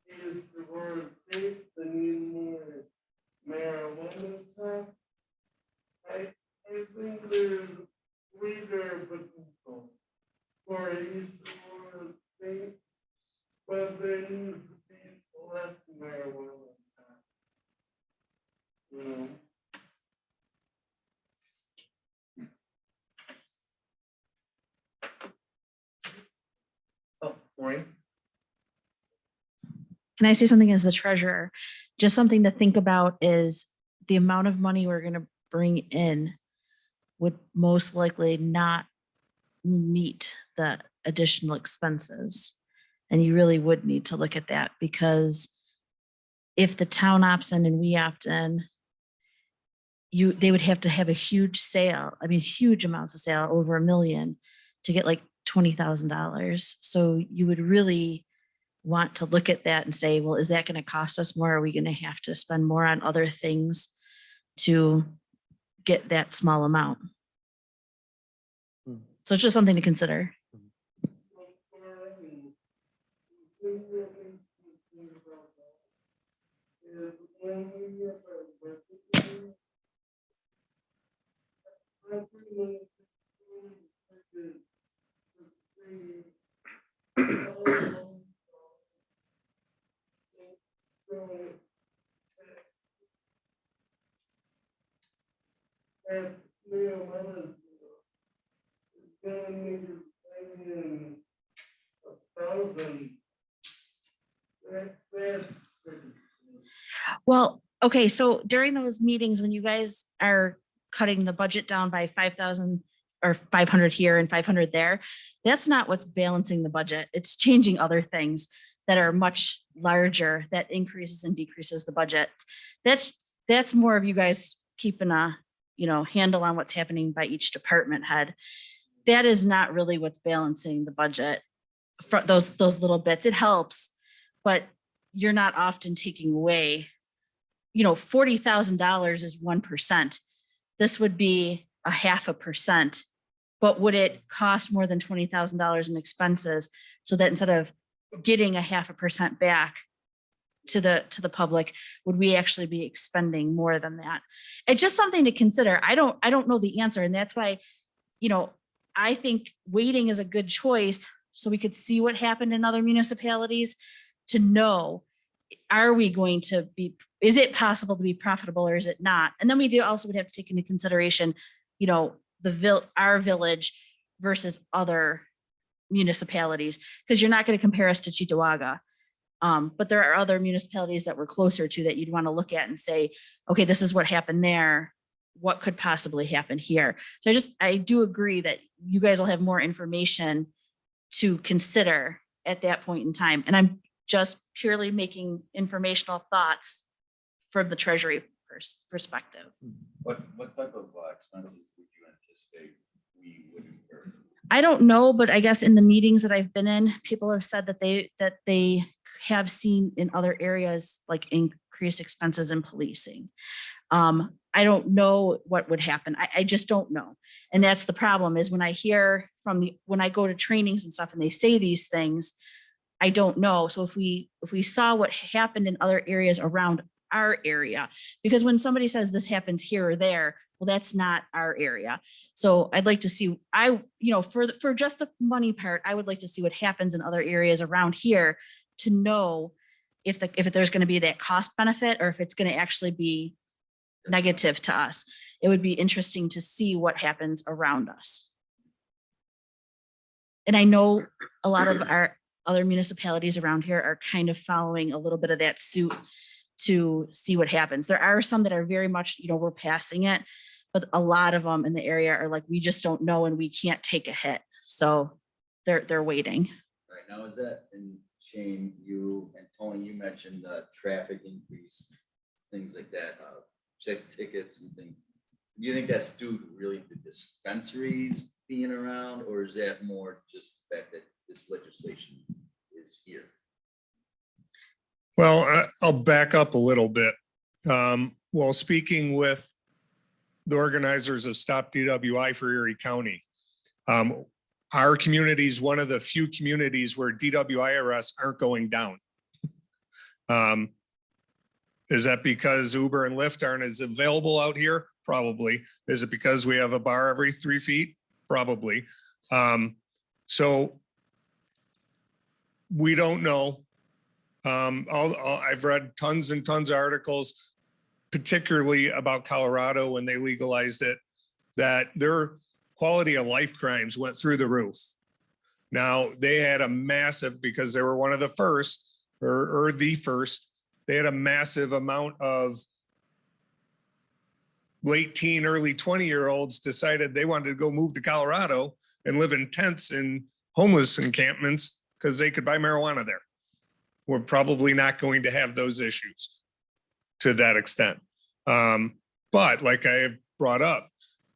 is the word safe, they need more marijuana stuff. I think there's greater potential for East Aurora State, but there needs to be less marijuana stuff. You know? Oh, Maureen? can I say something as the treasurer? Just something to think about is the amount of money we're gonna bring in would most likely not meet the additional expenses. And you really would need to look at that, because if the town opts in and we opt in, they would have to have a huge sale. I mean, huge amounts of sale, over $1 million, to get like $20,000. So you would really want to look at that and say, well, is that going to cost us more? Are we going to have to spend more on other things to get that small amount? So it's just something to consider. Well, okay, so during those meetings, when you guys are cutting the budget down by 5,000 or 500 here and 500 there, that's not what's balancing the budget. It's changing other things that are much larger, that increases and decreases the budget. That's more of you guys keeping a, handle on what's happening by each department head. That is not really what's balancing the budget. For those little bits, it helps, but you're not often taking away, $40,000 is 1%. This would be 0.5%, but would it cost more than $20,000 in expenses, so that instead of getting 0.5% back to the public, would we actually be expending more than that? It's just something to consider. I don't know the answer. And that's why, I think waiting is a good choice, so we could see what happened in other municipalities to know, is it possible to be profitable or is it not? And then we also would have to take into consideration, our village versus other municipalities, because you're not going to compare us to Cheektowaga. But there are other municipalities that we're closer to that you'd want to look at and say, okay, this is what happened there. What could possibly happen here? So I do agree that you guys will have more information to consider at that point in time. And I'm just purely making informational thoughts from the treasury perspective. What type of expenses would you anticipate we would incur? I don't know, but I guess in the meetings that I've been in, people have said that they have seen in other areas like increased expenses in policing. I don't know what would happen. I just don't know. And that's the problem, is when I hear when I go to trainings and stuff and they say these things, I don't know. So if we saw what happened in other areas around our area, because when somebody says this happens here or there, well, that's not our area. So I'd like to see, for just the money part, I would like to see what happens in other areas around here to know if there's going to be that cost benefit or if it's going to actually be negative to us. It would be interesting to see what happens around us. And I know a lot of our other municipalities around here are kind of following a little bit of that suit to see what happens. There are some that are very much, we're passing it, but a lot of them in the area are like, we just don't know and we can't take a hit. So they're waiting. Right now, is that, and Shane, you and Tony, you mentioned traffic increase, things like that, check tickets and things. Do you think that's due to really the dispensaries being around, or is that more just the fact that this legislation is here? Well, I'll back up a little bit. While speaking with the organizers of Stop DWI for Erie County, our community is one of the few communities where DWI arrests aren't going down. Is that because Uber and Lyft aren't as available out here? Probably. Is it because we have a bar every 3 feet? Probably. So we don't know. I've read tons and tons of articles, particularly about Colorado when they legalized it, that their quality of life crimes went through the roof. Now, they had a massive, because they were one of the first, or the first. They had a massive amount of late teen, early 20-year-olds decided they wanted to go move to Colorado and live in tents in homeless encampments because they could buy marijuana there. We're probably not going to have those issues to that extent. But like I have brought up,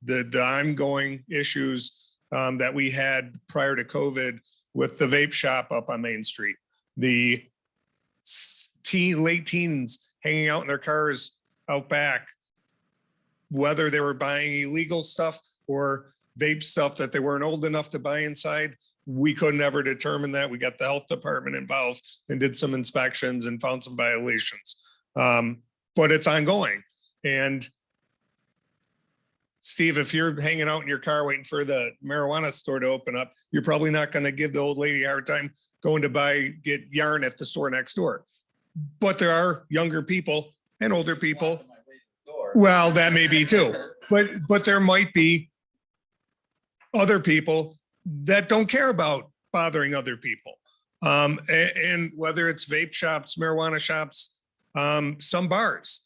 the ongoing issues that we had prior to COVID with the vape shop up on Main Street, the late teens hanging out in their cars out back, whether they were buying illegal stuff or vape stuff that they weren't old enough to buy inside, we couldn't ever determine that. We got the health department involved and did some inspections and found some violations. But it's ongoing. And Steve, if you're hanging out in your car waiting for the marijuana store to open up, you're probably not going to give the old lady a hard time going to get yarn at the store next door. But there are younger people and older people. Well, that may be too, but there might be other people that don't care about bothering other people. And whether it's vape shops, marijuana shops, some bars,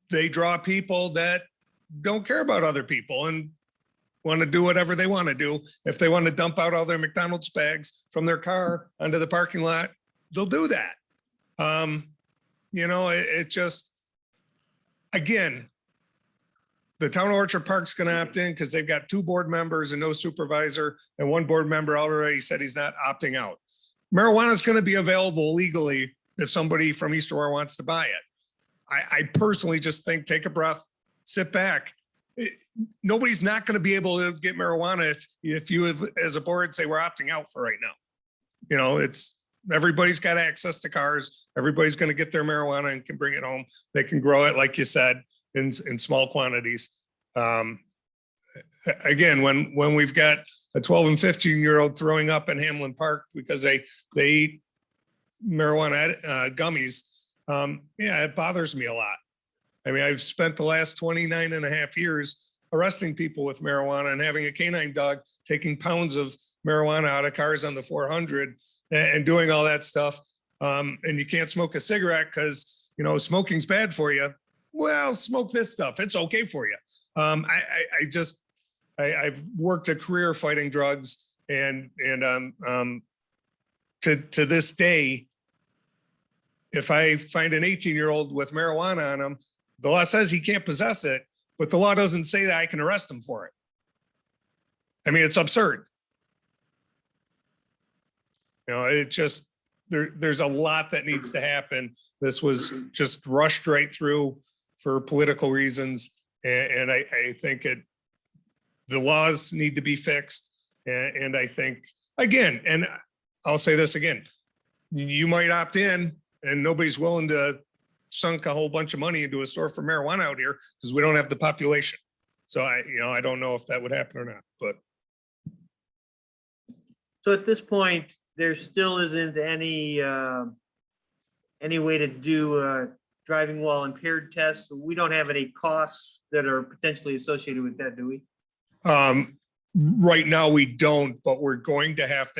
they draw people that don't care about other people and want to do whatever they want to do. If they want to dump out all their McDonald's bags from their car onto the parking lot, they'll do that. It just, again, the town of Orchard Park's going to opt in because they've got 2 board members and no supervisor, and 1 board member already said he's not opting out. Marijuana is going to be available legally if somebody from East Aurora wants to buy it. I personally just think, take a breath, sit back. Nobody's not going to be able to get marijuana if you as a board say we're opting out for right now. It's everybody's got access to cars. Everybody's going to get their marijuana and can bring it home. They can grow it, like you said, in small quantities. Again, when we've got a 12 and 15-year-old throwing up in Hamlin Park because they eat marijuana gummies, it bothers me a lot. I mean, I've spent the last 29 and a half years arresting people with marijuana and having a canine dog taking pounds of marijuana out of cars on the 400 and doing all that stuff. And you can't smoke a cigarette because, smoking's bad for you. Well, smoke this stuff. It's okay for you. I've worked a career fighting drugs and to this day, if I find an 18-year-old with marijuana on him, the law says he can't possess it, but the law doesn't say that I can arrest him for it. I mean, it's absurd. It just, there's a lot that needs to happen. This was just rushed right through for political reasons. And I think the laws need to be fixed. And I think, again, and I'll say this again, you might opt in and nobody's willing to sunk a whole bunch of money into a store for marijuana out here because we don't have the population. So I don't know if that would happen or not, but. So at this point, there still isn't any way to do a driving while impaired test. We don't have any costs that are potentially associated with that, do we? Right now we don't, but we're going to have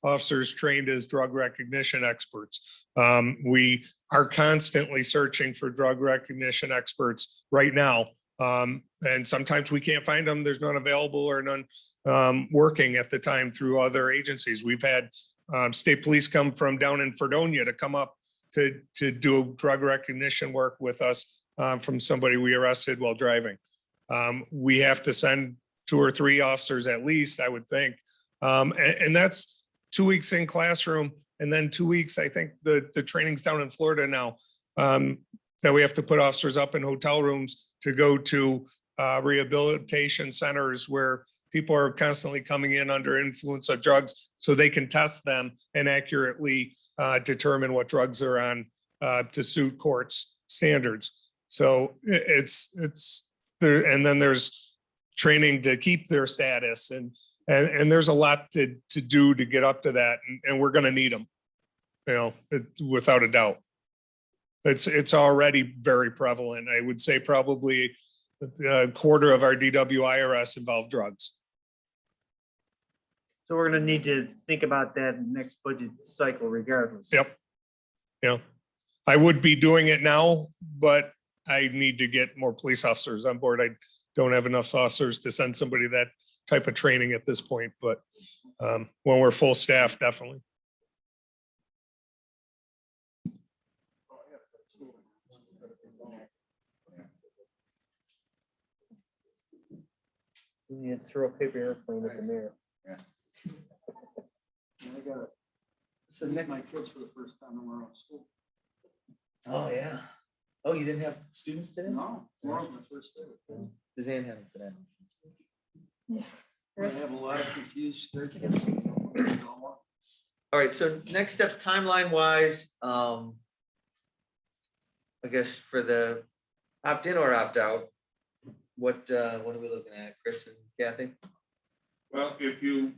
officers trained as drug recognition experts. We are constantly searching for drug recognition experts right now. And sometimes we can't find them. There's none available or none working at the time through other agencies. We've had state police come from down in Fredonia to come up to do drug recognition work with us from somebody we arrested while driving. We have to send 2 or 3 officers at least, I would think. And that's 2 weeks in classroom. And then 2 weeks, I think the training's down in Florida now, that we have to put officers up in hotel rooms to go to rehabilitation centers where people are constantly coming in under influence of drugs so they can test them and accurately determine what drugs are on to suit courts standards. So it's there. And then there's training to keep their status and there's a lot to do to get up to that. And we're going to need them, without a doubt. It's already very prevalent. I would say probably a quarter of our DWI arrests involve drugs. So we're gonna need to think about that in the next budget cycle regardless. Yep. Yeah. I would be doing it now, but I need to get more police officers on board. I don't have enough officers to send somebody that type of training at this point, but when we're full staff, definitely. We need to throw a paper airplane at the mayor. I gotta submit my kids for the first time in our own school. Oh, yeah. Oh, you didn't have students today? No, tomorrow's my first day. Does Ann have it today? I have a lot of confused scared kids. All right, so next steps timeline wise, I guess for the opt-in or opt-out, what are we looking at, Chris and Kathy? Well, if you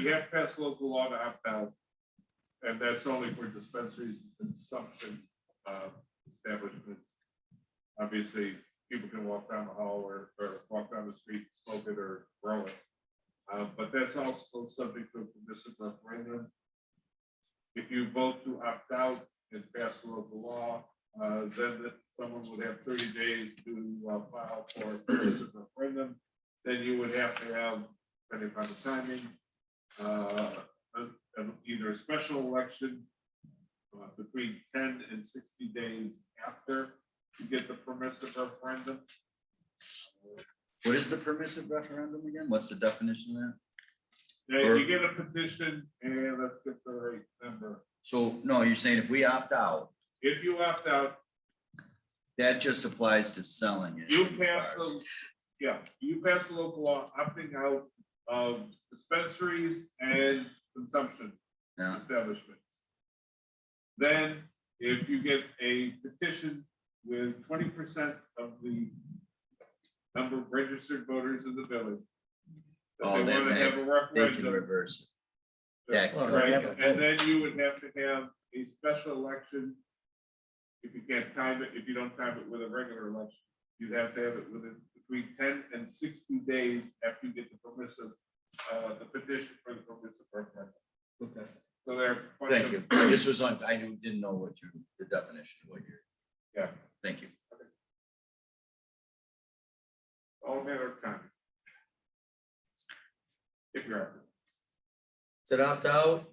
have to pass local law to opt out, and that's only for dispensaries and consumption establishments. Obviously, people can walk down the hall or walk down the street, smoke it or grow it. But that's also subject to a permissive referendum. If you vote to opt out and pass the local law, then someone would have 30 days to file for a permissive referendum. Then you would have to have, depending on the timing, either a special election between 10 and 60 days after you get the permissive referendum. What is the permissive referendum again? What's the definition of that? Yeah, you get a petition and let's get the right number. So, no, you're saying if we opt out, If you opt out, that just applies to selling it. you pass a local law opting out of dispensaries and consumption Yeah. establishments. Then, if you get a petition with 20% of the number of registered voters in the village, that Oh, they then want to have a they can referendum. reverse it. Yeah, Right, and then you would have to have a special election. If you can't time it, if you don't time it with a regular election, you'd have to have it within between 10 and 60 days after you get the permissive, the petition for the permissive referendum. Okay. So there. Thank you. I just was on, didn't know what the definition of what you're. Yeah. Thank you. All matter of time. If you're out. Is it opt out?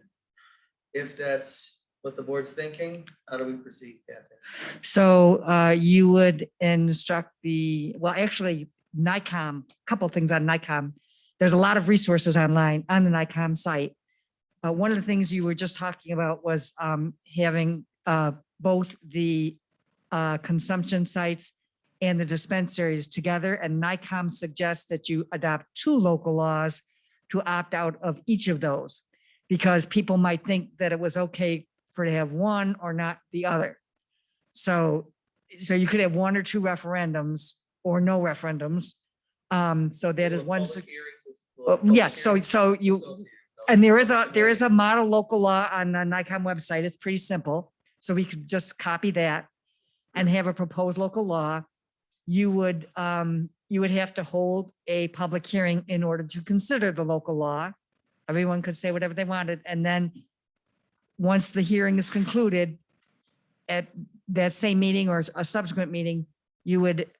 If that's what the board's thinking, how do we proceed, Kathy? So you would instruct actually NICOM, a couple of things on NICOM. There's a lot of resources online on the NICOM site. One of the things you were just talking about was having both the consumption sites and the dispensaries together. And NICOM suggests that you adopt 2 local laws to opt out of each of those, because people might think that it was okay for to have one or not the other. So you could have 1 or 2 referendums or no referendums. So that is one. Yes, so you, and there is a model local law on the NICOM website. It's pretty simple. So we could just copy that and have a proposed local law. You would have to hold a public hearing in order to consider the local law. Everyone could say whatever they wanted. And then once the hearing is concluded, at that same meeting or a subsequent meeting, you would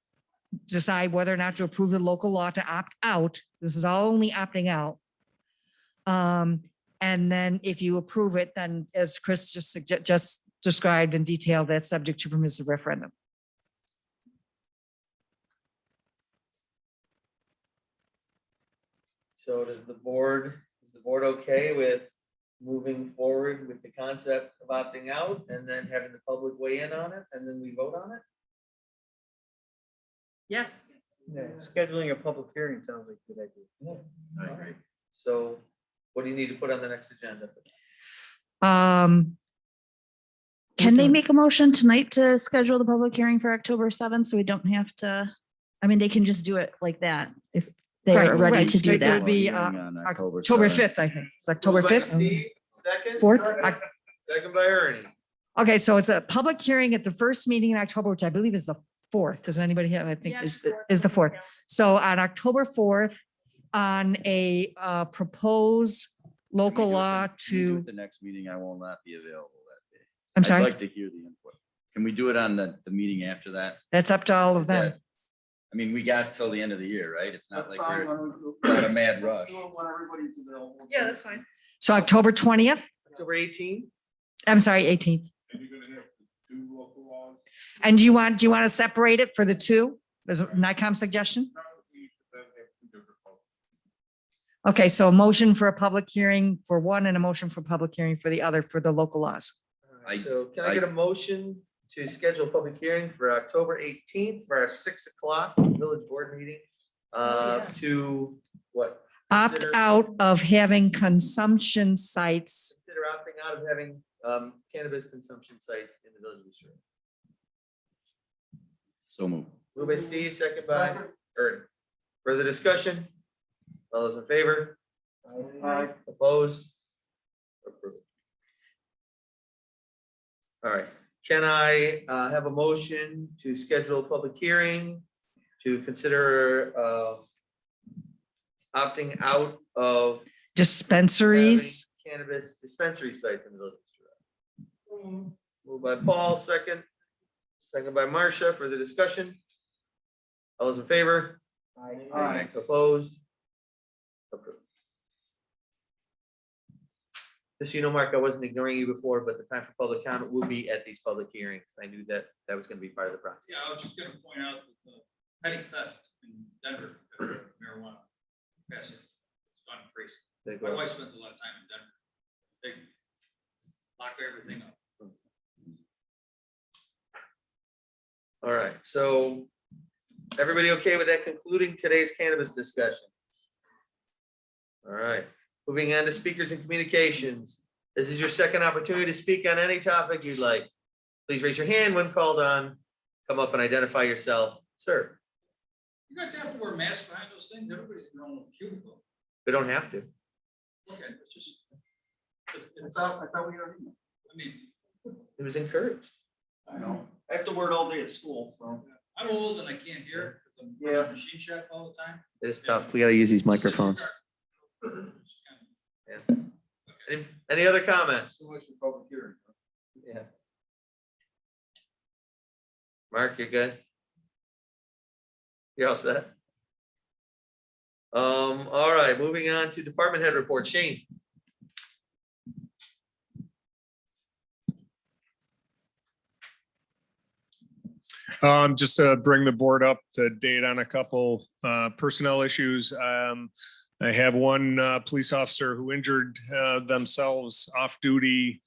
decide whether or not to approve the local law to opt out. This is all only opting out. And then if you approve it, then as Chris just described in detail, that's subject to permissive referendum. So is the board okay with moving forward with the concept of opting out and then having the public weigh in on it and then we vote on it? Yeah. Yeah, scheduling a public hearing sounds like a good idea. I agree. So what do you need to put on the next agenda? Can they make a motion tonight to schedule the public hearing for October 7th? So we don't have to, I mean, they can just do it like that if they are ready to do It that. would be Hearing on October 7th. 5th, I think. It's October Moved by 5th. Steve, second? 4th. Second by Ernie. Okay, so it's a public hearing at the first meeting in October, which I believe is the 4th. Does anybody have, I think is the 4th. So on October 4th, on a proposed local Can we do it law the- can we do it to, The next meeting, I will not be available that day. I'm I'd sorry, like to hear the input. Can we do it on the meeting after that? that's up to all of Is them. that- I mean, we got till the end of the year, right? It's not That's like fine, we're when not a mad rush. do it when everybody's available. Yeah, that's fine. So October 20th, October 18th. I'm sorry, 18th. And you're gonna have the two local laws. And do you want to separate it for the two? There's a NICOM suggestion? Probably then have two different votes. Okay, so a motion for a public hearing for one and a motion for public hearing for the other for the local laws. So can I get a motion to schedule a public hearing for October 18th for our 6 o'clock village board meeting? To what? Opt Consider- out of having consumption sites. Consider opting out of having cannabis consumption sites in the village of East Aurora. So move. Moved by Steve, second by Ernie. Further discussion? All those in favor? Aye. Opposed? Approved. All right, can I have a motion to schedule a public hearing to consider opting out of Dispensaries. having cannabis dispensary sites in the village of East Aurora? Moved by Paul, second by Marcia. For the discussion. All those in favor? Aye. Opposed? Approved. Just so you know, Mark, I wasn't ignoring you before, but the time for public comment will be at these public hearings. I knew that that was gonna be part of the process. Yeah, I was just gonna point out that the petty theft in Denver, marijuana, yes, it's gone crazy. They My go- wife spends a lot of time in Denver. They lock everything up. All right, so everybody okay with that concluding today's cannabis discussion? All right, moving on to speakers and communications. This is your second opportunity to speak on any topic you'd like. Please raise your hand when called on. Come up and identify yourself. Sir, You guys have to wear masks behind those things. Everybody's in their own cubicle. we don't have to. Okay, it's just. I thought we already. I mean, It was encouraged. I know. I have to wear it all day at school, so. I'm old and I can't hear because I'm Yeah. in a machine shop all the time. It's tough. We gotta use these microphones. Yeah. Any other comments? So much for public hearing. Yeah. Mark, you're good? You're all set? All right, moving on to department head report. Shane. Just to bring the board up to date on a couple personnel issues. I have one police officer who injured themselves off duty.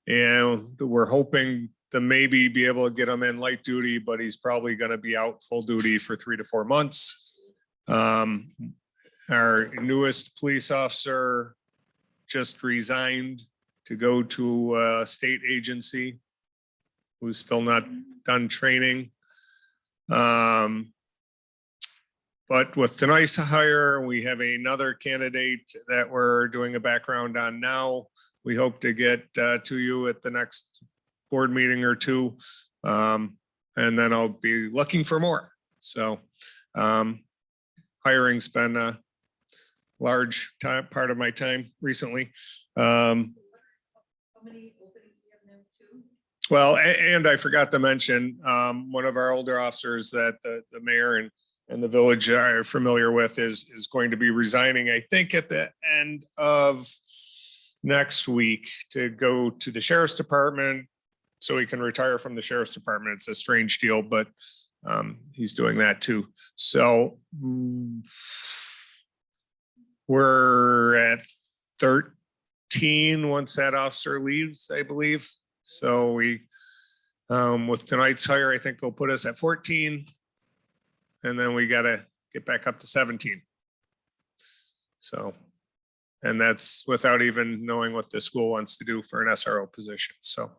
And we're hoping to maybe be able to get him in light duty, but he's probably going to be out full duty for 3 to 4 months. Our newest police officer just resigned to go to a state agency who's still not done training. But with tonight's hire, we have another candidate that we're doing a background on now. We hope to get to you at the next board meeting or two. And then I'll be looking for more. So hiring's been a large part of my time recently. How many openings do you have now? 2? Well, and I forgot to mention, one of our older officers that the mayor and the village are familiar with is going to be resigning, I think, at the end of next week to go to the sheriff's department so he can retire from the sheriff's department. It's a strange deal, but he's doing that too. So we're at 13 once that officer leaves, I believe. So we, with tonight's hire, I think will put us at 14. And then we gotta get back up to 17. So, and that's without even knowing what the school wants to do for an SRO position. So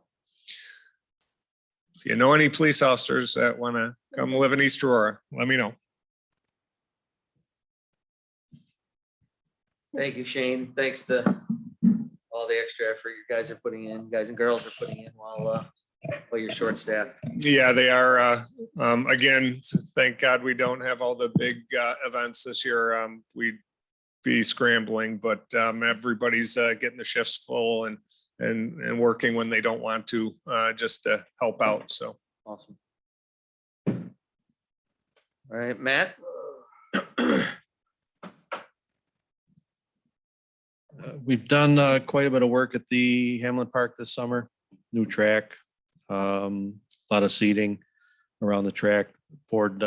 if you know any police officers that want to come live in East Aurora, let me know. Thank you, Shane. Thanks to all the extra effort you guys are putting in, guys and girls are putting in while you're short staffed. Yeah, they are. Again, thank God we don't have all the big events this year. We be scrambling, but everybody's getting the shifts full and working when they don't want to, just to help out. So. Awesome. All right, Matt? We've done quite a bit of work at the Hamlin Park this summer, new track, a lot of seating around the track, poured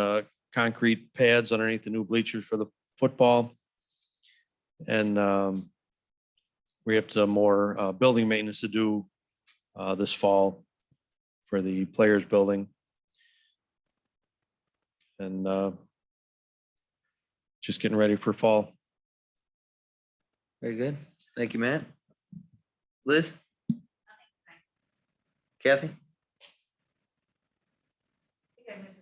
concrete pads underneath the new bleachers for the football. And we have some more building maintenance to do this fall for the players building. And just getting ready for fall. Very good. Thank you, Matt. Liz? Kathy?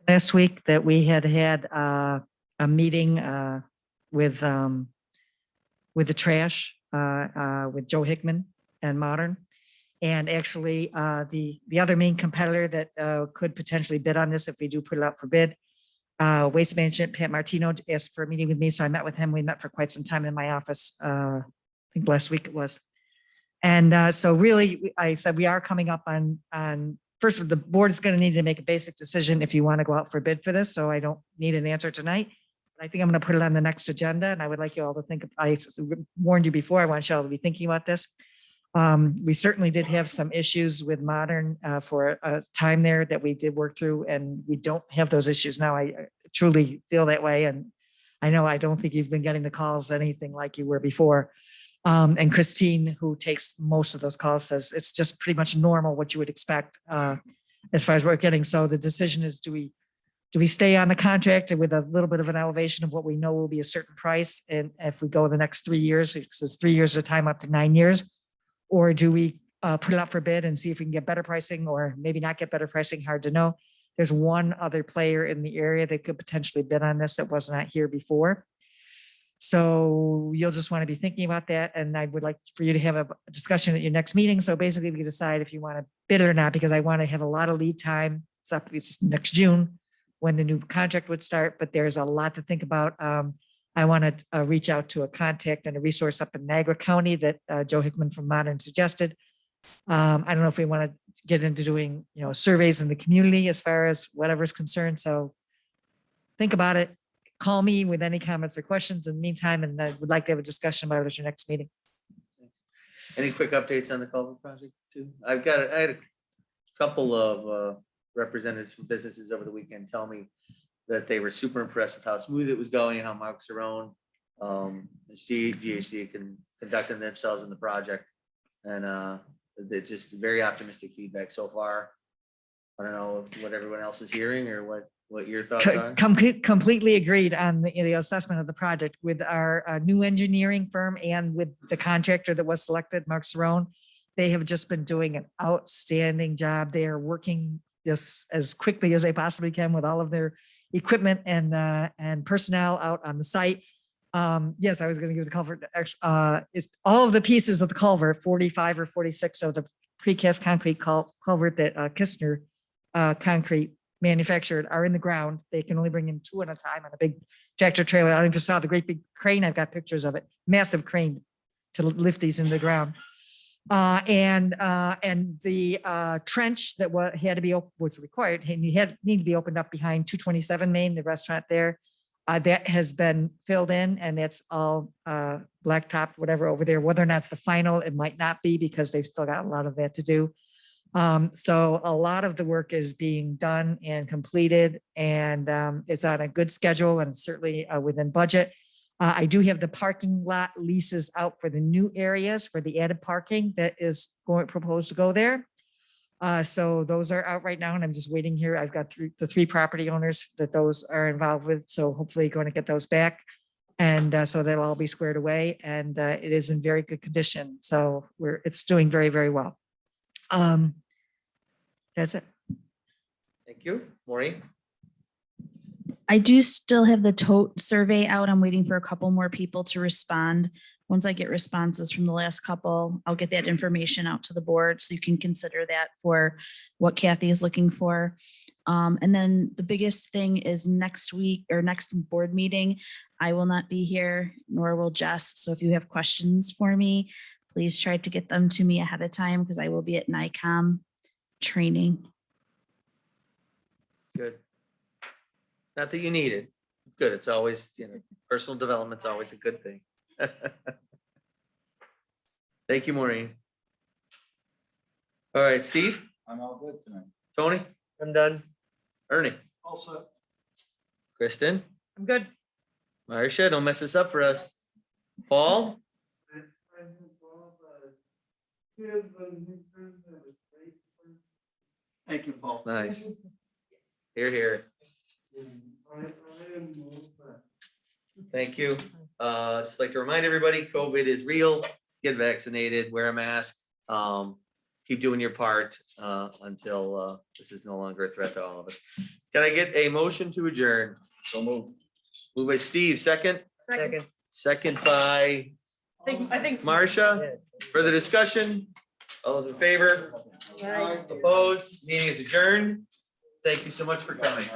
Last week that we had a meeting with the trash with Joe Hickman and Modern. And actually, the other main competitor that could potentially bid on this if we do put it out for bid, Waste Management, Pat Martino asked for a meeting with me. So I met with him. We met for quite some time in my office. I think last week it was. And so really, I said, we are coming up on first, the board is going to need to make a basic decision if you want to go out for bid for this. So I don't need an answer tonight. I think I'm going to put it on the next agenda, and I would like you all to think, I warned you before, I want you all to be thinking about this. We certainly did have some issues with Modern for a time there that we did work through, and we don't have those issues now. I truly feel that way. And I know I don't think you've been getting the calls anything like you were before. And Christine, who takes most of those calls, says it's just pretty much normal what you would expect as far as we're getting. So the decision is, do we stay on the contract with a little bit of an elevation of what we know will be a certain price? And if we go the next 3 years, because it's 3 years at a time up to 9 years, or do we put it out for bid and see if we can get better pricing, or maybe not get better pricing? Hard to know. There's one other player in the area that could potentially bid on this that was not here before. So you'll just want to be thinking about that. And I would like for you to have a discussion at your next meeting. So basically we can decide if you want to bid it or not, because I want to have a lot of lead time. It's next June when the new contract would start, but there's a lot to think about. I want to reach out to a contact and a resource up in Niagara County that Joe Hickman from Modern suggested. I don't know if we want to get into doing, surveys in the community as far as whatever's concerned. So think about it. Call me with any comments or questions in the meantime, and I would like to have a discussion about it at your next meeting. Any quick updates on the culvert project too? I had a couple of representatives from businesses over the weekend tell me that they were super impressed with how smooth it was going and how Mark Cerrone, GHD conducting themselves in the project. And they're just very optimistic feedback so far. I don't know what everyone else is hearing or what your thoughts are. Completely agreed on the assessment of the project with our new engineering firm and with the contractor that was selected, Mark Cerrone. They have just been doing an outstanding job. They are working this as quickly as they possibly can with all of their equipment and personnel out on the site. Yes, I was going to give the culvert. It's all of the pieces of the culvert, 45 or 46 of the precast concrete culvert that Kistner Concrete manufactured are in the ground. They can only bring in 2 at a time on a big tractor trailer. I don't know if you saw the great big crane. I've got pictures of it. Massive crane to lift these into the ground. And the trench that had to be was required, and you need to be opened up behind 227 Main, the restaurant there. That has been filled in, and it's all blacktop, whatever over there. Whether or not it's the final, it might not be, because they've still got a lot of that to do. So a lot of the work is being done and completed, and it's on a good schedule, and certainly within budget. I do have the parking lot leases out for the new areas for the added parking that is proposed to go there. So those are out right now, and I'm just waiting here. I've got the 3 property owners that those are involved with. So hopefully going to get those back. And so they'll all be squared away, and it is in very good condition. So it's doing very, very well. That's it. Thank you. Maureen? I do still have the tote survey out. I'm waiting for a couple more people to respond. Once I get responses from the last couple, I'll get that information out to the board so you can consider that for what Kathy is looking for. And then the biggest thing is next week or next board meeting, I will not be here, nor will Jess. So if you have questions for me, please try to get them to me ahead of time because I will be at NICOM training. Good. Not that you need it. Good. It's always, personal development's always a good thing. Thank you, Maureen. All right, Steve, I'm all good tonight. Tony, I'm done. Ernie, Also. Kristen, I'm good. Marcia, don't mess this up for us. Paul, I have all the kids and teachers and the state. Thank you, Paul. nice. Here. I am moved back. Thank you. Just like to remind everybody, COVID is real. Get vaccinated, wear a mask. Keep doing your part until this is no longer a threat to all of us. Can I get a motion to adjourn? So move. Moved by Steve, second. Second. Second by I think. Marcia. Further discussion? All those in favor? Opposed? Meeting is adjourned. Thank you so much for coming.